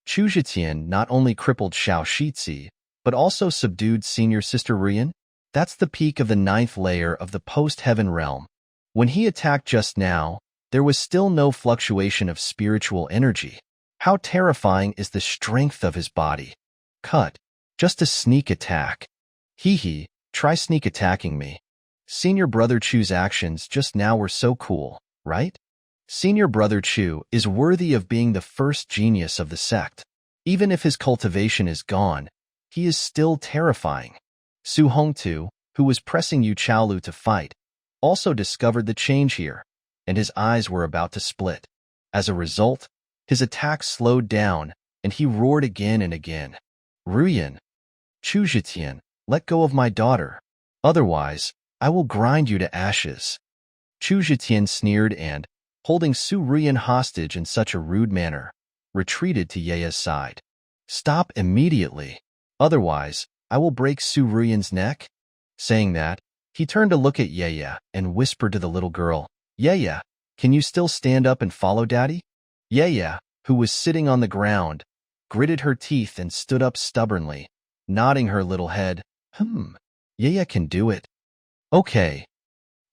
Chu Zhetian not only crippled Xiao Yueyue, but also subdued senior sister Ruoyan. That's the peak of the 9th layer of the post-heaven realm. When he attacked just now, there was still no fluctuation of spiritual energy. How terrifying is the strength of his body. Cut. Just a sneak attack. Hee, try sneak attacking me. Senior Brother Chu's actions just now were so cool, right? Senior Brother Chu is worthy of being the first genius of the sect. Even if his cultivation is gone, he is still terrifying. Su Hongtu, who was pressing Yu Chaolu to fight, also discovered the change here, and his eyes were about to split. As a result, his attack slowed down, and he roared again and again. Ruoyan, Chu Zhetian, let go of my daughter. Otherwise, I will grind you to ashes. Chu Zhetian sneered and, holding Su Ruoyan hostage in such a rude manner, retreated to Yeye's side. Stop immediately. Otherwise, I will break Su Ruoyan's neck. Saying that, he turned to look at Yeye and whispered to the little girl, Yeye, can you still stand up and follow Daddy? Yeye, who was sitting on the ground, gritted her teeth and stood up stubbornly, nodding her little head. Yeye can do it. Okay.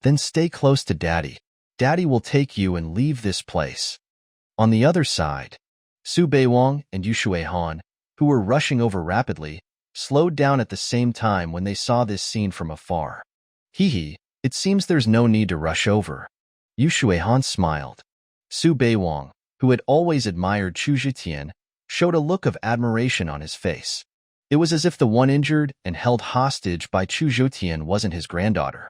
Then stay close to Daddy. Daddy will take you and leave this place. On the other side, Su Beiwang and Yu Shuihan, who were rushing over rapidly, slowed down at the same time when they saw this scene from afar. It seems there's no need to rush over. Yu Shuihan smiled. Su Beiwang, who had always admired Chu Zhetian, showed a look of admiration on his face. It was as if the one injured and held hostage by Chu Zhetian wasn't his granddaughter.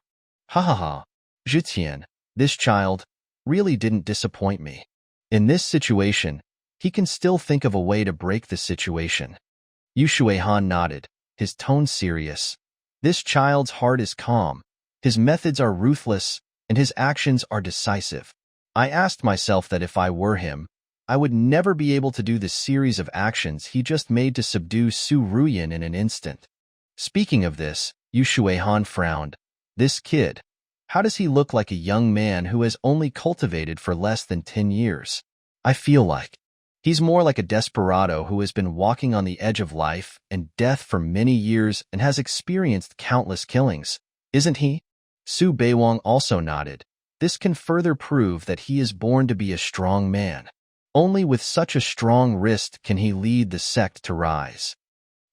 Zhetian, this child, really didn't disappoint me. In this situation, he can still think of a way to break the situation. Yu Shuihan nodded, his tone serious. This child's heart is calm, his methods are ruthless, and his actions are decisive. I asked myself that if I were him, I would never be able to do the series of actions he just made to subdue Su Ruoyan in an instant. Speaking of this, Yu Shuihan frowned. This kid, how does he look like a young man who has only cultivated for less than 10 years? I feel like he's more like a desperado who has been walking on the edge of life and death for many years and has experienced countless killings, isn't he? Su Beiwang also nodded. This can further prove that he is born to be a strong man. Only with such a strong wrist can he lead the sect to rise.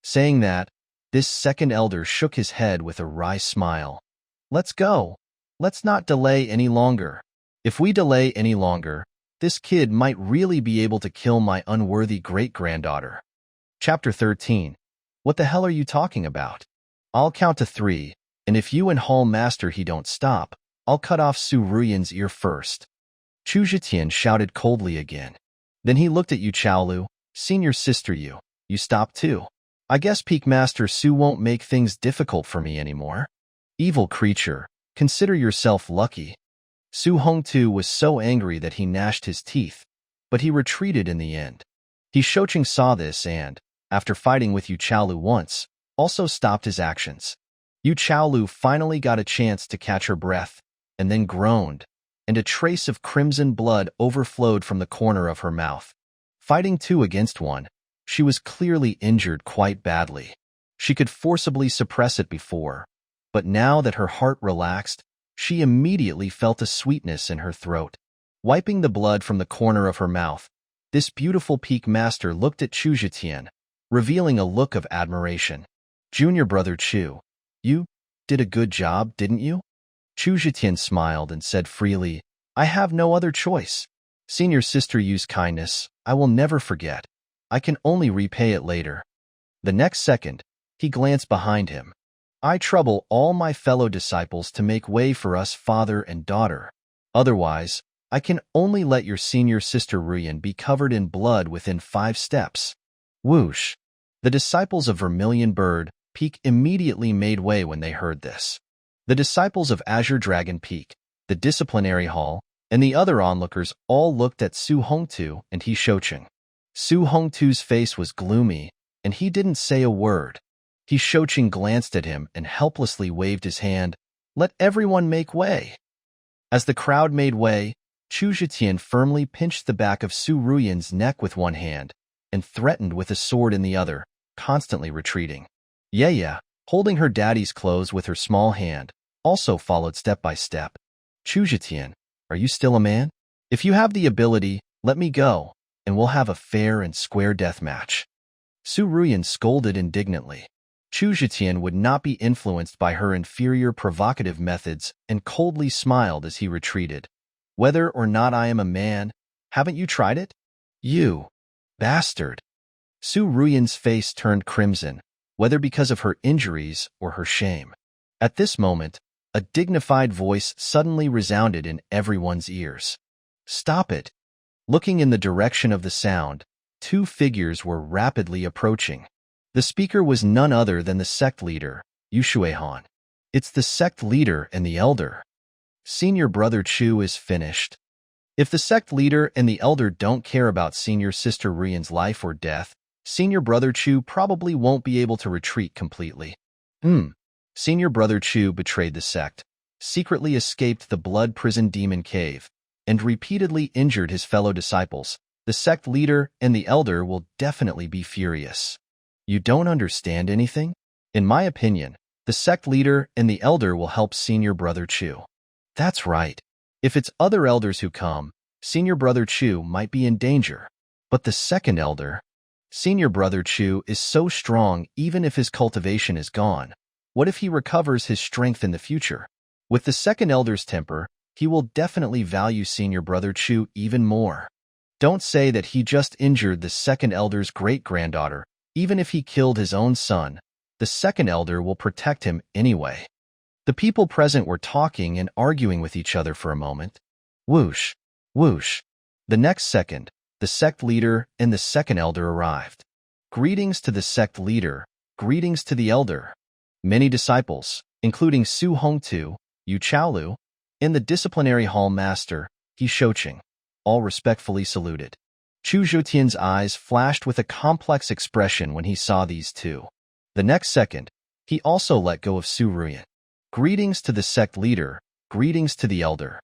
Saying that, this second elder shook his head with a wry smile. Let's go. Let's not delay any longer. If we delay any longer, this kid might really be able to kill my unworthy great-granddaughter. Chapter 13. What the hell are you talking about? I'll count to 3, and if you and Hall Master he don't stop, I'll cut off Su Ruoyan's ear first. Chu Zhetian shouted coldly again. Then he looked at Yu Chaolu. Senior sister Yu, you stopped too. I guess Peak Master Su won't make things difficult for me anymore. Evil creature, consider yourself lucky. Su Hongtu was so angry that he gnashed his teeth, but he retreated in the end. He Shoucheng saw this and, after fighting with Yu Chaolu once, also stopped his actions. Yu Chaolu finally got a chance to catch her breath, and then groaned, and a trace of crimson blood overflowed from the corner of her mouth. Fighting 2 against 1, she was clearly injured quite badly. She could forcibly suppress it before, but now that her heart relaxed, she immediately felt a sweetness in her throat. Wiping the blood from the corner of her mouth, this beautiful Peak Master looked at Chu Zhetian, revealing a look of admiration. Junior brother Chu, you did a good job, didn't you? Chu Zhetian smiled and said freely, I have no other choice. Senior sister Yu's kindness, I will never forget. I can only repay it later. The next second, he glanced behind him. I trouble all my fellow disciples to make way for us father and daughter. Otherwise, I can only let your senior sister Ruoyan be covered in blood within 5 steps. Whoosh! The disciples of Vermilion Bird Peak immediately made way when they heard this. The disciples of Azure Dragon Peak, the Disciplinary Hall, and the other onlookers all looked at Su Hongtu and He Shoucheng. Su Hongtu's face was gloomy, and he didn't say a word. He Shoucheng glanced at him and helplessly waved his hand. Let everyone make way. As the crowd made way, Chu Zhetian firmly pinched the back of Su Ruoyan's neck with one hand and threatened with a sword in the other, constantly retreating. Yueyue, holding her daddy's clothes with her small hand, also followed step by step. Chu Zhetian, are you still a man? If you have the ability, let me go, and we'll have a fair and square death match. Su Ruoyan scolded indignantly. Chu Zhetian would not be influenced by her inferior provocative methods and coldly smiled as he retreated. Whether or not I am a man, haven't you tried it? You bastard. Su Ruoyan's face turned crimson, whether because of her injuries or her shame. At this moment, a dignified voice suddenly resounded in everyone's ears. Stop it! Looking in the direction of the sound, 2 figures were rapidly approaching. The speaker was none other than the sect leader, Yu Shuihan. It's the sect leader and the elder. Senior brother Chu is finished. If the sect leader and the elder don't care about senior sister Ruoyan's life or death, senior brother Chu probably won't be able to retreat completely. Senior brother Chu betrayed the sect, secretly escaped the blood prison demon cave, and repeatedly injured his fellow disciples. The sect leader and the elder will definitely be furious. You don't understand anything? In my opinion, the sect leader and the elder will help senior brother Chu. That's right. If it's other elders who come, senior brother Chu might be in danger. But the second elder, senior brother Chu, is so strong even if his cultivation is gone. What if he recovers his strength in the future? With the second elder's temper, he will definitely value senior brother Chu even more. Don't say that he just injured the second elder's great-granddaughter. Even if he killed his own son, the second elder will protect him anyway. The people present were talking and arguing with each other for a moment. Whoosh, whoosh. The next second, the sect leader and the second elder arrived. Greetings to the sect leader, greetings to the elder. Many disciples, including Su Hongtu, Yu Chaolu, and the disciplinary hall master, He Shoucheng, all respectfully saluted. Chu Zhetian's eyes flashed with a complex expression when he saw these 2. The next second, he also let go of Su Ruoyan. Greetings to the sect leader, greetings to the elder,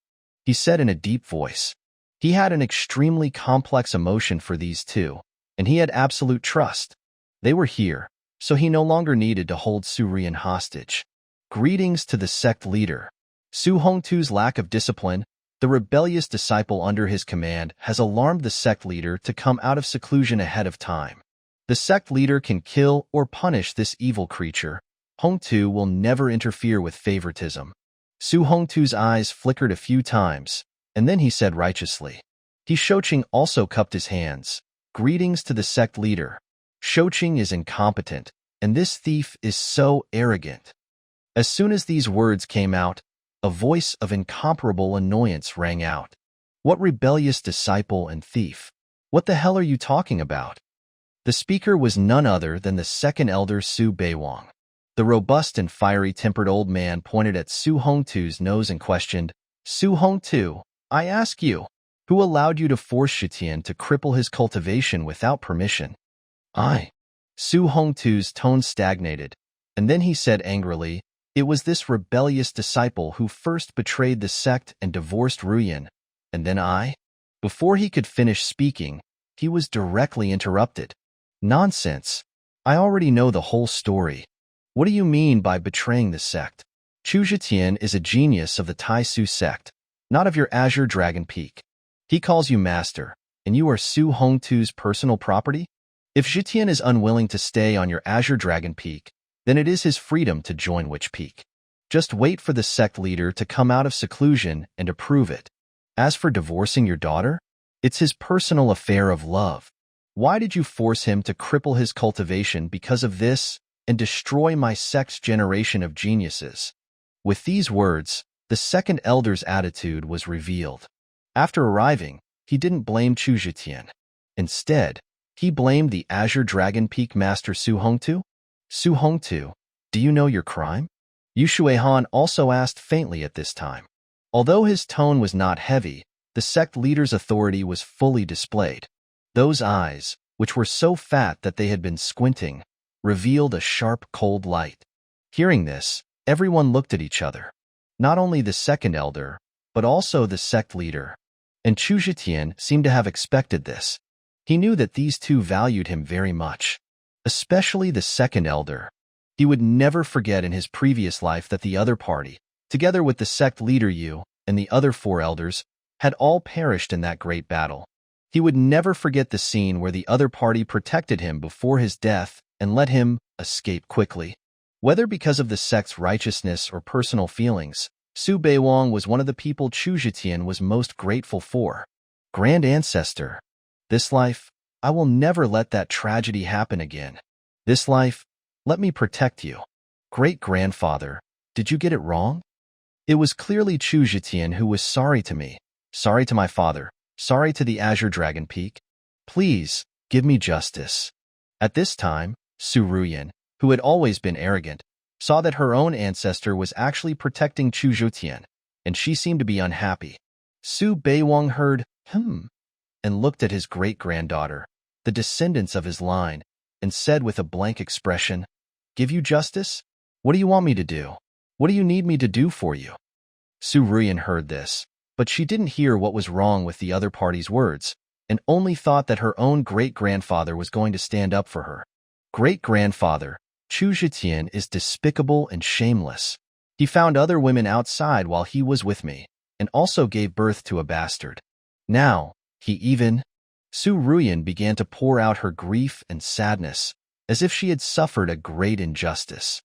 he said in a deep voice. He had an extremely complex emotion for these 2, and he had absolute trust. They were here, so he no longer needed to hold Su Ruoyan hostage. Greetings to the sect leader. Su Hongtu's lack of discipline, the rebellious disciple under his command, has alarmed the sect leader to come out of seclusion ahead of time. The sect leader can kill or punish this evil creature. Hongtu will never interfere with favoritism. Su Hongtu's eyes flickered a few times, and then he said righteously. He Shoucheng also cupped his hands. Greetings to the sect leader. Shoucheng is incompetent, and this thief is so arrogant. As soon as these words came out, a voice of incomparable annoyance rang out. What rebellious disciple and thief! What the hell are you talking about? The speaker was none other than the second elder Su Beiwang. The robust and fiery-tempered old man pointed at Su Hongtu's nose and questioned, Su Hongtu, I ask you, who allowed you to force Zhetian to cripple his cultivation without permission? I. Su Hongtu's tone stagnated, and then he said angrily, it was this rebellious disciple who first betrayed the sect and divorced Ruoyan, and then I? Before he could finish speaking, he was directly interrupted. Nonsense. I already know the whole story. What do you mean by betraying the sect? Chu Zhetian is a genius of the Tai Xu Sect, not of your Azure Dragon Peak. He calls you master, and you are Su Hongtu's personal property? If Zhetian is unwilling to stay on your Azure Dragon Peak, then it is his freedom to join which peak. Just wait for the sect leader to come out of seclusion and approve it. As for divorcing your daughter, it's his personal affair of love. Why did you force him to cripple his cultivation because of this and destroy my sect's generation of geniuses? With these words, the second elder's attitude was revealed. After arriving, he didn't blame Chu Zhetian. Instead, he blamed the Azure Dragon Peak Master Su Hongtu. Su Hongtu, do you know your crime? Yu Shuihan also asked faintly at this time. Although his tone was not heavy, the sect leader's authority was fully displayed. Those eyes, which were so fat that they had been squinting, revealed a sharp, cold light. Hearing this, everyone looked at each other. Not only the second elder, but also the sect leader. And Chu Zhetian seemed to have expected this. He knew that these two valued him very much, especially the second elder. He would never forget in his previous life that the other party, together with the sect leader Yu and the other four elders, had all perished in that great battle. He would never forget the scene where the other party protected him before his death and let him escape quickly. Whether because of the sect's righteousness or personal feelings, Su Beiwang was one of the people Chu Zhetian was most grateful for. Grand Ancestor, this life, I will never let that tragedy happen again. This life, let me protect you. Great-grandfather, did you get it wrong? It was clearly Chu Zhetian who was sorry to me, sorry to my father, sorry to the Azure Dragon Peak. Please, give me justice. At this time, Su Ruoyan, who had always been arrogant, saw that her own ancestor was actually protecting Chu Zhetian, and she seemed to be unhappy. Su Beiwang heard, and looked at his great-granddaughter, the descendants of his line, and said with a blank expression, Give you justice? What do you want me to do? What do you need me to do for you? Su Ruoyan heard this, but she didn't hear what was wrong with the other party's words, and only thought that her own great-grandfather was going to stand up for her. Great-grandfather, Chu Zhetian is despicable and shameless. He found other women outside while he was with me, and also gave birth to a bastard. Now, he even... Su Ruoyan began to pour out her grief and sadness, as if she had suffered a great injustice.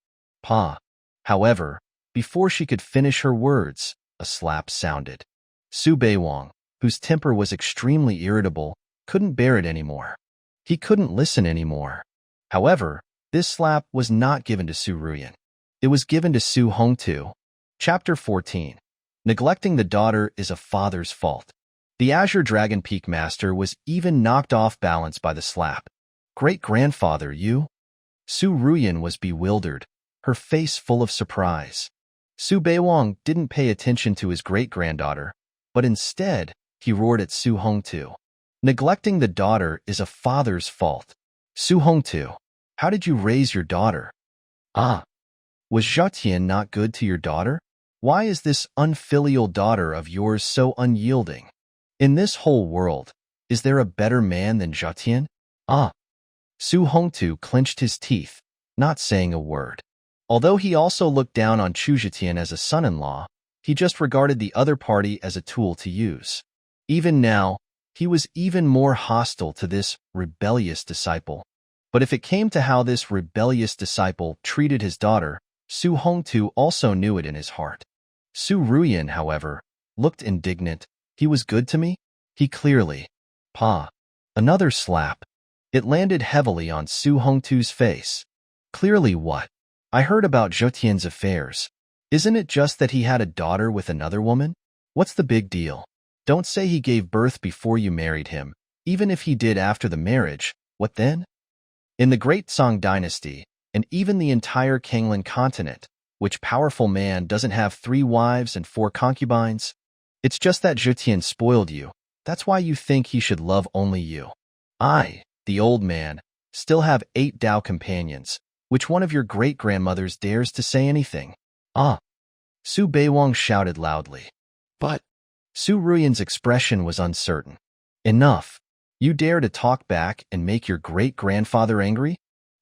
However, before she could finish her words, a slap sounded. Su Beiwang, whose temper was extremely irritable, couldn't bear it anymore. He couldn't listen anymore. However, this slap was not given to Su Ruoyan. It was given to Su Hongtu. Chapter 14. Neglecting the daughter is a father's fault. The Azure Dragon Peak Master was even knocked off balance by the slap. Great-grandfather, you? Su Ruoyan was bewildered, her face full of surprise. Su Beiwang didn't pay attention to his great-granddaughter, but instead, he roared at Su Hongtu. Neglecting the daughter is a father's fault. Su Hongtu, how did you raise your daughter? Was Zhetian not good to your daughter? Why is this unfilial daughter of yours so unyielding? In this whole world, is there a better man than Zhetian? Su Hongtu clenched his teeth, not saying a word. Although he also looked down on Chu Zhetian as a son-in-law, he just regarded the other party as a tool to use. Even now, he was even more hostile to this rebellious disciple. But if it came to how this rebellious disciple treated his daughter, Su Hongtu also knew it in his heart. Su Ruoyan, however, looked indignant. He was good to me? He clearly... Another slap. It landed heavily on Su Hongtu's face. Clearly what? I heard about Zhetian's affairs. Isn't it just that he had a daughter with another woman? What's the big deal? Don't say he gave birth before you married him, Even if he did after the marriage, what then? In the Great Song Dynasty, and even the entire Kanglan continent, which powerful man doesn't have 3 wives and 4 concubines? It's just that Zhetian spoiled you. That's why you think he should love only you. I, the old man, still have 8 Dao companions. Which one of your great-grandmothers dares to say anything? Ah! Su Beiwang shouted loudly. But Su Ruoyan's expression was uncertain. Enough. You dare to talk back and make your great-grandfather angry?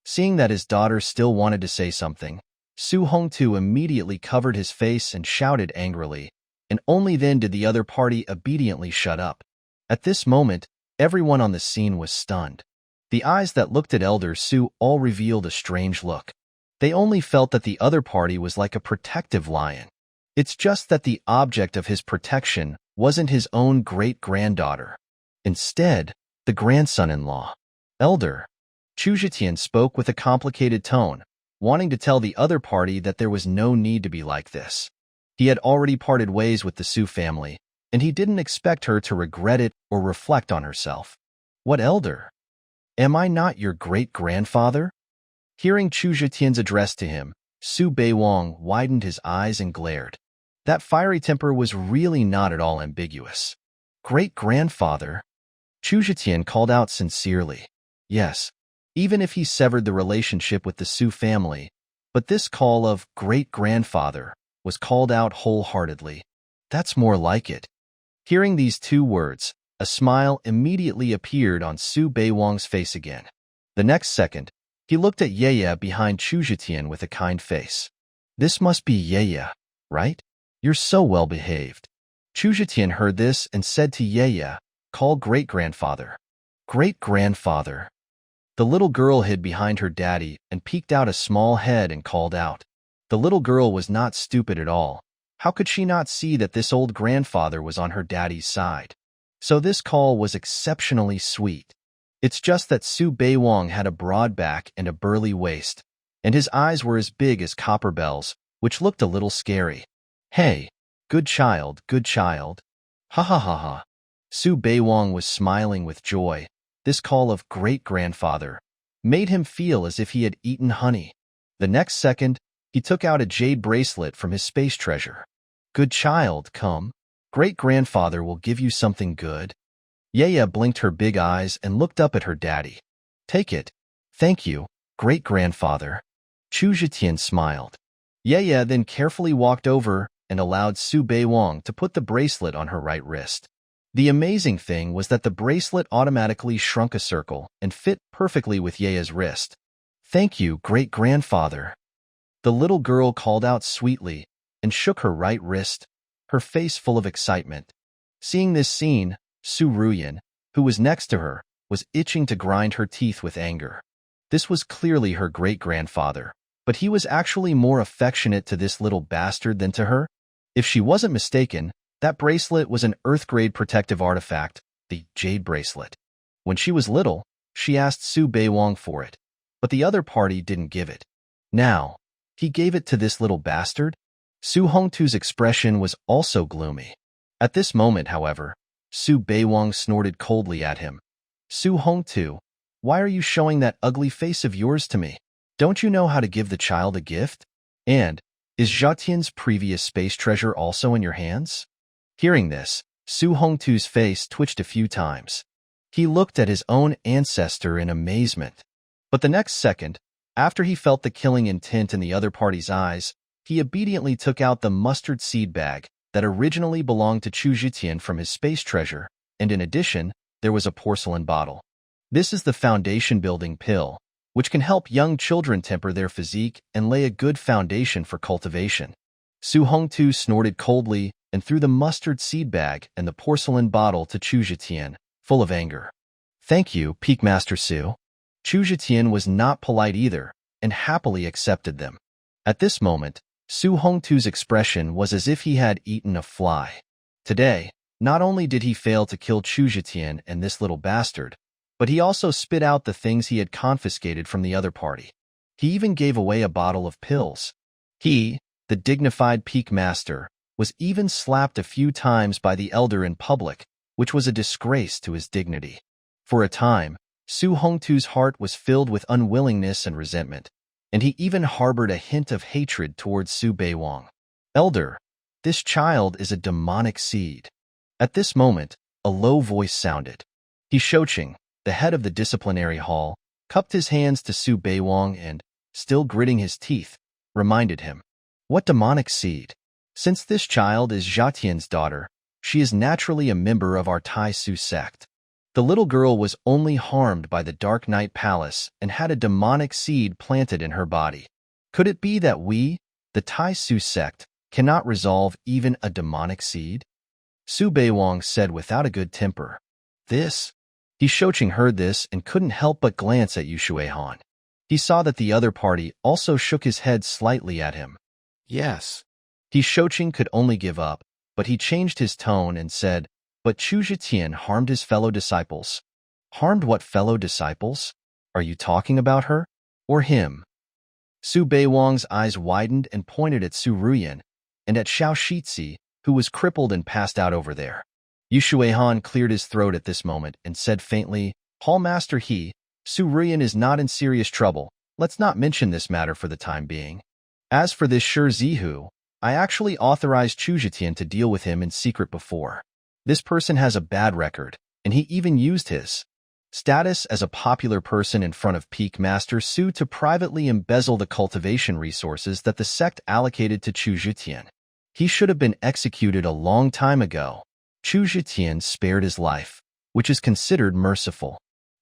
Seeing that his daughter still wanted to say something, Su Hongtu immediately covered his face and shouted angrily, and only then did the other party obediently shut up. At this moment, everyone on the scene was stunned. The eyes that looked at Elder Su all revealed a strange look. They only felt that the other party was like a protective lion. It's just that the object of his protection wasn't his own great-granddaughter. Instead, the grandson-in-law. Elder Chu Zhetian spoke with a complicated tone, wanting to tell the other party that there was no need to be like this. He had already parted ways with the Su family, and he didn't expect her to regret it or reflect on herself. What elder? Am I not your great-grandfather? Hearing Chu Zhetian's address to him, Su Beiwang widened his eyes and glared. That fiery temper was really not at all ambiguous. Great-grandfather? Chu Zhetian called out sincerely. Yes, even if he severed the relationship with the Su family, but this call of great-grandfather was called out wholeheartedly. That's more like it. Hearing these 2 words, a smile immediately appeared on Su Beiwang's face again. The next second, he looked at Yueyue behind Chu Zhetian with a kind face. This must be Yueyue, right? You're so well-behaved. Chu Zhetian heard this and said to Yueyue, call great-grandfather. Great-grandfather. The little girl hid behind her daddy and peeked out a small head and called out. The little girl was not stupid at all. How could she not see that this old grandfather was on her daddy's side? So this call was exceptionally sweet. It's just that Su Beiwang had a broad back and a burly waist, and his eyes were as big as copper bells, which looked a little scary. Hey, good child, good child. Ha ha ha ha. Su Beiwang was smiling with joy. This call of great-grandfather made him feel as if he had eaten honey. The next second, he took out a jade bracelet from his space treasure. Good child, come. Great-grandfather will give you something good. Yueyue blinked her big eyes and looked up at her daddy. Take it. Thank you, great-grandfather. Chu Zhetian smiled. Yueyue then carefully walked over and allowed Su Beiwang to put the bracelet on her right wrist. The amazing thing was that the bracelet automatically shrunk a circle and fit perfectly with Yueye's wrist. Thank you, great-grandfather. The little girl called out sweetly and shook her right wrist, her face full of excitement. Seeing this scene, Su Ruoyan, who was next to her, was itching to grind her teeth with anger. This was clearly her great-grandfather, but he was actually more affectionate to this little bastard than to her. If she wasn't mistaken, that bracelet was an Earth-grade protective artifact, the jade bracelet. When she was little, she asked Su Beiwang for it, but the other party didn't give it. Now, he gave it to this little bastard? Su Hongtu's expression was also gloomy. At this moment, however, Su Beiwang snorted coldly at him. Su Hongtu, why are you showing that ugly face of yours to me? Don't you know how to give the child a gift? And, is Zhetian's previous space treasure also in your hands? Hearing this, Su Hongtu's face twitched a few times. He looked at his own ancestor in amazement. But the next second, after he felt the killing intent in the other party's eyes, he obediently took out the mustard seed bag that originally belonged to Chu Zhetian from his space treasure, and in addition, there was a porcelain bottle. This is the foundation-building pill, which can help young children temper their physique and lay a good foundation for cultivation. Su Hongtu snorted coldly and threw the mustard seed bag and the porcelain bottle to Chu Zhetian, full of anger. Thank you, Peak Master Su. Chu Zhetian was not polite either, and happily accepted them. At this moment, Su Hongtu's expression was as if he had eaten a fly. Today, not only did he fail to kill Chu Zhetian and this little bastard, but he also spit out the things he had confiscated from the other party. He even gave away a bottle of pills. He, the dignified Peak Master, was even slapped a few times by the elder in public, which was a disgrace to his dignity. For a time, Su Hongtu's heart was filled with unwillingness and resentment, and he even harbored a hint of hatred towards Su Beiwang. Elder, this child is a demonic seed. At this moment, a low voice sounded. He Shoqing, the head of the disciplinary hall, cupped his hands to Su Beiwang and, still gritting his teeth, reminded him. What demonic seed? Since this child is Zhetian's daughter, she is naturally a member of our Tai Xu Sect. The little girl was only harmed by the Dark Night Palace and had a demonic seed planted in her body. Could it be that we, the Tai Xu Sect, cannot resolve even a demonic seed? Su Beiwang said without a good temper. This? He Shoqing heard this and couldn't help but glance at Yu Xuehan. He saw that the other party also shook his head slightly at him. Yes. He Shoqing could only give up, but he changed his tone and said, but Chu Zhetian harmed his fellow disciples. Harmed what fellow disciples? Are you talking about her? Or him? Su Beiwang's eyes widened and pointed at Su Ruoyan and at Xiao Yueyue, who was crippled and passed out over there. Yu Xuehan cleared his throat at this moment and said faintly, Hallmaster Su Ruoyan is not in serious trouble. Let's not mention this matter for the time being. As for this Zihu, I actually authorized Chu Zhetian to deal with him in secret before. This person has a bad record, and he even used his status as a popular person in front of Peak Master Su to privately embezzle the cultivation resources that the sect allocated to Chu Zhetian. He should have been executed a long time ago. Chu Zhetian spared his life, which is considered merciful.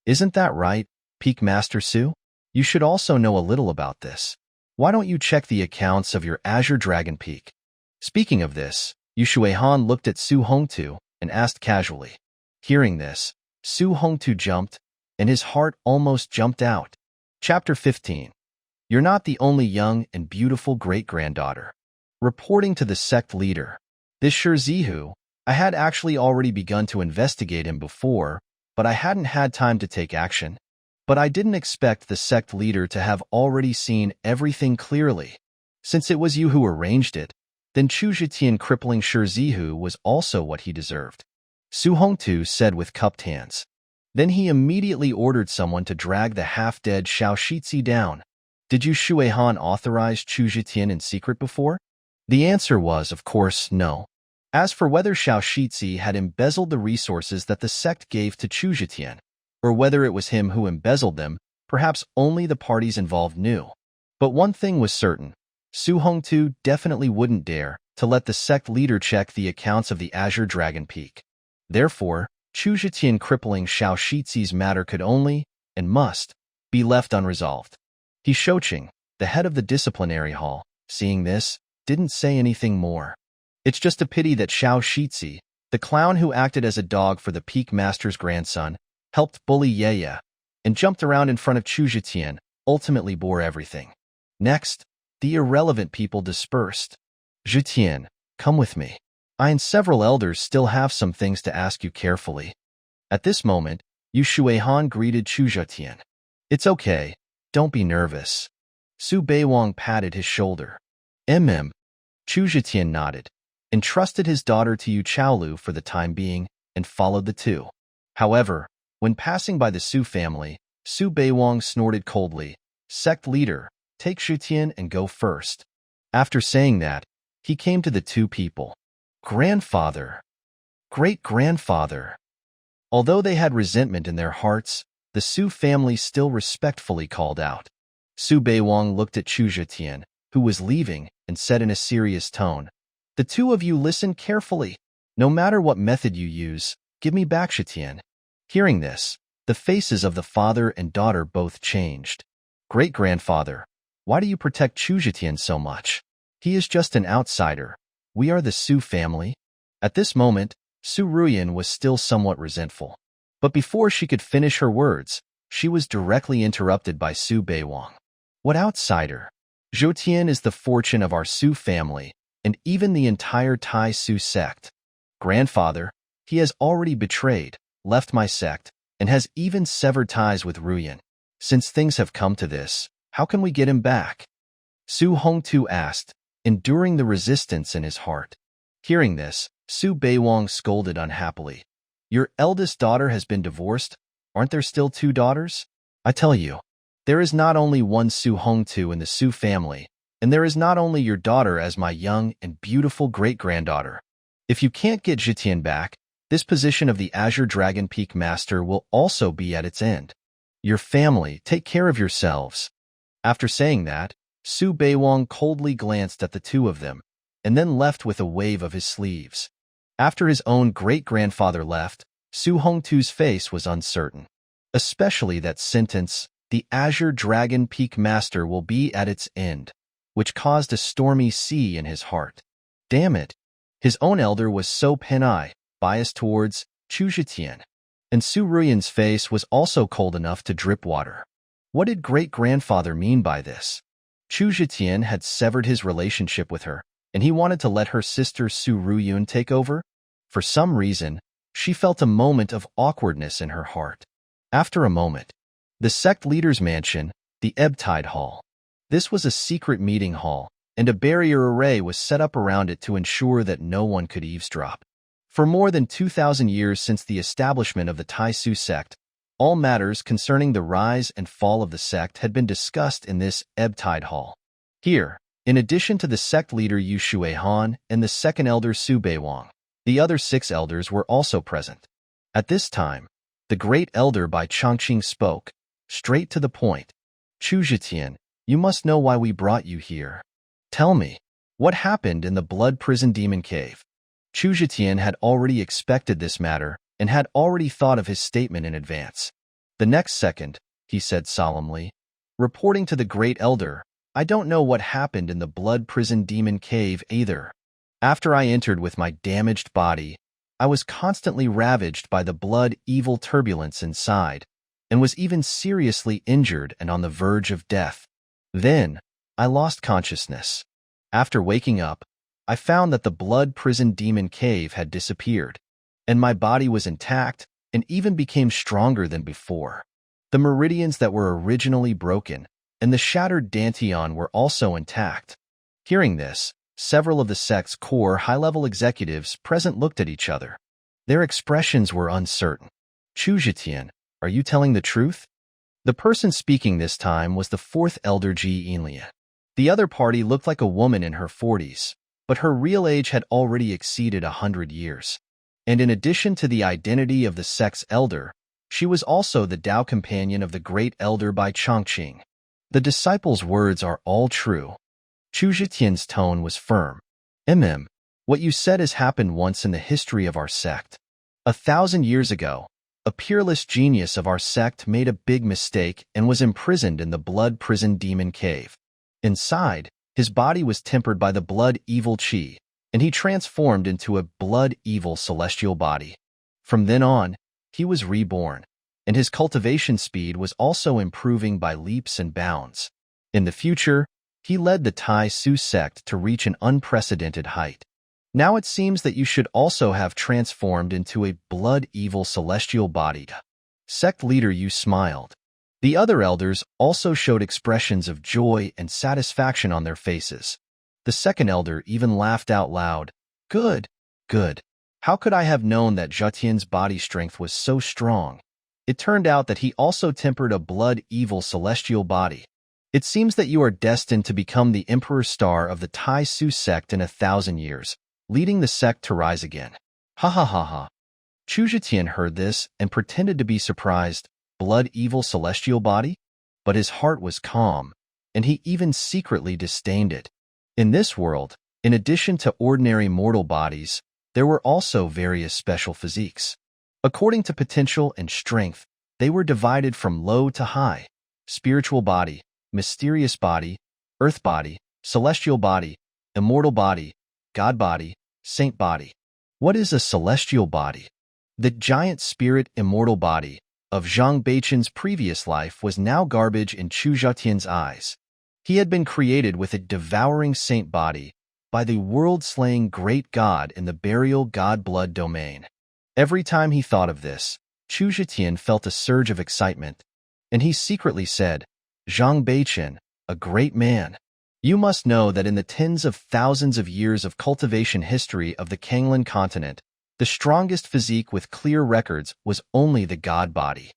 Isn't that right, Peak Master Su? You should also know a little about this. Why don't you check the accounts of your Azure Dragon Peak? Speaking of this, Yu Xuehan looked at Su Hongtu and asked casually. Hearing this, Su Hongtu jumped, and his heart almost jumped out. Chapter 15. You're not the only young and beautiful great-granddaughter. Reporting to the sect leader, this Zihu, I had actually already begun to investigate him before, but I hadn't had time to take action. But I didn't expect the sect leader to have already seen everything clearly. Since it was you who arranged it, then Chu Zhetian crippling Zihu was also what he deserved. Su Hongtu said with cupped hands. Then he immediately ordered someone to drag the half-dead Xiao Yueyue down. Did Yu Xuehan authorize Chu Zhetian in secret before? The answer was, of course, no. As for whether Xiao Yueyue had embezzled the resources that the sect gave to Chu Zhetian, or whether it was him who embezzled them, perhaps only the parties involved knew. But one thing was certain. Su Hongtu definitely wouldn't dare to let the sect leader check the accounts of the Azure Dragon Peak. Therefore, Chu Zhetian crippling Xiao Yueyue's matter could only, and must, be left unresolved. He Shoqing, the head of the disciplinary hall, seeing this, didn't say anything more. It's just a pity that Xiao Yueyue, the clown who acted as a dog for the Peak Master's grandson, helped bully Yueyue, and jumped around in front of Chu Zhetian, ultimately bore everything. Next, the irrelevant people dispersed. Zhetian, come with me. I and several elders still have some things to ask you carefully. At this moment, Yu Xuehan greeted Chu Zhetian. It's okay, don't be nervous. Su Beiwang patted his shoulder. Chu Zhetian nodded, entrusted his daughter to Yu Chaolu for the time being, and followed the two. However, when passing by the Su family, Su Beiwang snorted coldly, Sect leader, take Zhetian and go first. After saying that, he came to the two people. Grandfather. Great-grandfather. Although they had resentment in their hearts, the Su family still respectfully called out. Su Beiwang looked at Chu Zhetian, who was leaving, and said in a serious tone, the two of you listen carefully. No matter what method you use, give me back Zhetian. Hearing this, the faces of the father and daughter both changed. Great-grandfather, why do you protect Chu Zhetian so much? He is just an outsider. We are the Su family. At this moment, Su Ruoyan was still somewhat resentful. But before she could finish her words, she was directly interrupted by Su Beiwang. What outsider? Zhetian is the fortune of our Su family, and even the entire Tai Xu Sect. Grandfather, he has already betrayed, left my sect, and has even severed ties with Ruoyan. Since things have come to this, how can we get him back? Su Hongtu asked, enduring the resistance in his heart. Hearing this, Su Beiwang scolded unhappily. Your eldest daughter has been divorced? Aren't there still 2 daughters? I tell you, there is not only one Su Hongtu in the Su family, and there is not only your daughter as my young and beautiful great-granddaughter. If you can't get Zhetian back, this position of the Azure Dragon Peak Master will also be at its end. Your family, take care of yourselves. After saying that, Su Beiwang coldly glanced at the 2 of them, and then left with a wave of his sleeves. After his own great-grandfather left, Su Hongtu's face was uncertain. Especially that sentence, the Azure Dragon Peak Master will be at its end, which caused a stormy sea in his heart. Damn it! His own elder was so penai, biased towards Chu Zhetian, and Su Ruoyan's face was also cold enough to drip water. What did great-grandfather mean by this? Chu Zhetian had severed his relationship with her, and he wanted to let her sister Su Ruoyan take over? For some reason, she felt a moment of awkwardness in her heart. After a moment, the sect leader's mansion, the Ebb Tide Hall. This was a secret meeting hall, and a barrier array was set up around it to ensure that no one could eavesdrop. For more than 2,000 years since the establishment of the Tai Xu Sect, all matters concerning the rise and fall of the sect had been discussed in this Ebb Tide Hall. Here, in addition to the sect leader Yu Shuihan and the second elder Su Beiwang, the other 6 elders were also present. At this time, the great elder by Chang'e spoke, straight to the point. Chu Zhetian, you must know why we brought you here. Tell me, what happened in the Blood Prison Demon Cave? Chu Zhetian had already expected this matter and had already thought of his statement in advance. The next second, he said solemnly, reporting to the great elder, I don't know what happened in the Blood Prison Demon Cave either. After I entered with my damaged body, I was constantly ravaged by the blood evil turbulence inside, and was even seriously injured and on the verge of death. Then, I lost consciousness. After waking up, I found that the Blood Prison Demon Cave had disappeared, and my body was intact and even became stronger than before. The meridians that were originally broken and the shattered dantian were also intact. Hearing this, several of the sect's core high-level executives present looked at each other. Their expressions were uncertain. Chu Zhetian, are you telling the truth? The person speaking this time was the 4th elder Ji Yinlia. The other party looked like a woman in her 40s, but her real age had already exceeded 100 years. And in addition to the identity of the sect's elder, she was also the Tao companion of the great elder by Chang'e. The disciple's words are all true. Chu Zhetian's tone was firm. What you said has happened once in the history of our sect. 1,000 years ago, a peerless genius of our sect made a big mistake and was imprisoned in the Blood Prison Demon Cave. Inside, his body was tempered by the blood evil chi, and he transformed into a blood evil celestial body. From then on, he was reborn, and his cultivation speed was also improving by leaps and bounds. In the future, he led the Tai Xu Sect to reach an unprecedented height. Now it seems that you should also have transformed into a blood evil celestial body. Sect leader Yu smiled. The other elders also showed expressions of joy and satisfaction on their faces. The second elder even laughed out loud. Good, good. How could I have known that Zhetian's body strength was so strong? It turned out that he also tempered a blood evil celestial body. It seems that you are destined to become the Emperor Star of the Tai Xu Sect in 1,000 years, leading the sect to rise again. Ha ha ha ha. Chu Zhetian heard this and pretended to be surprised. Blood evil celestial body? But his heart was calm, and he even secretly disdained it. In this world, in addition to ordinary mortal bodies, there were also various special physiques. According to potential and strength, they were divided from low to high: spiritual body, mysterious body, earth body, celestial body, immortal body, god body, saint body. What is a celestial body? The giant spirit immortal body of Zhang Beichen's previous life was now garbage in Chu Zhetian's eyes. He had been created with a devouring saint body by the world-slaying great god in the burial god blood domain. Every time he thought of this, Chu Zhetian felt a surge of excitement, and he secretly said, Zhang Beichen, a great man. You must know that in the tens of thousands of years of cultivation history of the Kanglan continent, the strongest physique with clear records was only the god body.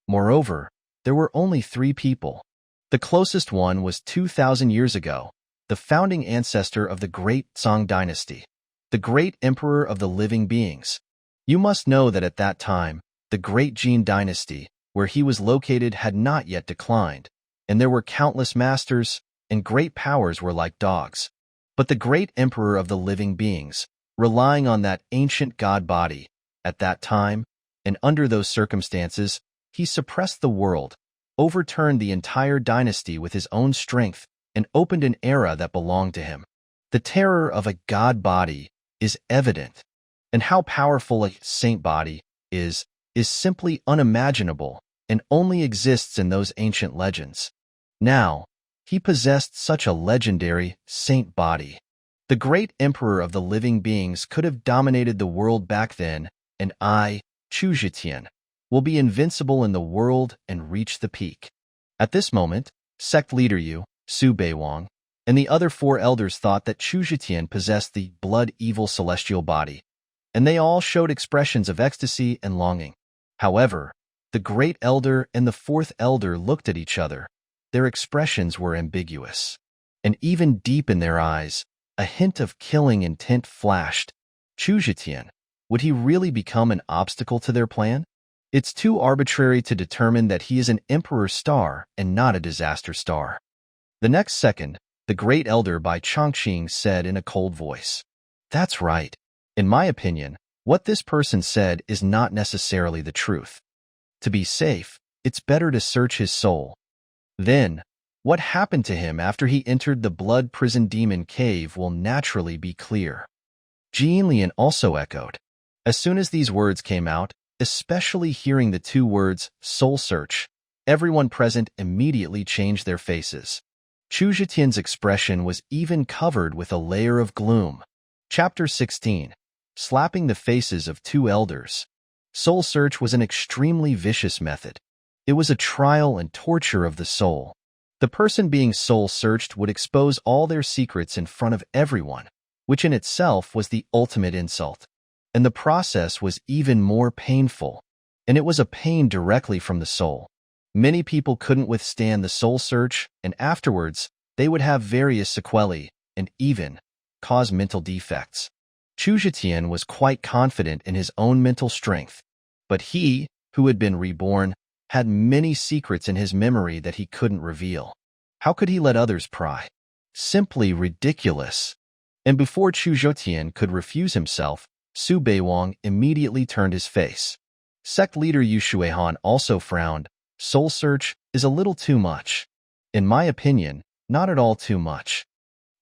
Moreover, there were only 3 people. The closest one was 2,000 years ago, the founding ancestor of the great Song dynasty, the great emperor of the living beings. You must know that at that time, the great Jin dynasty, where he was located, had not yet declined, and there were countless masters, and great powers were like dogs. But the great emperor of the living beings, relying on that ancient god body, at that time, and under those circumstances, he suppressed the world, overturned the entire dynasty with his own strength, and opened an era that belonged to him. The terror of a god body is evident, and how powerful a saint body is simply unimaginable and only exists in those ancient legends. Now, he possessed such a legendary saint body. The great emperor of the living beings could have dominated the world back then, and I, Chu Zhetian, will be invincible in the world and reach the peak. At this moment, sect leader Yu, Su Beiwang, and the other 4 elders thought that Chu Zhetian possessed the blood-evil celestial body, and they all showed expressions of ecstasy and longing. However, the great elder and the 4th elder looked at each other. Their expressions were ambiguous, and even deep in their eyes, a hint of killing intent flashed. Chu Zhetian, would he really become an obstacle to their plan? It's too arbitrary to determine that he is an emperor star and not a disaster star. The next second, the great elder by Chang'e said in a cold voice, "That's right. In my opinion, what this person said is not necessarily the truth. To be safe, it's better to search his soul." Then, what happened to him after he entered the blood prison demon cave will naturally be clear. Jianlian also echoed. As soon as these words came out, especially hearing the 2 words, soul search, everyone present immediately changed their faces. Chu Zhetian's expression was even covered with a layer of gloom. Chapter 16. Slapping the faces of 2 elders. Soul search was an extremely vicious method. It was a trial and torture of the soul. The person being soul searched would expose all their secrets in front of everyone, which in itself was the ultimate insult. And the process was even more painful, and it was a pain directly from the soul. Many people couldn't withstand the soul search, and afterwards, they would have various sequelae, and even cause mental defects. Chu Zhetian was quite confident in his own mental strength, but he, who had been reborn, had many secrets in his memory that he couldn't reveal. How could he let others pry? Simply ridiculous. And before Chu Zhetian could refuse himself, Su Beiwang immediately turned his face. Sect leader Yu Shuihan also frowned. Soul search is a little too much. In my opinion, not at all too much.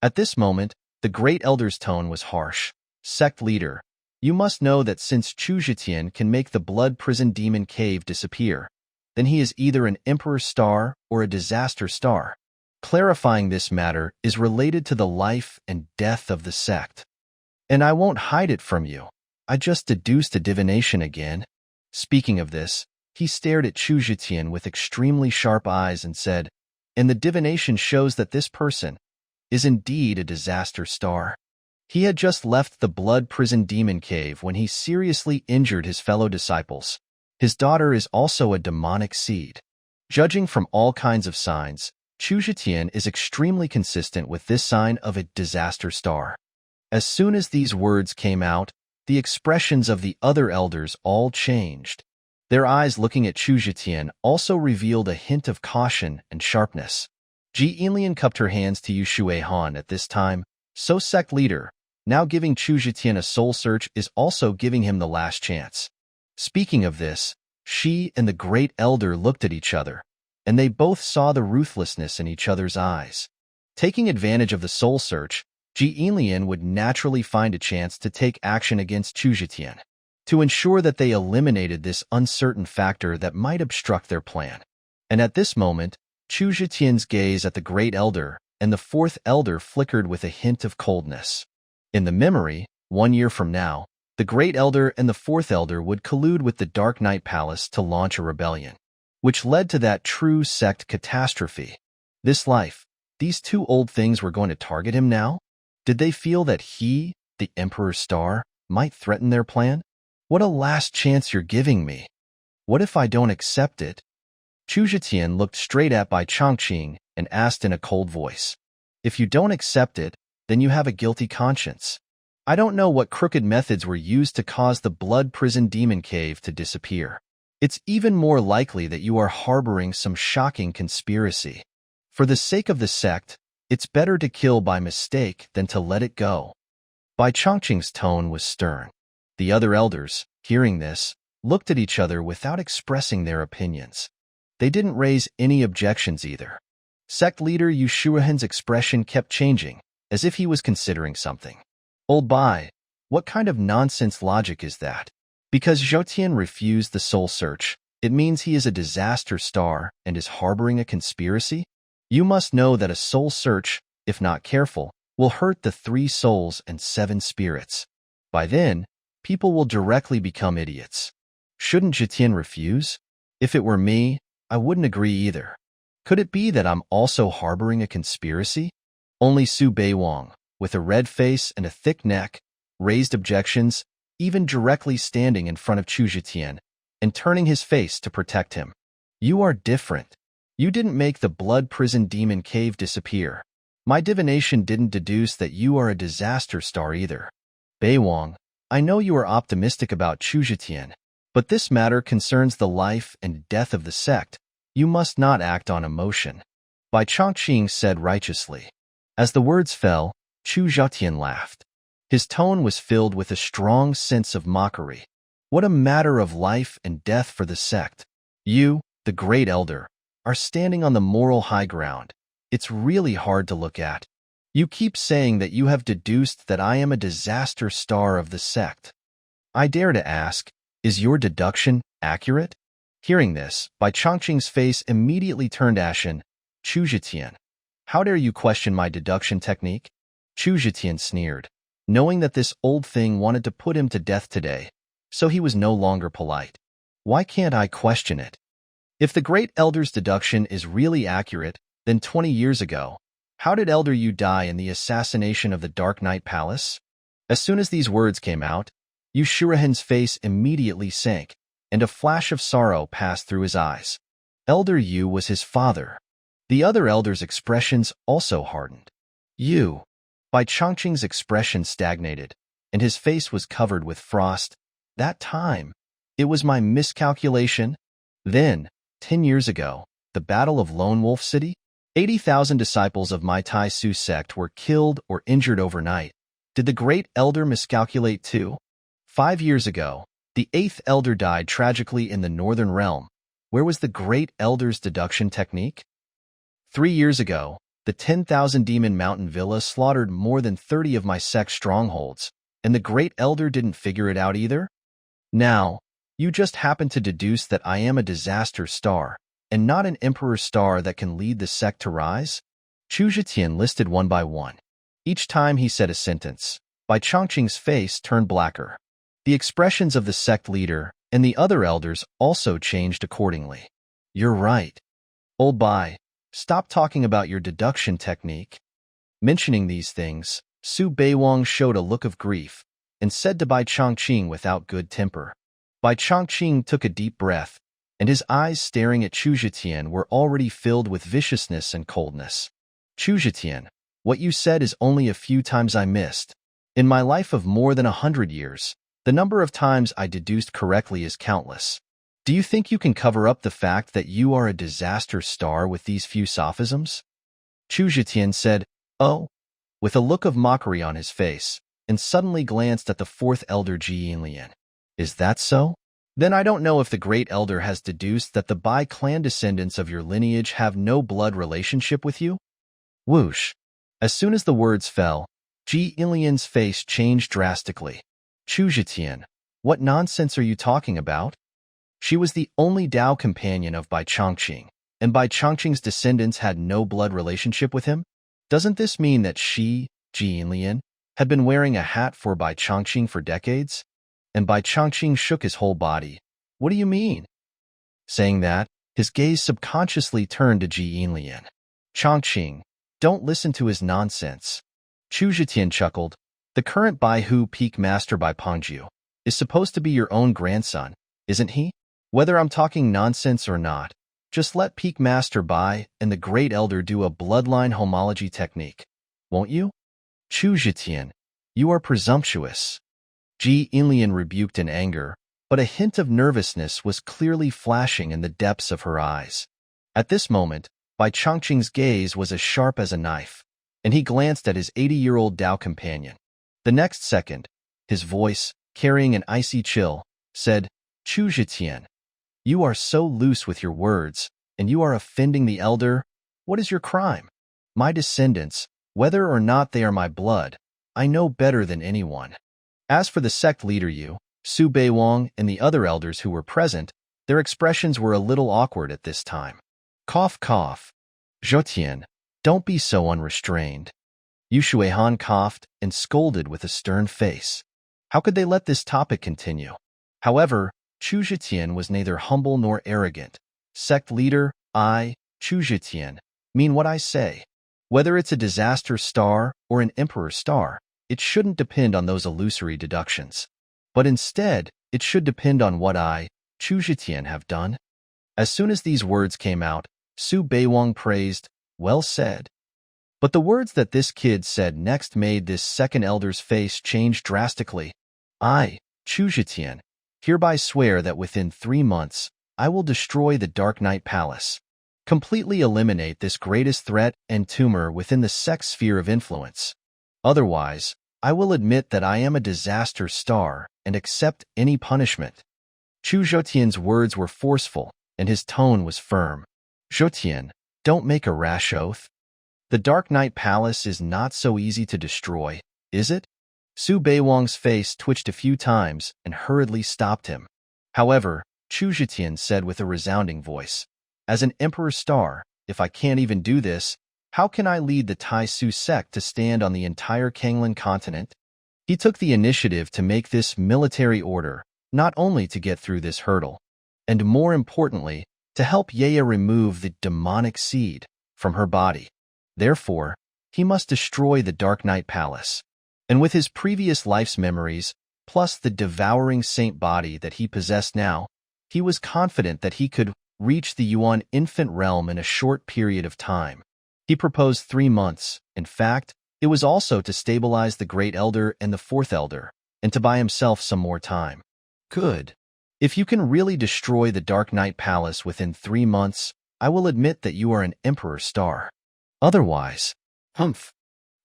At this moment, the great elder's tone was harsh. Sect leader, you must know that since Chu Zhetian can make the blood prison demon cave disappear, then he is either an emperor star or a disaster star. Clarifying this matter is related to the life and death of the sect. And I won't hide it from you. I just deduced a divination again. Speaking of this, he stared at Chu Zhetian with extremely sharp eyes and said, "And the divination shows that this person is indeed a disaster star." He had just left the blood prison demon cave when he seriously injured his fellow disciples. His daughter is also a demonic seed. Judging from all kinds of signs, Chu Zhetian is extremely consistent with this sign of a disaster star. As soon as these words came out, the expressions of the other elders all changed. Their eyes looking at Chu Zhetian also revealed a hint of caution and sharpness. Jianlian cupped her hands to Yu Shuihan at this time, so sect leader, now giving Chu Zhetian a soul search is also giving him the last chance. Speaking of this, she and the great elder looked at each other, and they both saw the ruthlessness in each other's eyes. Taking advantage of the soul search, Jianlian would naturally find a chance to take action against Chu Zhetian, to ensure that they eliminated this uncertain factor that might obstruct their plan. And at this moment, Chu Zhetian's gaze at the great elder and the 4th elder flickered with a hint of coldness. In the memory, 1 year from now, the great elder and the 4th elder would collude with the Dark Knight Palace to launch a rebellion, which led to that true sect catastrophe. This life, these 2 old things were going to target him now? Did they feel that he, the Emperor Star, might threaten their plan? What a last chance you're giving me. What if I don't accept it? Chu Zhetian looked straight at Bai Changqing and asked in a cold voice, "If you don't accept it, then you have a guilty conscience. I don't know what crooked methods were used to cause the blood prison demon cave to disappear. It's even more likely that you are harboring some shocking conspiracy. For the sake of the sect, it's better to kill by mistake than to let it go." Bai Changqing's tone was stern. The other elders, hearing this, looked at each other without expressing their opinions. They didn't raise any objections either. Sect leader Yushuahan's expression kept changing, as if he was considering something. "Old Bai, what kind of nonsense logic is that? Because Zhetian refused the soul search, it means he is a disaster star and is harboring a conspiracy? You must know that a soul search, if not careful, will hurt the 3 souls and 7 spirits. By then, people will directly become idiots. Shouldn't Zhetian refuse? If it were me, I wouldn't agree either. Could it be that I'm also harboring a conspiracy?" Only Su Beiwang, with a red face and a thick neck, raised objections, even directly standing in front of Chu Zhetian and turning his face to protect him. "You are different. You didn't make the blood prison demon cave disappear. My divination didn't deduce that you are a disaster star either. Beiwang, I know you are optimistic about Chu Zhetian, but this matter concerns the life and death of the sect. You must not act on emotion." Bai Changqing said righteously. As the words fell, Chu Zhetian laughed. His tone was filled with a strong sense of mockery. "What a matter of life and death for the sect. You, the great elder, are standing on the moral high ground. It's really hard to look at. You keep saying that you have deduced that I am a disaster star of the sect. I dare to ask, is your deduction accurate?" Hearing this, Bai Changqing's face immediately turned ashen. "Chu Zhetian, how dare you question my deduction technique?" Chu Zhetian sneered, knowing that this old thing wanted to put him to death today, so he was no longer polite. "Why can't I question it? If the great elder's deduction is really accurate, then 20 years ago, how did Elder Yu die in the assassination of the Dark Knight Palace?" As soon as these words came out, Yushurahan's face immediately sank, and a flash of sorrow passed through his eyes. Elder Yu was his father. The other elders' expressions also hardened. "You." Bai Changqing's expression stagnated, and his face was covered with frost. "That time, it was my miscalculation. Then, 10 years ago, the Battle of Lone Wolf City, 80,000 disciples of my Tai Xu Sect were killed or injured overnight. Did the great elder miscalculate too? 5 years ago, the 8th elder died tragically in the Northern Realm. Where was the great elder's deduction technique? 3 years ago, the 10,000 Demon Mountain Villa slaughtered more than 30 of my sect's strongholds, and the great elder didn't figure it out either? Now, you just happen to deduce that I am a disaster star, and not an emperor star that can lead the sect to rise?" Chu Zhetian listed one by one. Each time he said a sentence, Bai Changqing's face turned blacker. The expressions of the sect leader and the other elders also changed accordingly. "You're right. Old Bai, stop talking about your deduction technique." Mentioning these things, Su Beiwang showed a look of grief and said to Bai Changqing without good temper. Bai Changqing took a deep breath, and his eyes staring at Chu Zhetian were already filled with viciousness and coldness. "Chu Zhetian, what you said is only a few times I missed. In my life of more than 100 years, the number of times I deduced correctly is countless. Do you think you can cover up the fact that you are a disaster star with these few sophisms?" Chu Zhetian said, "Oh," with a look of mockery on his face, and suddenly glanced at the 4th elder Ji Yinlian. "Is that so? Then I don't know if the great elder has deduced that the Bai clan descendants of your lineage have no blood relationship with you?" Whoosh! As soon as the words fell, Ji Yinlian's face changed drastically. "Chu Zhetian, what nonsense are you talking about?" She was the only Dao companion of Bai Changqing, and Bai Changqing's descendants had no blood relationship with him? Doesn't this mean that she, Ji Yinlian, had been wearing a hat for Bai Changqing for decades? And Bai Changqing shook his whole body. "What do you mean?" Saying that, his gaze subconsciously turned to Ji Yinlian. "Changqing, don't listen to his nonsense." Chu Zhetian chuckled. "The current Baihu Peak Master Bai Pengju is supposed to be your own grandson, isn't he? Whether I'm talking nonsense or not, Just let Peak Master Bai and the Great Elder do a bloodline homology technique, won't you? Chu Zhetian, you are presumptuous. Ji Inlian rebuked in anger, but a hint of nervousness was clearly flashing in the depths of her eyes. At this moment, Bai Changqing's gaze was as sharp as a knife, and he glanced at his 80-year-old Dao companion. The next second, his voice, carrying an icy chill, said, Chu Zhetian, you are so loose with your words, and you are offending the elder. What is your crime? My descendants, whether or not they are my blood, I know better than anyone. As for the sect leader Yu, Su Beiwang, and the other elders who were present, their expressions were a little awkward at this time. Cough, cough. Zhetian, don't be so unrestrained. Yu Shuihan coughed and scolded with a stern face. How could they let this topic continue? However, Chu Zhetian was neither humble nor arrogant. Sect leader, I, Chu Zhetian, mean what I say. Whether it's a disaster star or an emperor star, it shouldn't depend on those illusory deductions. But instead, it should depend on what I, Chu Zhetian, have done. As soon as these words came out, Su Beiwang praised, well said. But the words that this kid said next made this second elder's face change drastically. I, Chu Zhetian, hereby swear that within 3 months, I will destroy the Dark Knight Palace, completely eliminate this greatest threat and tumor within the sect's sphere of influence. Otherwise, I will admit that I am a disaster star and accept any punishment. Chu Zhetian's words were forceful, and his tone was firm. Zhetian, don't make a rash oath. The Dark Knight Palace is not so easy to destroy, is it? Su Beiwang's face twitched a few times and hurriedly stopped him. However, Chu Zhetian said with a resounding voice, as an Emperor Star, if I can't even do this, how can I lead the Tai Xu Sect to stand on the entire Kanglan continent? He took the initiative to make this military order, not only to get through this hurdle, and more importantly, to help Yueyue remove the demonic seed from her body. Therefore, he must destroy the Dark Knight Palace. And with his previous life's memories, plus the devouring saint body that he possessed now, he was confident that he could reach the Yuan infant realm in a short period of time. He proposed 3 months. In fact, it was also to stabilize the Great Elder and the Fourth Elder, and to buy himself some more time. Good. If you can really destroy the Dark Knight Palace within 3 months, I will admit that you are an Emperor Star. Otherwise, humph.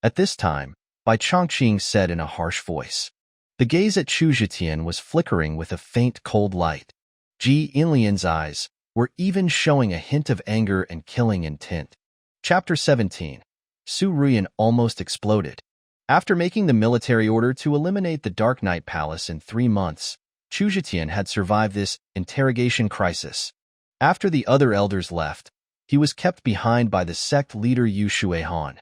At this time, Bai Changqing said in a harsh voice. The gaze at Chu Zhetian was flickering with a faint cold light. Ji Inlian's eyes were even showing a hint of anger and killing intent. Chapter 17. Su Ruoyan almost exploded. After making the military order to eliminate the Dark Knight Palace in 3 months, Chu Zhetian had survived this interrogation crisis. After the other elders left, he was kept behind by the sect leader Yu Shuihan.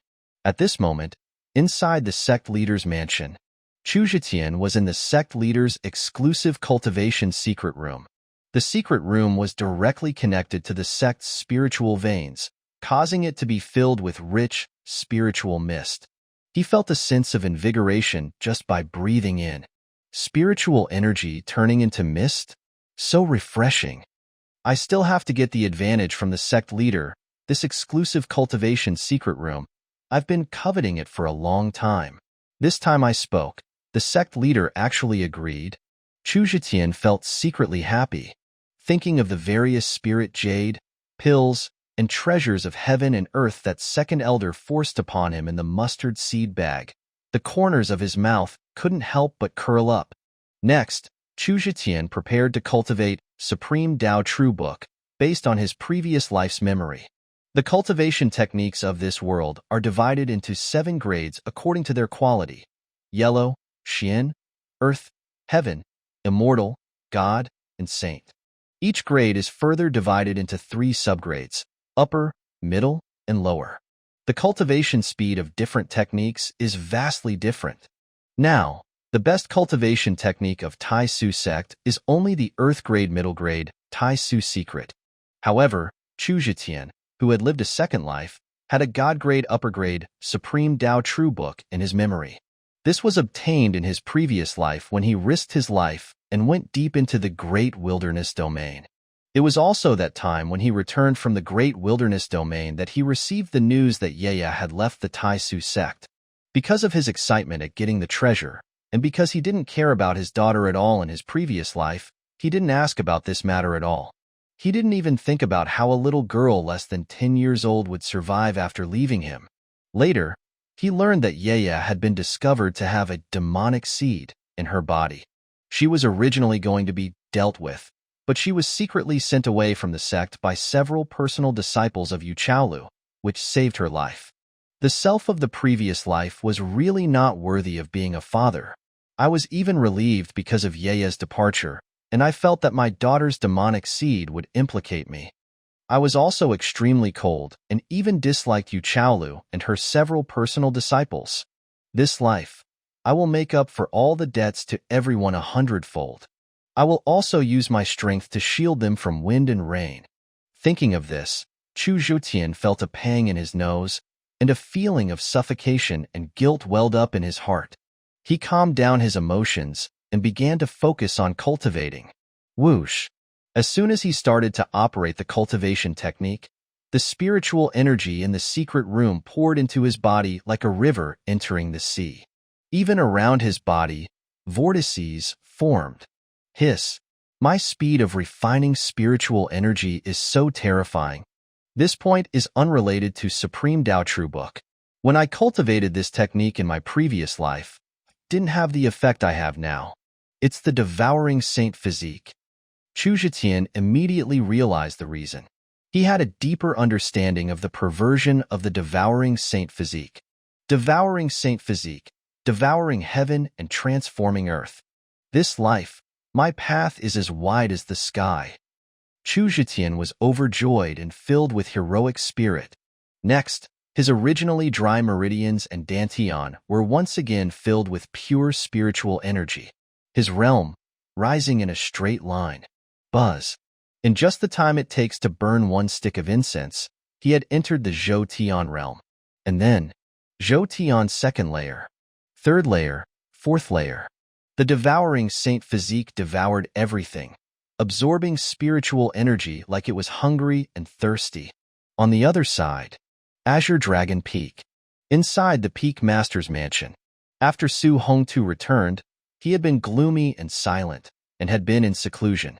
At this moment, inside the sect leader's mansion, Chu Zhetian was in the sect leader's exclusive cultivation secret room. The secret room was directly connected to the sect's spiritual veins, causing it to be filled with rich, spiritual mist. He felt a sense of invigoration just by breathing in. Spiritual energy turning into mist? So refreshing. I still have to get the advantage from the sect leader, this exclusive cultivation secret room. I've been coveting it for a long time. This time I spoke. The sect leader actually agreed. Chu Zhetian felt secretly happy, thinking of the various spirit jade, pills, and treasures of heaven and earth that second elder forced upon him in the mustard seed bag. The corners of his mouth couldn't help but curl up. Next, Chu Zhetian prepared to cultivate Supreme Tao True Book, based on his previous life's memory. The cultivation techniques of this world are divided into 7 grades according to their quality: yellow, Xian, earth, heaven, immortal, God, and saint. Each grade is further divided into 3 subgrades: upper, middle, and lower. The cultivation speed of different techniques is vastly different. Now, the best cultivation technique of Tai Xu Sect is only the earth grade middle grade, Tai Xu Secret. However, Chu Zhetian, who had lived a second life, had a God grade upper grade, Supreme Tao True Book in his memory. This was obtained in his previous life when he risked his life and went deep into the great wilderness domain. It was also that time when he returned from the great wilderness domain that he received the news that Yueyue had left the Tai Xu Sect. Because of his excitement at getting the treasure, and because he didn't care about his daughter at all in his previous life, he didn't ask about this matter at all. He didn't even think about how a little girl less than 10 years old would survive after leaving him. Later, he learned that Yueyue had been discovered to have a demonic seed in her body. She was originally going to be dealt with, but she was secretly sent away from the sect by several personal disciples of Yuchaolu, which saved her life. The self of the previous life was really not worthy of being a father. I was even relieved because of Yueyue's departure, and I felt that my daughter's demonic seed would implicate me. I was also extremely cold and even disliked Yuchaolu and her several personal disciples. This life, I will make up for all the debts to everyone 100-fold. I will also use my strength to shield them from wind and rain. Thinking of this, Chu Zhetian felt a pang in his nose, and a feeling of suffocation and guilt welled up in his heart. He calmed down his emotions and began to focus on cultivating. Whoosh! As soon as he started to operate the cultivation technique, the spiritual energy in the secret room poured into his body like a river entering the sea. Even around his body, vortices formed. Hiss! My speed of refining spiritual energy is so terrifying. This point is unrelated to Supreme Tao True Book. When I cultivated this technique in my previous life, it didn't have the effect I have now. It's the devouring saint physique. Chu Zhetian immediately realized the reason. He had a deeper understanding of the perversion of the devouring saint physique. Devouring saint physique, devouring heaven and transforming earth. This life, my path is as wide as the sky. Chu Zhetian was overjoyed and filled with heroic spirit. Next, his originally dry meridians and dantian were once again filled with pure spiritual energy. His realm, rising in a straight line. Buzz. In just the time it takes to burn one stick of incense, he had entered the Zhetian realm. And then, Zhetian's second layer, third layer, fourth layer. The devouring saint physique devoured everything, absorbing spiritual energy like it was hungry and thirsty. On the other side, Azure Dragon Peak. Inside the Peak Master's mansion. After Su Hongtu returned, he had been gloomy and silent, and had been in seclusion.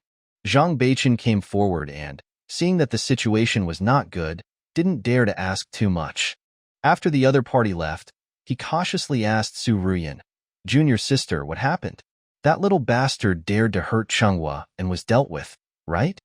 Zhang Beichen came forward and, seeing that the situation was not good, didn't dare to ask too much. After the other party left, he cautiously asked Su Ruoyan, "Junior sister, what happened? That little bastard dared to hurt Chang'e and was dealt with, right?"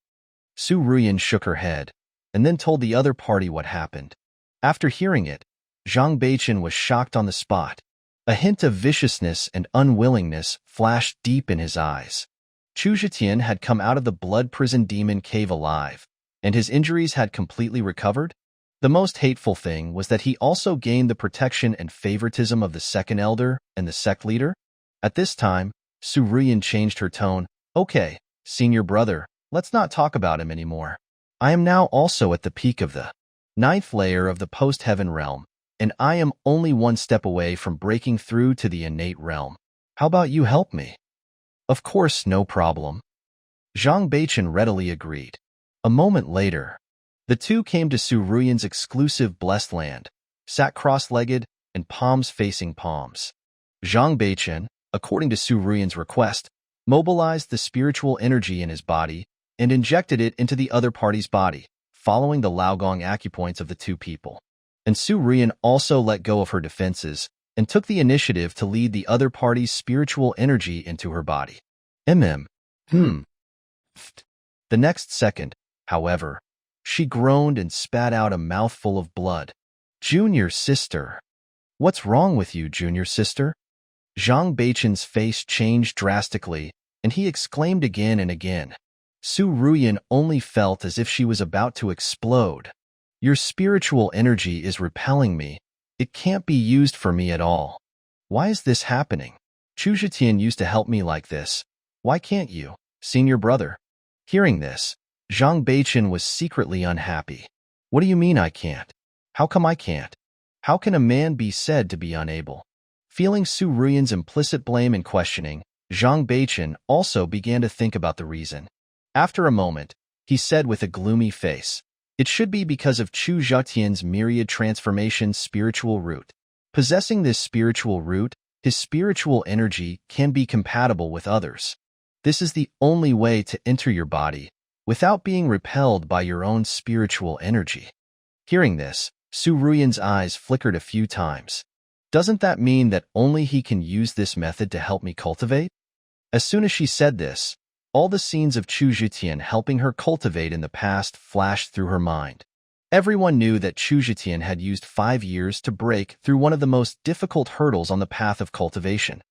Su Ruoyan shook her head, and then told the other party what happened. After hearing it, Zhang Beichen was shocked on the spot. A hint of viciousness and unwillingness flashed deep in his eyes. Chu Zhetian had come out of the blood prison demon cave alive, and his injuries had completely recovered. The most hateful thing was that he also gained the protection and favoritism of the second elder and the sect leader. At this time, Su Ruoyan changed her tone. "Okay, senior brother, let's not talk about him anymore. I am now also at the peak of the 9th layer of the post-heaven realm, and I am only one step away from breaking through to the innate realm. How about you help me?" "Of course, no problem." Zhang Beichen readily agreed. A moment later, the two came to Su Ruoyan's exclusive blessed land, sat cross-legged and palms facing palms. Zhang Beichen, according to Su Ruoyan's request, mobilized the spiritual energy in his body and injected it into the other party's body, following the Laogong acupoints of the two people. And Su Ruoyan also let go of her defenses and took the initiative to lead the other party's spiritual energy into her body. The next second, however, she groaned and spat out a mouthful of blood. "Junior sister. What's wrong with you, junior sister?" Zhang Beichen's face changed drastically, and he exclaimed again and again. Su Ruoyan only felt as if she was about to explode. "Your spiritual energy is repelling me. It can't be used for me at all. Why is this happening? Chu Zhetian used to help me like this. Why can't you, senior brother?" Hearing this, Zhang Beichen was secretly unhappy. "What do you mean I can't? How come I can't? How can a man be said to be unable?" Feeling Su Ruoyan's implicit blame and questioning, Zhang Beichen also began to think about the reason. After a moment, he said with a gloomy face. It should be because of Chu Zhetian's myriad transformation spiritual root. Possessing this spiritual root, his spiritual energy can be compatible with others. This is the only way to enter your body without being repelled by your own spiritual energy. Hearing this, Su Ruoyan's eyes flickered a few times. Doesn't that mean that only he can use this method to help me cultivate? As soon as she said this, all the scenes of Chu Zhetian helping her cultivate in the past flashed through her mind. Everyone knew that Chu Zhetian had used 5 years to break through one of the most difficult hurdles on the path of cultivation,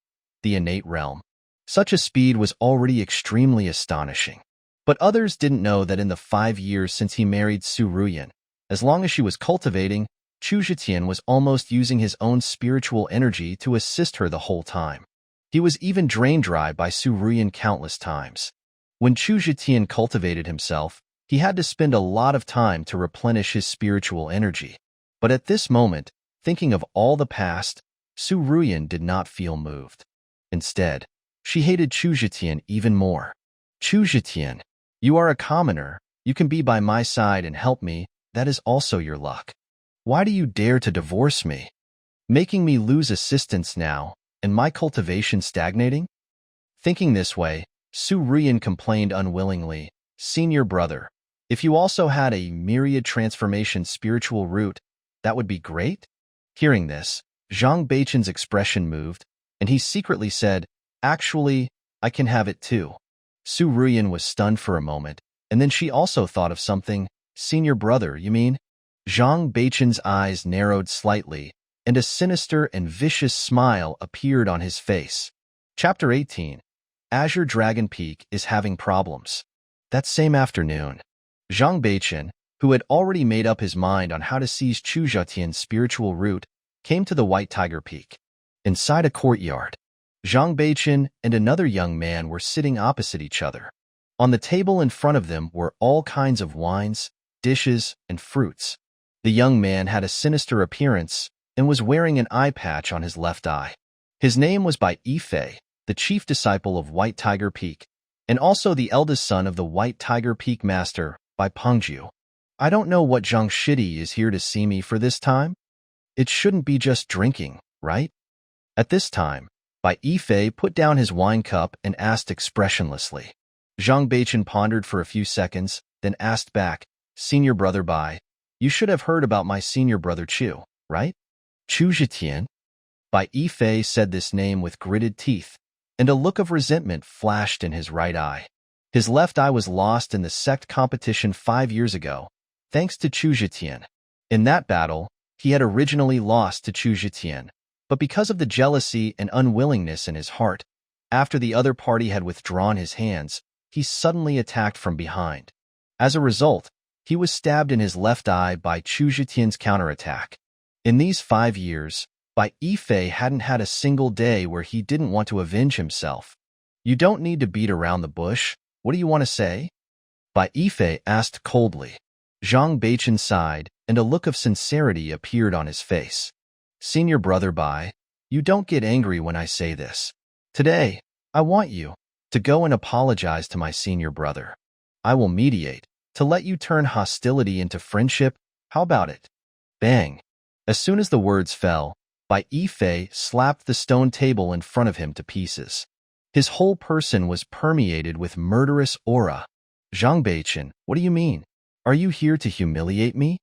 the innate realm. Such a speed was already extremely astonishing. But others didn't know that in the 5 years since he married Su Ruoyan, as long as she was cultivating, Chu Zhetian was almost using his own spiritual energy to assist her the whole time. He was even drained dry by Su Ruoyan countless times. When Chu Zhetian cultivated himself, he had to spend a lot of time to replenish his spiritual energy. But at this moment, thinking of all the past, Su Ruoyan did not feel moved. Instead, she hated Chu Zhetian even more. Chu Zhetian, you are a commoner. You can be by my side and help me. That is also your luck. Why do you dare to divorce me? Making me lose assistance now, and my cultivation stagnating? Thinking this way, Su Ruoyan complained unwillingly, Senior brother, if you also had a myriad transformation spiritual root, that would be great? Hearing this, Zhang Beichen's expression moved, and he secretly said, actually, I can have it too. Su Ruoyan was stunned for a moment, and then she also thought of something. Senior brother, you mean? Zhang Beichen's eyes narrowed slightly, and a sinister and vicious smile appeared on his face. Chapter 18. Azure Dragon Peak is having problems. That same afternoon, Zhang Beichen, who had already made up his mind on how to seize Chu Zhetian's spiritual root, came to the White Tiger Peak. Inside a courtyard, Zhang Beichen and another young man were sitting opposite each other. On the table in front of them were all kinds of wines, dishes, and fruits. The young man had a sinister appearance and was wearing an eye patch on his left eye. His name was Bai Yifei, the chief disciple of White Tiger Peak, and also the eldest son of the White Tiger Peak master, Bai Pengju. I don't know what Zhang Shidi is here to see me for this time. It shouldn't be just drinking, right? At this time, Bai Yifei put down his wine cup and asked expressionlessly. Zhang Beichen pondered for a few seconds, then asked back, Senior brother Bai, you should have heard about my senior brother Chu, right? Chu Zhetian? Bai Yifei said this name with gritted teeth, and a look of resentment flashed in his right eye. His left eye was lost in the sect competition 5 years ago, thanks to Chu Zhetian. In that battle, he had originally lost to Chu Zhetian, but because of the jealousy and unwillingness in his heart, after the other party had withdrawn his hands, he suddenly attacked from behind. As a result, he was stabbed in his left eye by Chu Zhetian's counterattack. In these 5 years, Bai Yifei hadn't had a single day where he didn't want to avenge himself. You don't need to beat around the bush. What do you want to say? Bai Yifei asked coldly. Zhang Beichen sighed, and a look of sincerity appeared on his face. Senior brother Bai, you don't get angry when I say this. Today, I want you to go and apologize to my senior brother. I will mediate to let you turn hostility into friendship. How about it? Bang! As soon as the words fell, Bai Yifei slapped the stone table in front of him to pieces. His whole person was permeated with murderous aura. Zhang Beichen, what do you mean? Are you here to humiliate me?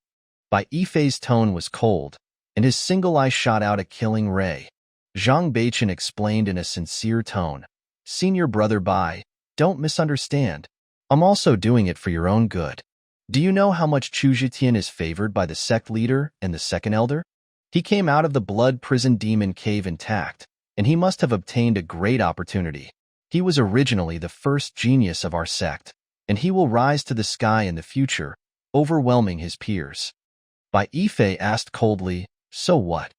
Bai Yifei's tone was cold, and his single eye shot out a killing ray. Zhang Beichen explained in a sincere tone, Senior brother Bai, don't misunderstand. I'm also doing it for your own good. Do you know how much Chu Zhetian is favored by the sect leader and the second elder? He came out of the blood prison demon cave intact, and he must have obtained a great opportunity. He was originally the first genius of our sect, and he will rise to the sky in the future, overwhelming his peers. Bai Yifei asked coldly, so what?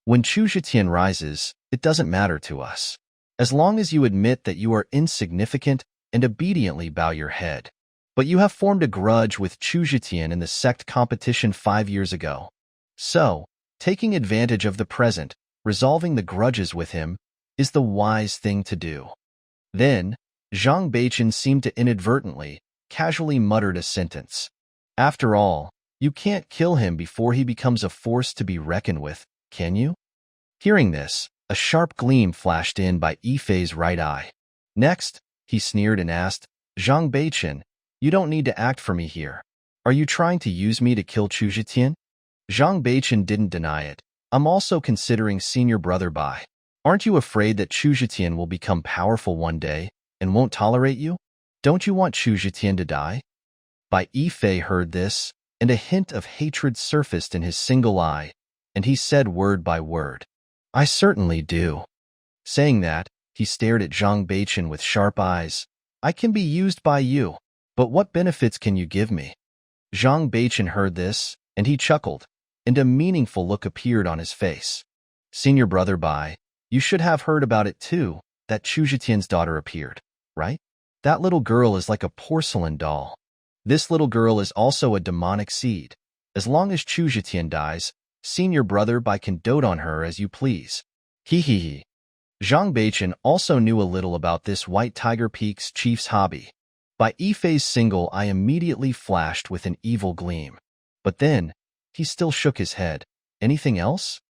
When Chu Zhetian rises, it doesn't matter to us. As long as you admit that you are insignificant and obediently bow your head. But you have formed a grudge with Chu Zhetian in the sect competition 5 years ago. So, taking advantage of the present, resolving the grudges with him, is the wise thing to do. Then, Zhang Beichen seemed to inadvertently casually muttered a sentence. After all, you can't kill him before he becomes a force to be reckoned with, can you? Hearing this, a sharp gleam flashed in by Yifei's right eye. Next, he sneered and asked, Zhang Beichen, you don't need to act for me here. Are you trying to use me to kill Chu Zhetian? Zhang Beichen didn't deny it. I'm also considering senior brother Bai. Aren't you afraid that Chu Zhetian will become powerful one day and won't tolerate you? Don't you want Chu Zhetian to die? Bai Yifei heard this, and a hint of hatred surfaced in his single eye, and he said word by word, I certainly do. Saying that, he stared at Zhang Beichen with sharp eyes. I can be used by you, but what benefits can you give me? Zhang Beichen heard this, and he chuckled, and a meaningful look appeared on his face. Senior brother Bai, you should have heard about it too, that Chu Zhetian's daughter appeared, right? That little girl is like a porcelain doll. This little girl is also a demonic seed. As long as Chu Zhetian dies, senior brother Bai can dote on her as you please. Hee hee hee. Zhang Beichen also knew a little about this White Tiger Peak's chief's hobby. By Yifei's single eye immediately flashed with an evil gleam. But then, he still shook his head. Anything else?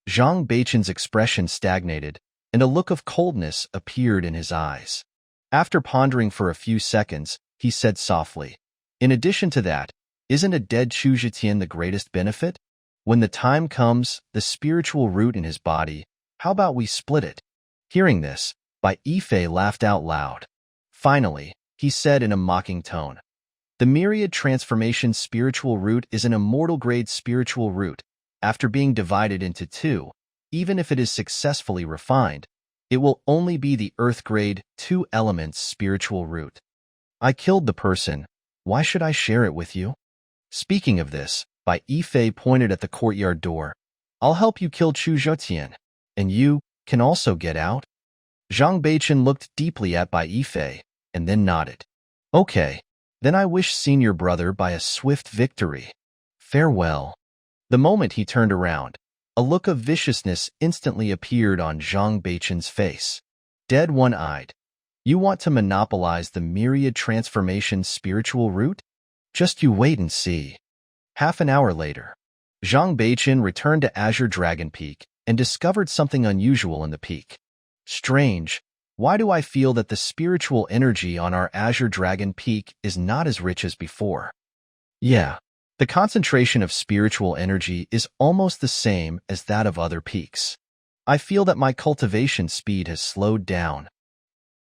Zhang Beichen's expression stagnated, and a look of coldness appeared in his eyes. After pondering for a few seconds, he said softly, in addition to that, isn't a dead Chu Zhetian the greatest benefit? When the time comes, the spiritual root in his body, how about we split it? Hearing this, Bai Yifei laughed out loud. Finally, he said in a mocking tone, the myriad transformation spiritual root is an immortal grade spiritual root. After being divided into two, even if it is successfully refined, it will only be the earth grade 2 elements spiritual root. I killed the person. Why should I share it with you? Speaking of this, Bai Yifei pointed at the courtyard door. I'll help you kill Chu Zhetian, and you can also get out. Zhang Beichen looked deeply at Bai Yifei, and then nodded. Okay, then I wish senior brother Bai a swift victory. Farewell. The moment he turned around, a look of viciousness instantly appeared on Zhang Beichen's face. Dead one-eyed. You want to monopolize the myriad transformation spiritual root? Just you wait and see. Half an hour later, Zhang Beichen returned to Azure Dragon Peak and discovered something unusual in the peak. Strange. Why do I feel that the spiritual energy on our Azure Dragon Peak is not as rich as before? Yeah, the concentration of spiritual energy is almost the same as that of other peaks. I feel that my cultivation speed has slowed down.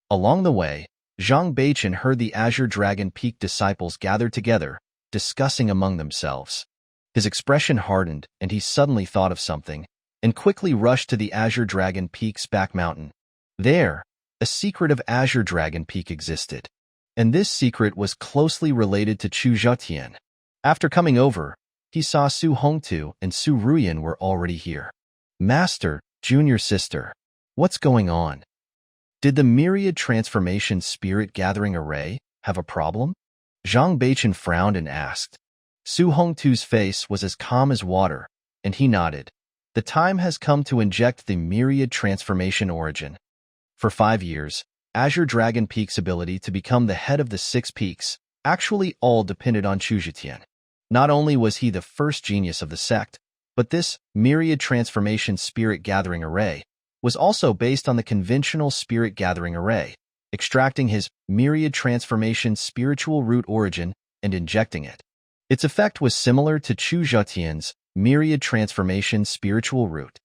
Along the way, Zhang Beichen heard the Azure Dragon Peak disciples gather together, discussing among themselves. His expression hardened, and he suddenly thought of something, and quickly rushed to the Azure Dragon Peak's back mountain. There, a secret of Azure Dragon Peak existed, and this secret was closely related to Chu Zhetian. After coming over, he saw Su Hongtu and Su Ruoyan were already here. Master, junior sister, what's going on? Did the myriad transformation spirit gathering array have a problem? Zhang Beichen frowned and asked. Su Hongtu's face was as calm as water, and he nodded. The time has come to inject the myriad transformation origin. For 5 years, Azure Dragon Peak's ability to become the head of the 6 peaks actually all depended on Chu Zhetian. Not only was he the first genius of the sect, but this myriad transformation spirit gathering array was also based on the conventional spirit gathering array, extracting his myriad transformation spiritual root origin and injecting it. Its effect was similar to Chu Zhetian's myriad transformation spiritual root.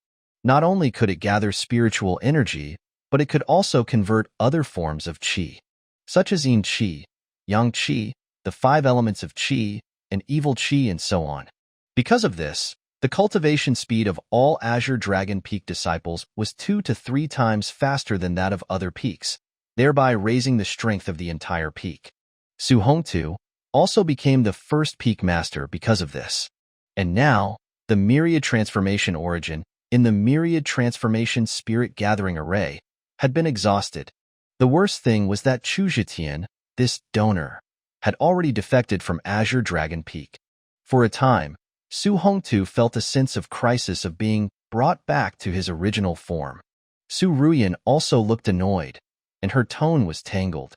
Not only could it gather spiritual energy, but it could also convert other forms of qi, such as yin qi, yang qi, the 5 elements of qi, and evil qi, and so on. Because of this, the cultivation speed of all Azure Dragon Peak disciples was 2 to 3 times faster than that of other peaks, thereby raising the strength of the entire peak. Su Hongtu also became the first peak master because of this. And now, the myriad transformation origin in the myriad transformation spirit gathering array had been exhausted. The worst thing was that Chu Zhetian, this donor, had already defected from Azure Dragon Peak. For a time, Su Hongtu felt a sense of crisis of being brought back to his original form. Su Ruoyan also looked annoyed, and her tone was tangled.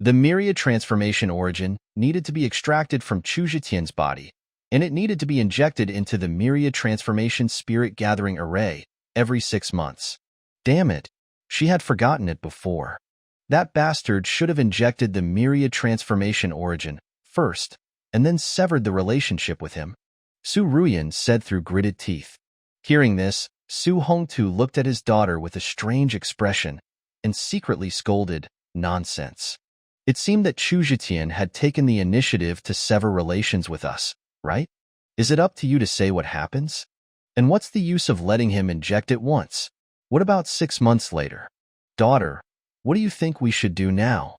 The myriad transformation origin needed to be extracted from Chu Zhetian's body, and it needed to be injected into the myriad transformation spirit gathering array every 6 months. Damn it, she had forgotten it before. That bastard should have injected the myriad transformation origin first, and then severed the relationship with him, Su Ruoyan said through gritted teeth. Hearing this, Su Hongtu looked at his daughter with a strange expression and secretly scolded, "Nonsense. It seemed that Chu Zhetian had taken the initiative to sever relations with us, right? Is it up to you to say what happens? And what's the use of letting him inject it once? What about 6 months later? Daughter, what do you think we should do now?"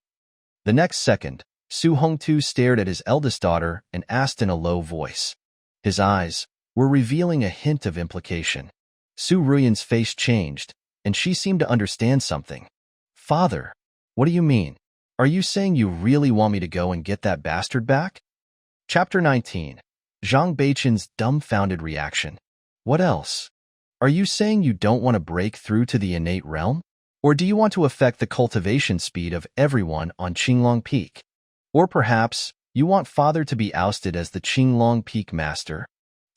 The next second, Su Hongtu stared at his eldest daughter and asked in a low voice. His eyes were revealing a hint of implication. Su Ruoyan's face changed, and she seemed to understand something. "Father, what do you mean? Are you saying you really want me to go and get that bastard back?" Chapter 19. Zhang Beichen's dumbfounded reaction. What else? Are you saying you don't want to break through to the innate realm? Or do you want to affect the cultivation speed of everyone on Qinglong Peak? Or perhaps you want father to be ousted as the Qinglong Peak master?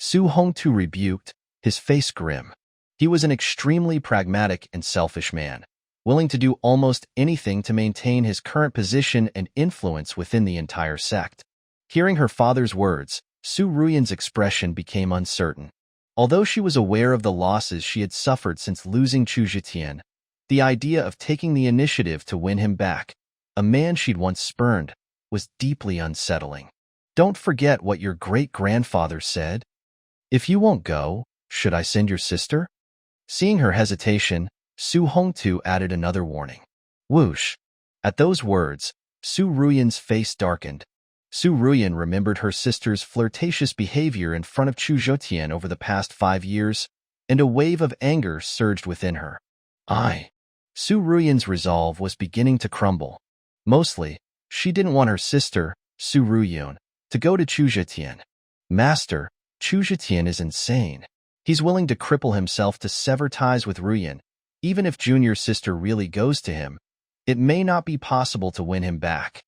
Su Hongtu rebuked, his face grim. He was an extremely pragmatic and selfish man, willing to do almost anything to maintain his current position and influence within the entire sect. Hearing her father's words, Su Ruoyan's expression became uncertain. Although she was aware of the losses she had suffered since losing Chu Zhetian, the idea of taking the initiative to win him back, a man she'd once spurned, was deeply unsettling. "Don't forget what your great-grandfather said. If you won't go, should I send your sister?" Seeing her hesitation, Su Hongtu added another warning. Whoosh! At those words, Su Ruoyan's face darkened. Su Ruoyan remembered her sister's flirtatious behavior in front of Chu Zhetian over the past 5 years, and a wave of anger surged within her. Su Ruoyan's resolve was beginning to crumble. Mostly, she didn't want her sister, Su Ruoyan, to go to Chu Zhetian. Master, Chu Zhetian is insane. He's willing to cripple himself to sever ties with Ruoyan. Even if junior sister really goes to him, it may not be possible to win him back.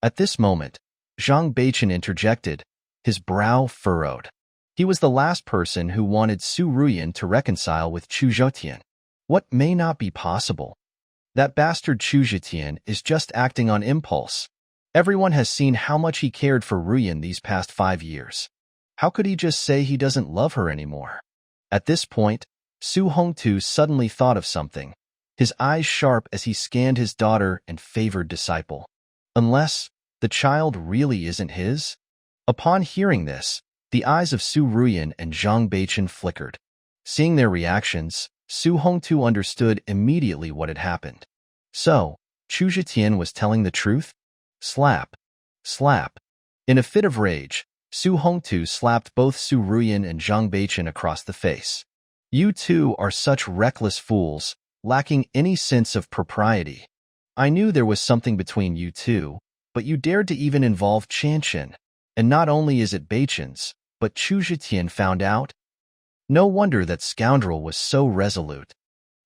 At this moment, Zhang Beichen interjected, his brow furrowed. He was the last person who wanted Su Ruoyan to reconcile with Chu Zhetian. What may not be possible? That bastard Chu Zhetian is just acting on impulse. Everyone has seen how much he cared for Ruoyan these past 5 years. How could he just say he doesn't love her anymore? At this point, Su Hongtu suddenly thought of something, his eyes sharp as he scanned his daughter and favored disciple. Unless the child really isn't his? Upon hearing this, the eyes of Su Ruoyan and Zhang Beichen flickered. Seeing their reactions, Su Hongtu understood immediately what had happened. So, Chu Zhetian was telling the truth? Slap. Slap. In a fit of rage, Su Hongtu slapped both Su Ruoyan and Zhang Beichen across the face. You two are such reckless fools, lacking any sense of propriety. I knew there was something between you two, but you dared to even involve Chang'e. And not only is it Beichen's, but Chu Zhetian found out? No wonder that scoundrel was so resolute.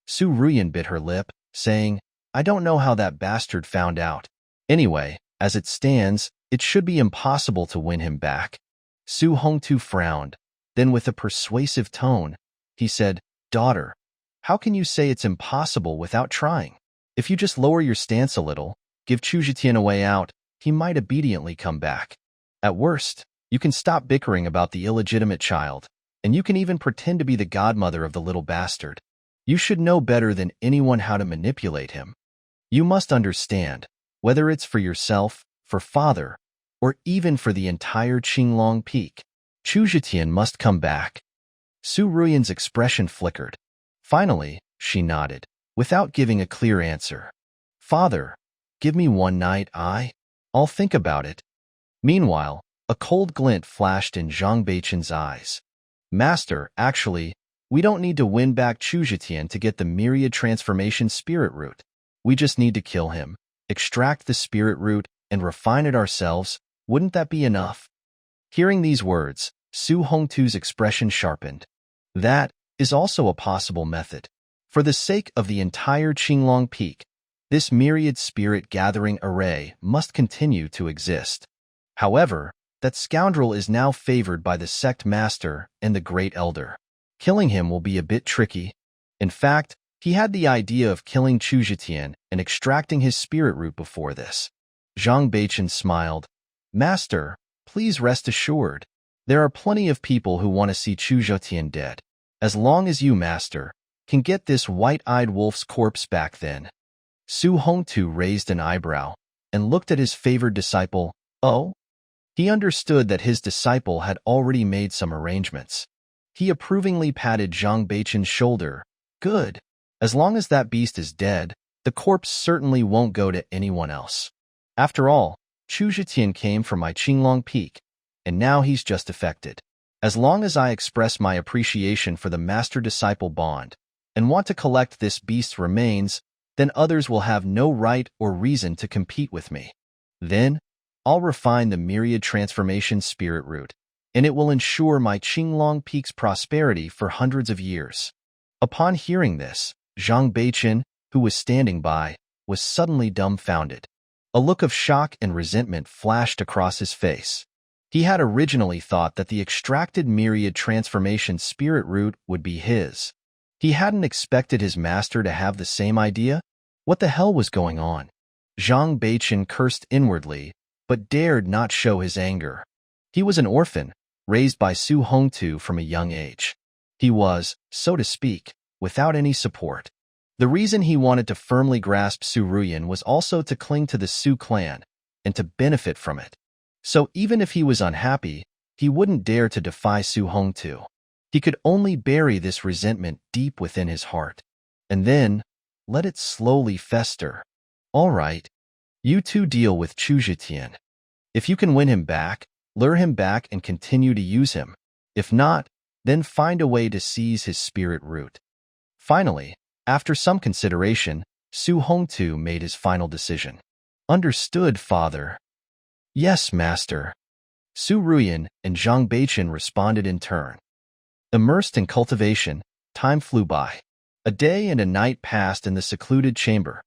Su Ruoyan bit her lip, saying, I don't know how that bastard found out. Anyway, as it stands, it should be impossible to win him back. Su Hongtu frowned. Then with a persuasive tone, he said, Daughter, how can you say it's impossible without trying? If you just lower your stance a little, give Chu Zhetian a way out, he might obediently come back. At worst, you can stop bickering about the illegitimate child, and you can even pretend to be the godmother of the little bastard. You should know better than anyone how to manipulate him. You must understand, whether it's for yourself, for father, or even for the entire Qinglong Peak, Chu Zhetian must come back. Su Ruoyan's expression flickered. Finally, she nodded, without giving a clear answer. Father, give me one night, I'll think about it. Meanwhile, a cold glint flashed in Zhang Beichen's eyes. Master, actually, we don't need to win back Chu Zhetian to get the myriad transformation spirit root. We just need to kill him, extract the spirit root, and refine it ourselves. Wouldn't that be enough? Hearing these words, Su Hongtu's expression sharpened. That is also a possible method. For the sake of the entire Qinglong Peak, This myriad spirit-gathering array must continue to exist. However, that scoundrel is now favored by the sect master and the great elder. Killing him will be a bit tricky. In fact, he had the idea of killing Chu Zhetian and extracting his spirit root before this. Zhang Beichen smiled. Master, please rest assured. There are plenty of people who want to see Chu Zhetian dead. As long as you, Master, can get this white-eyed wolf's corpse back then. Su Hongtu raised an eyebrow and looked at his favored disciple. Oh? He understood that his disciple had already made some arrangements. He approvingly patted Zhang Beichen's shoulder. Good. As long as that beast is dead, the corpse certainly won't go to anyone else. After all, Chu Zhetian came from my Qinglong Peak, and now he's just affected. As long as I express my appreciation for the master-disciple bond and want to collect this beast's remains, then others will have no right or reason to compete with me. Then, I'll refine the myriad transformation spirit root, and it will ensure my Qinglong Peak's prosperity for hundreds of years. Upon hearing this, Zhang Beichen, who was standing by, was suddenly dumbfounded. A look of shock and resentment flashed across his face. He had originally thought that the extracted myriad transformation spirit root would be his. He hadn't expected his master to have the same idea. What the hell was going on? Zhang Beichen cursed inwardly, but dared not show his anger. He was an orphan, raised by Su Hongtu from a young age. He was, so to speak, without any support. The reason he wanted to firmly grasp Su Ruoyan was also to cling to the Su clan and to benefit from it. So even if he was unhappy, he wouldn't dare to defy Su Hongtu. He could only bury this resentment deep within his heart, and then let it slowly fester. All right, you two deal with Chu Zhetian. If you can win him back, lure him back and continue to use him. If not, then find a way to seize his spirit root. Finally, after some consideration, Su Hongtu made his final decision. Understood, father. Yes, master. Su Ruoyan and Zhang Beichen responded in turn. Immersed in cultivation, time flew by. A day and a night passed in the secluded chamber.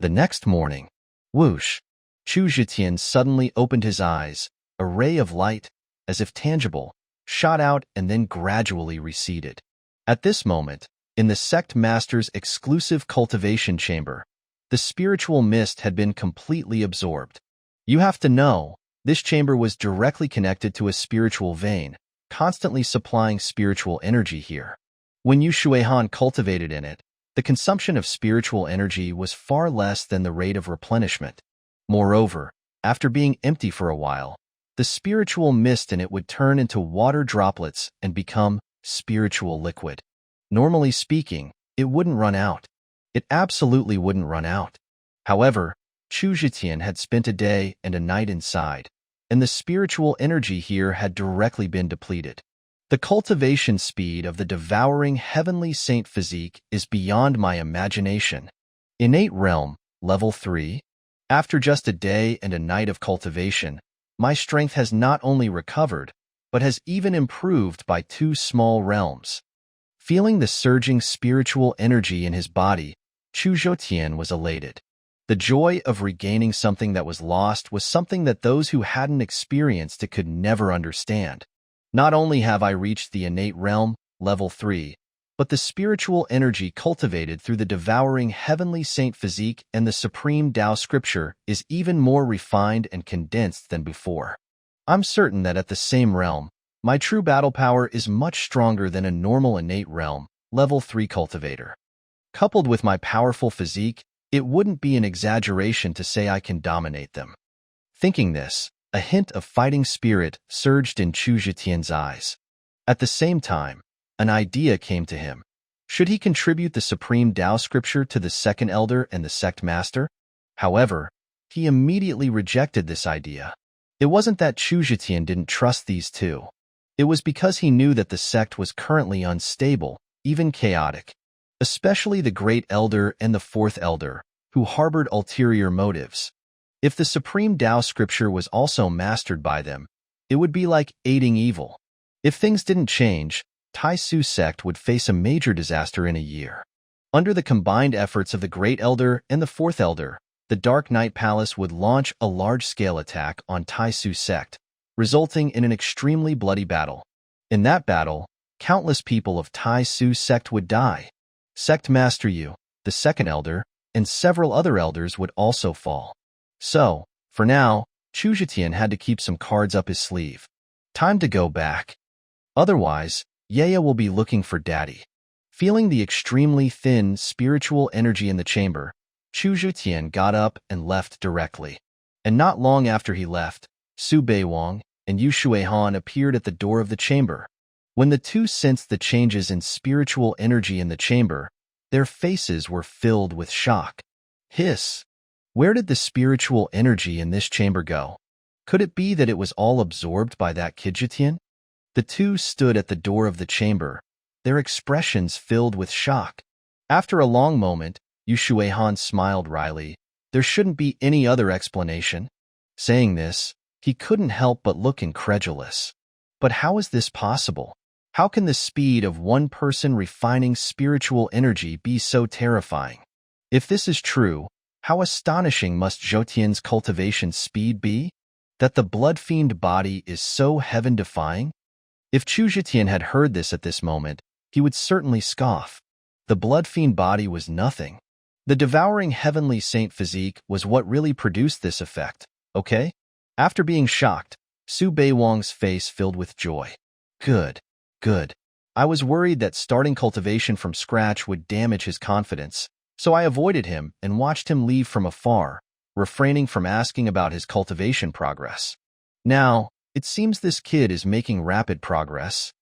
The next morning, whoosh, Chu Zhetian suddenly opened his eyes. A ray of light, as if tangible, shot out and then gradually receded. At this moment, in the sect master's exclusive cultivation chamber, the spiritual mist had been completely absorbed. You have to know, this chamber was directly connected to a spiritual vein, constantly supplying spiritual energy here. When Yu Shuihan cultivated in it, the consumption of spiritual energy was far less than the rate of replenishment. Moreover, after being empty for a while, the spiritual mist in it would turn into water droplets and become spiritual liquid. Normally speaking, it wouldn't run out. It absolutely wouldn't run out. However, Chu Zhetian had spent a day and a night inside, and the spiritual energy here had directly been depleted. The cultivation speed of the devouring heavenly saint physique is beyond my imagination. Innate realm, level 3. After just a day and a night of cultivation, my strength has not only recovered, but has even improved by 2 small realms. Feeling the surging spiritual energy in his body, Chu Zhetian was elated. The joy of regaining something that was lost was something that those who hadn't experienced it could never understand. Not only have I reached the innate realm, level 3, but the spiritual energy cultivated through the devouring heavenly saint physique and the supreme Tao scripture is even more refined and condensed than before. I'm certain that at the same realm, my true battle power is much stronger than a normal innate realm, level 3 cultivator. Coupled with my powerful physique, it wouldn't be an exaggeration to say I can dominate them. Thinking this, a hint of fighting spirit surged in Chu Zhetian's eyes. At the same time, an idea came to him. Should he contribute the supreme Tao scripture to the second elder and the sect master? However, he immediately rejected this idea. It wasn't that Chu Zhetian didn't trust these two. It was because he knew that the sect was currently unstable, even chaotic. Especially the great elder and the fourth elder, who harbored ulterior motives. If the supreme Tao scripture was also mastered by them, it would be like aiding evil. If things didn't change, Tai Xu Sect would face a major disaster in a year. Under the combined efforts of the Great Elder and the Fourth Elder, the Dark Knight Palace would launch a large-scale attack on Tai Xu Sect, resulting in an extremely bloody battle. In that battle, countless people of Tai Xu Sect would die. Sect Master Yu, the Second Elder, and several other elders would also fall. So, for now, Chu Zhetian had to keep some cards up his sleeve. Time to go back. Otherwise, Yueyue will be looking for Daddy. Feeling the extremely thin spiritual energy in the chamber, Chu Zhetian got up and left directly. And not long after he left, Su Beiwang and Yu Shuihan appeared at the door of the chamber. When the two sensed the changes in spiritual energy in the chamber, their faces were filled with shock. Hiss! Where did the spiritual energy in this chamber go? Could it be that it was all absorbed by that kid Zhetian? The two stood at the door of the chamber, their expressions filled with shock. After a long moment, Yu Shuihan smiled wryly. There shouldn't be any other explanation. Saying this, he couldn't help but look incredulous. But how is this possible? How can the speed of one person refining spiritual energy be so terrifying? If this is true, how astonishing must Zhotian's cultivation speed be? That the blood-fiend body is so heaven-defying? If Chu Zhetian had heard this at this moment, he would certainly scoff. The blood-fiend body was nothing. The devouring heavenly saint physique was what really produced this effect, okay? After being shocked, Su Beiwang's face filled with joy. Good. I was worried that starting cultivation from scratch would damage his confidence, so I avoided him and watched him leave from afar, refraining from asking about his cultivation progress. Now, it seems this kid is making rapid progress.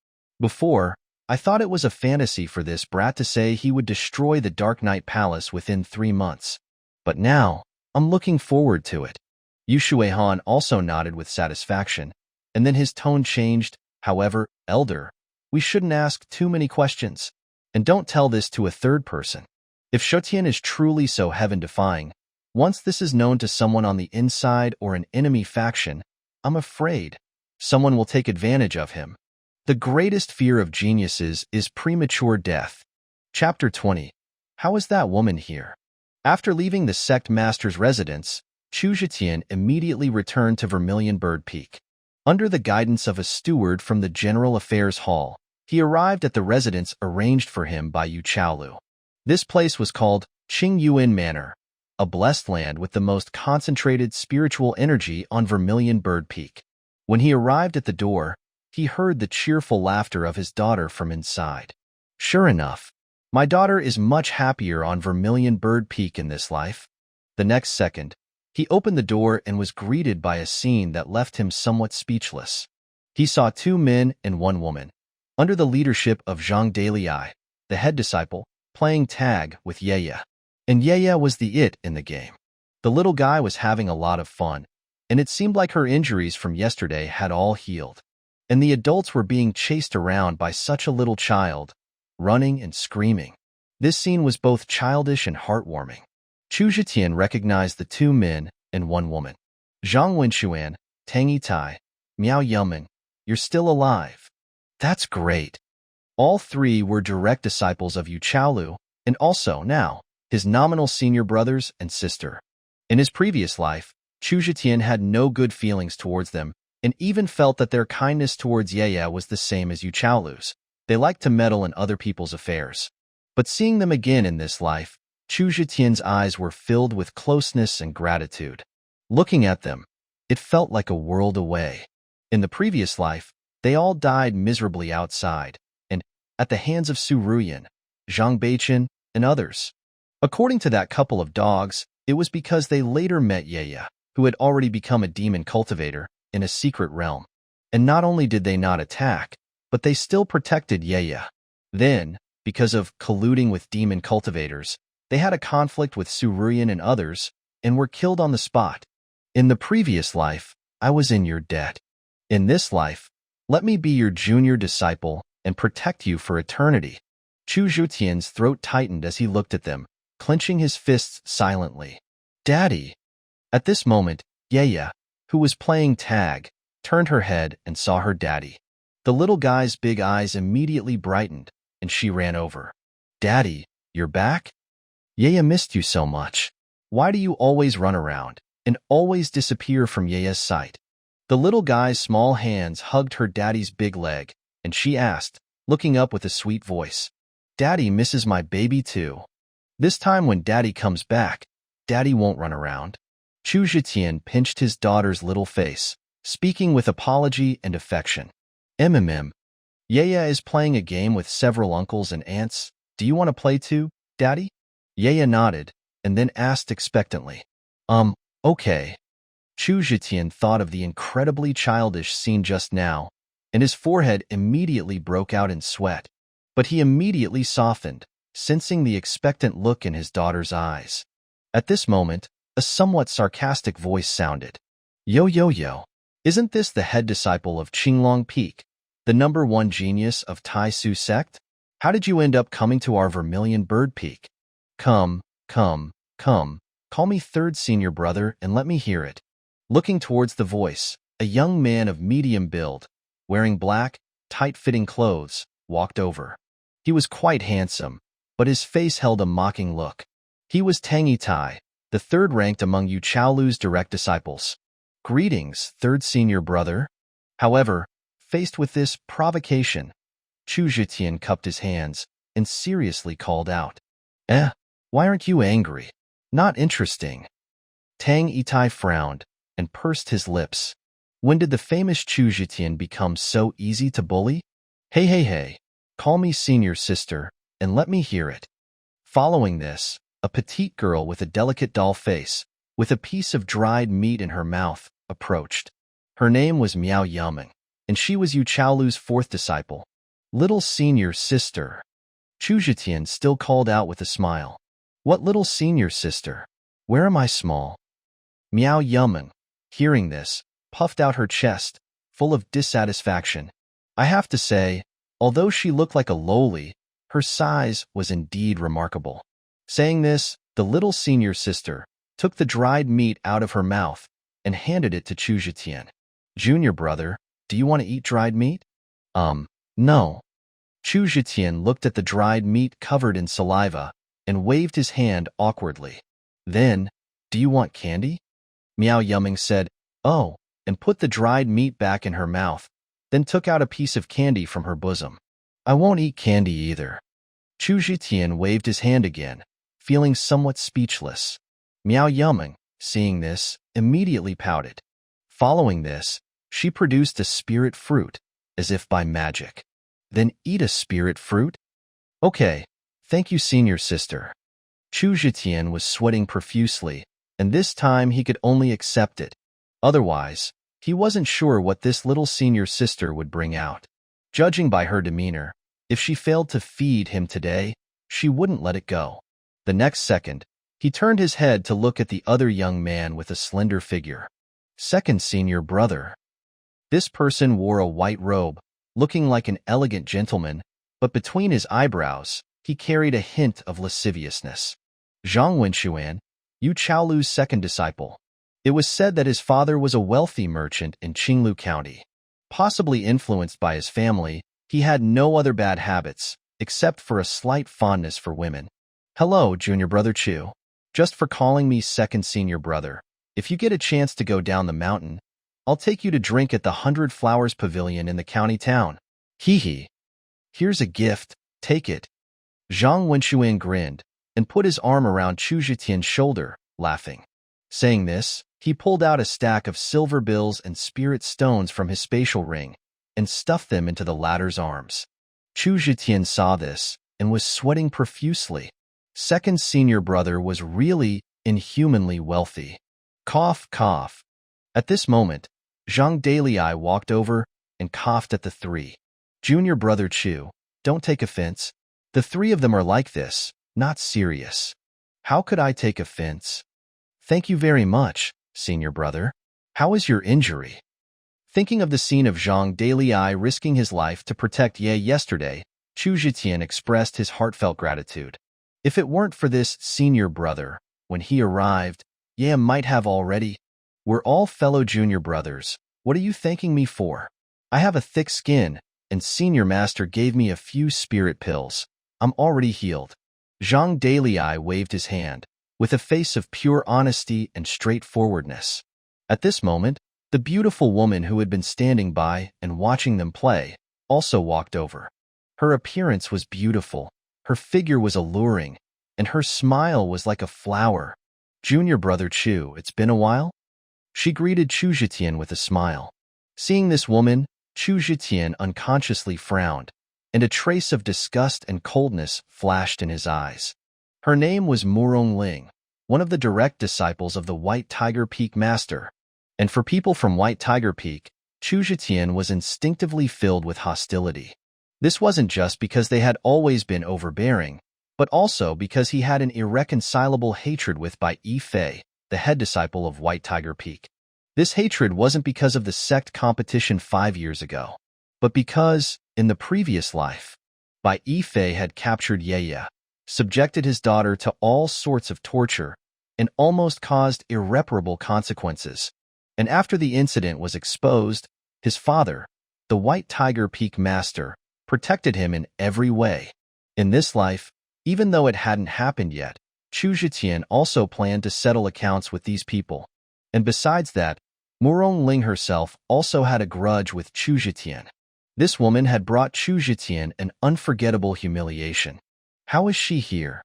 Before, I thought it was a fantasy for this brat to say he would destroy the Dark Knight Palace within 3 months. But now, I'm looking forward to it. Yu Shuihan also nodded with satisfaction, and then his tone changed. However, Elder, we shouldn't ask too many questions, and don't tell this to a third person. If Zhotian is truly so heaven-defying, once this is known to someone on the inside or an enemy faction, I'm afraid someone will take advantage of him. The greatest fear of geniuses is premature death. Chapter 20. How is that woman here? After leaving the sect master's residence, Chu Zhetian immediately returned to Vermilion Bird Peak. Under the guidance of a steward from the General Affairs Hall, he arrived at the residence arranged for him by Yu Chaolu. This place was called Qingyuan Manor, a blessed land with the most concentrated spiritual energy on Vermilion Bird Peak. When he arrived at the door, he heard the cheerful laughter of his daughter from inside. Sure enough, my daughter is much happier on Vermilion Bird Peak in this life. The next second, he opened the door and was greeted by a scene that left him somewhat speechless. He saw 2 men and 1 woman, under the leadership of Zhang Dalai, the head disciple, playing tag with Yueyue. And Yueyue was the it in the game. The little guy was having a lot of fun, and it seemed like her injuries from yesterday had all healed. And the adults were being chased around by such a little child, running and screaming. This scene was both childish and heartwarming. Chu Zhetian recognized the 2 men and 1 woman. Zhang Wenxuan, Tang Yitai, Miao Yuman, you're still alive. That's great. All 3 were direct disciples of Yu Chaolu, and also, now, his nominal senior brothers and sister. In his previous life, Chu Zhetian had no good feelings towards them, and even felt that their kindness towards Yueyue was the same as Yu Chaolu's. They liked to meddle in other people's affairs. But seeing them again in this life, Chu Zhetian's eyes were filled with closeness and gratitude. Looking at them, it felt like a world away. In the previous life, they all died miserably outside, and at the hands of Su Ruoyan, Zhang Beichen, and others. According to that couple of dogs, it was because they later met Yueyue, who had already become a demon cultivator, in a secret realm. And not only did they not attack, but they still protected Yueyue. Then, because of colluding with demon cultivators, they had a conflict with Su Ruoyan and others, and were killed on the spot. In the previous life, I was in your debt. In this life, let me be your junior disciple and protect you for eternity. Chu Zhetian's throat tightened as he looked at them, clenching his fists silently. Daddy! At this moment, Yueyue, who was playing tag, turned her head and saw her daddy. The little guy's big eyes immediately brightened, and she ran over. Daddy, you're back? Yueyue missed you so much. Why do you always run around and always disappear from Yueye's sight? The little guy's small hands hugged her daddy's big leg, and she asked, looking up with a sweet voice, Daddy misses my baby too. This time when Daddy comes back, Daddy won't run around. Chu Zhetian pinched his daughter's little face, speaking with apology and affection. Yueyue is playing a game with several uncles and aunts. Do you want to play too, Daddy? Yueyue nodded, and then asked expectantly, okay. Chu Zhetian thought of the incredibly childish scene just now, and his forehead immediately broke out in sweat. But he immediately softened, sensing the expectant look in his daughter's eyes. At this moment, a somewhat sarcastic voice sounded. Yo, isn't this the head disciple of Qinglong Peak, the #1 genius of Tai Xu Sect? How did you end up coming to our Vermilion Bird Peak? Come, call me third senior brother and let me hear it. Looking towards the voice, a young man of medium build, wearing black, tight-fitting clothes, walked over. He was quite handsome, but his face held a mocking look. He was Tang'e Tai, the third ranked among Yu Chaolu's direct disciples. Greetings, third senior brother. However, faced with this provocation, Chu Zhetian cupped his hands and seriously called out, why aren't you angry? Not interesting. Tang'e Tai frowned and pursed his lips. When did the famous Chu Zhetian become so easy to bully? Hey, call me senior sister and let me hear it. Following this, a petite girl with a delicate doll face, with a piece of dried meat in her mouth, approached. Her name was Miao Yueyue, and she was Yu Chaolu's fourth disciple. Little senior sister. Chu Zhetian still called out with a smile. What little senior sister? Where am I small? Miao Yueyue, hearing this, puffed out her chest, full of dissatisfaction. I have to say, although she looked like a lowly, her size was indeed remarkable. Saying this, the little senior sister took the dried meat out of her mouth and handed it to Chu Zhetian. Junior brother, do you want to eat dried meat? No. Chu Zhetian looked at the dried meat covered in saliva and waved his hand awkwardly. Then, do you want candy? Miao Yueyue said, oh, and put the dried meat back in her mouth, then took out a piece of candy from her bosom. I won't eat candy either. Chu Zhetian waved his hand again, feeling somewhat speechless. Miao Yueyue, seeing this, immediately pouted. Following this, she produced a spirit fruit, as if by magic. Then eat a spirit fruit? Okay, thank you, senior sister. Chu Zhetian was sweating profusely, and this time he could only accept it. Otherwise, he wasn't sure what this little senior sister would bring out. Judging by her demeanor, if she failed to feed him today, she wouldn't let it go. The next second, he turned his head to look at the other young man with a slender figure. Second senior brother. This person wore a white robe, looking like an elegant gentleman, but between his eyebrows, he carried a hint of lasciviousness. Zhang Wenxuan, Yu Chaolu's second disciple. It was said that his father was a wealthy merchant in Qinglu County. Possibly influenced by his family, he had no other bad habits, except for a slight fondness for women. Hello, junior brother Chu. Just for calling me second senior brother. If you get a chance to go down the mountain, I'll take you to drink at the 100 Flowers Pavilion in the county town. Hee. Here's a gift, take it. Zhang Wenxuan grinned and put his arm around Chu Zhetian's shoulder, laughing. Saying this, he pulled out a stack of silver bills and spirit stones from his spatial ring and stuffed them into the latter's arms. Chu Zhetian saw this and was sweating profusely. Second senior brother was really inhumanly wealthy. Cough, cough. At this moment, Zhang Dalai walked over and coughed at the three. Junior brother Chu, don't take offense. The three of them are like this, not serious. How could I take offense? Thank you very much, senior brother. How is your injury? Thinking of the scene of Zhang Dalai risking his life to protect Ye yesterday, Chu Zhetian expressed his heartfelt gratitude. If it weren't for this senior brother, when he arrived, Ye might have already. We're all fellow junior brothers. What are you thanking me for? I have a thick skin, and senior master gave me a few spirit pills. I'm already healed. Zhang Dalai waved his hand, with a face of pure honesty and straightforwardness. At this moment, the beautiful woman who had been standing by and watching them play also walked over. Her appearance was beautiful, her figure was alluring, and her smile was like a flower. "Junior brother Chu, it's been a while?" She greeted Chu Zhetian with a smile. Seeing this woman, Chu Zhetian unconsciously frowned, and a trace of disgust and coldness flashed in his eyes. Her name was Murong Ling, one of the direct disciples of the White Tiger Peak Master. And for people from White Tiger Peak, Chu Zhetian was instinctively filled with hostility. This wasn't just because they had always been overbearing, but also because he had an irreconcilable hatred with Bai Yifei, the head disciple of White Tiger Peak. This hatred wasn't because of the sect competition 5 years ago, but because, in the previous life, Bai Yifei had captured Yueyue, subjected his daughter to all sorts of torture, and almost caused irreparable consequences. And after the incident was exposed, his father, the White Tiger Peak Master, protected him in every way. In this life, even though it hadn't happened yet, Chu Zhetian also planned to settle accounts with these people. And besides that, Murong Ling herself also had a grudge with Chu Zhetian. This woman had brought Chu Zhetian an unforgettable humiliation. How is she here?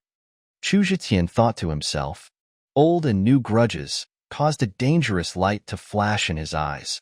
Chu Zhetian thought to himself. Old and new grudges caused a dangerous light to flash in his eyes.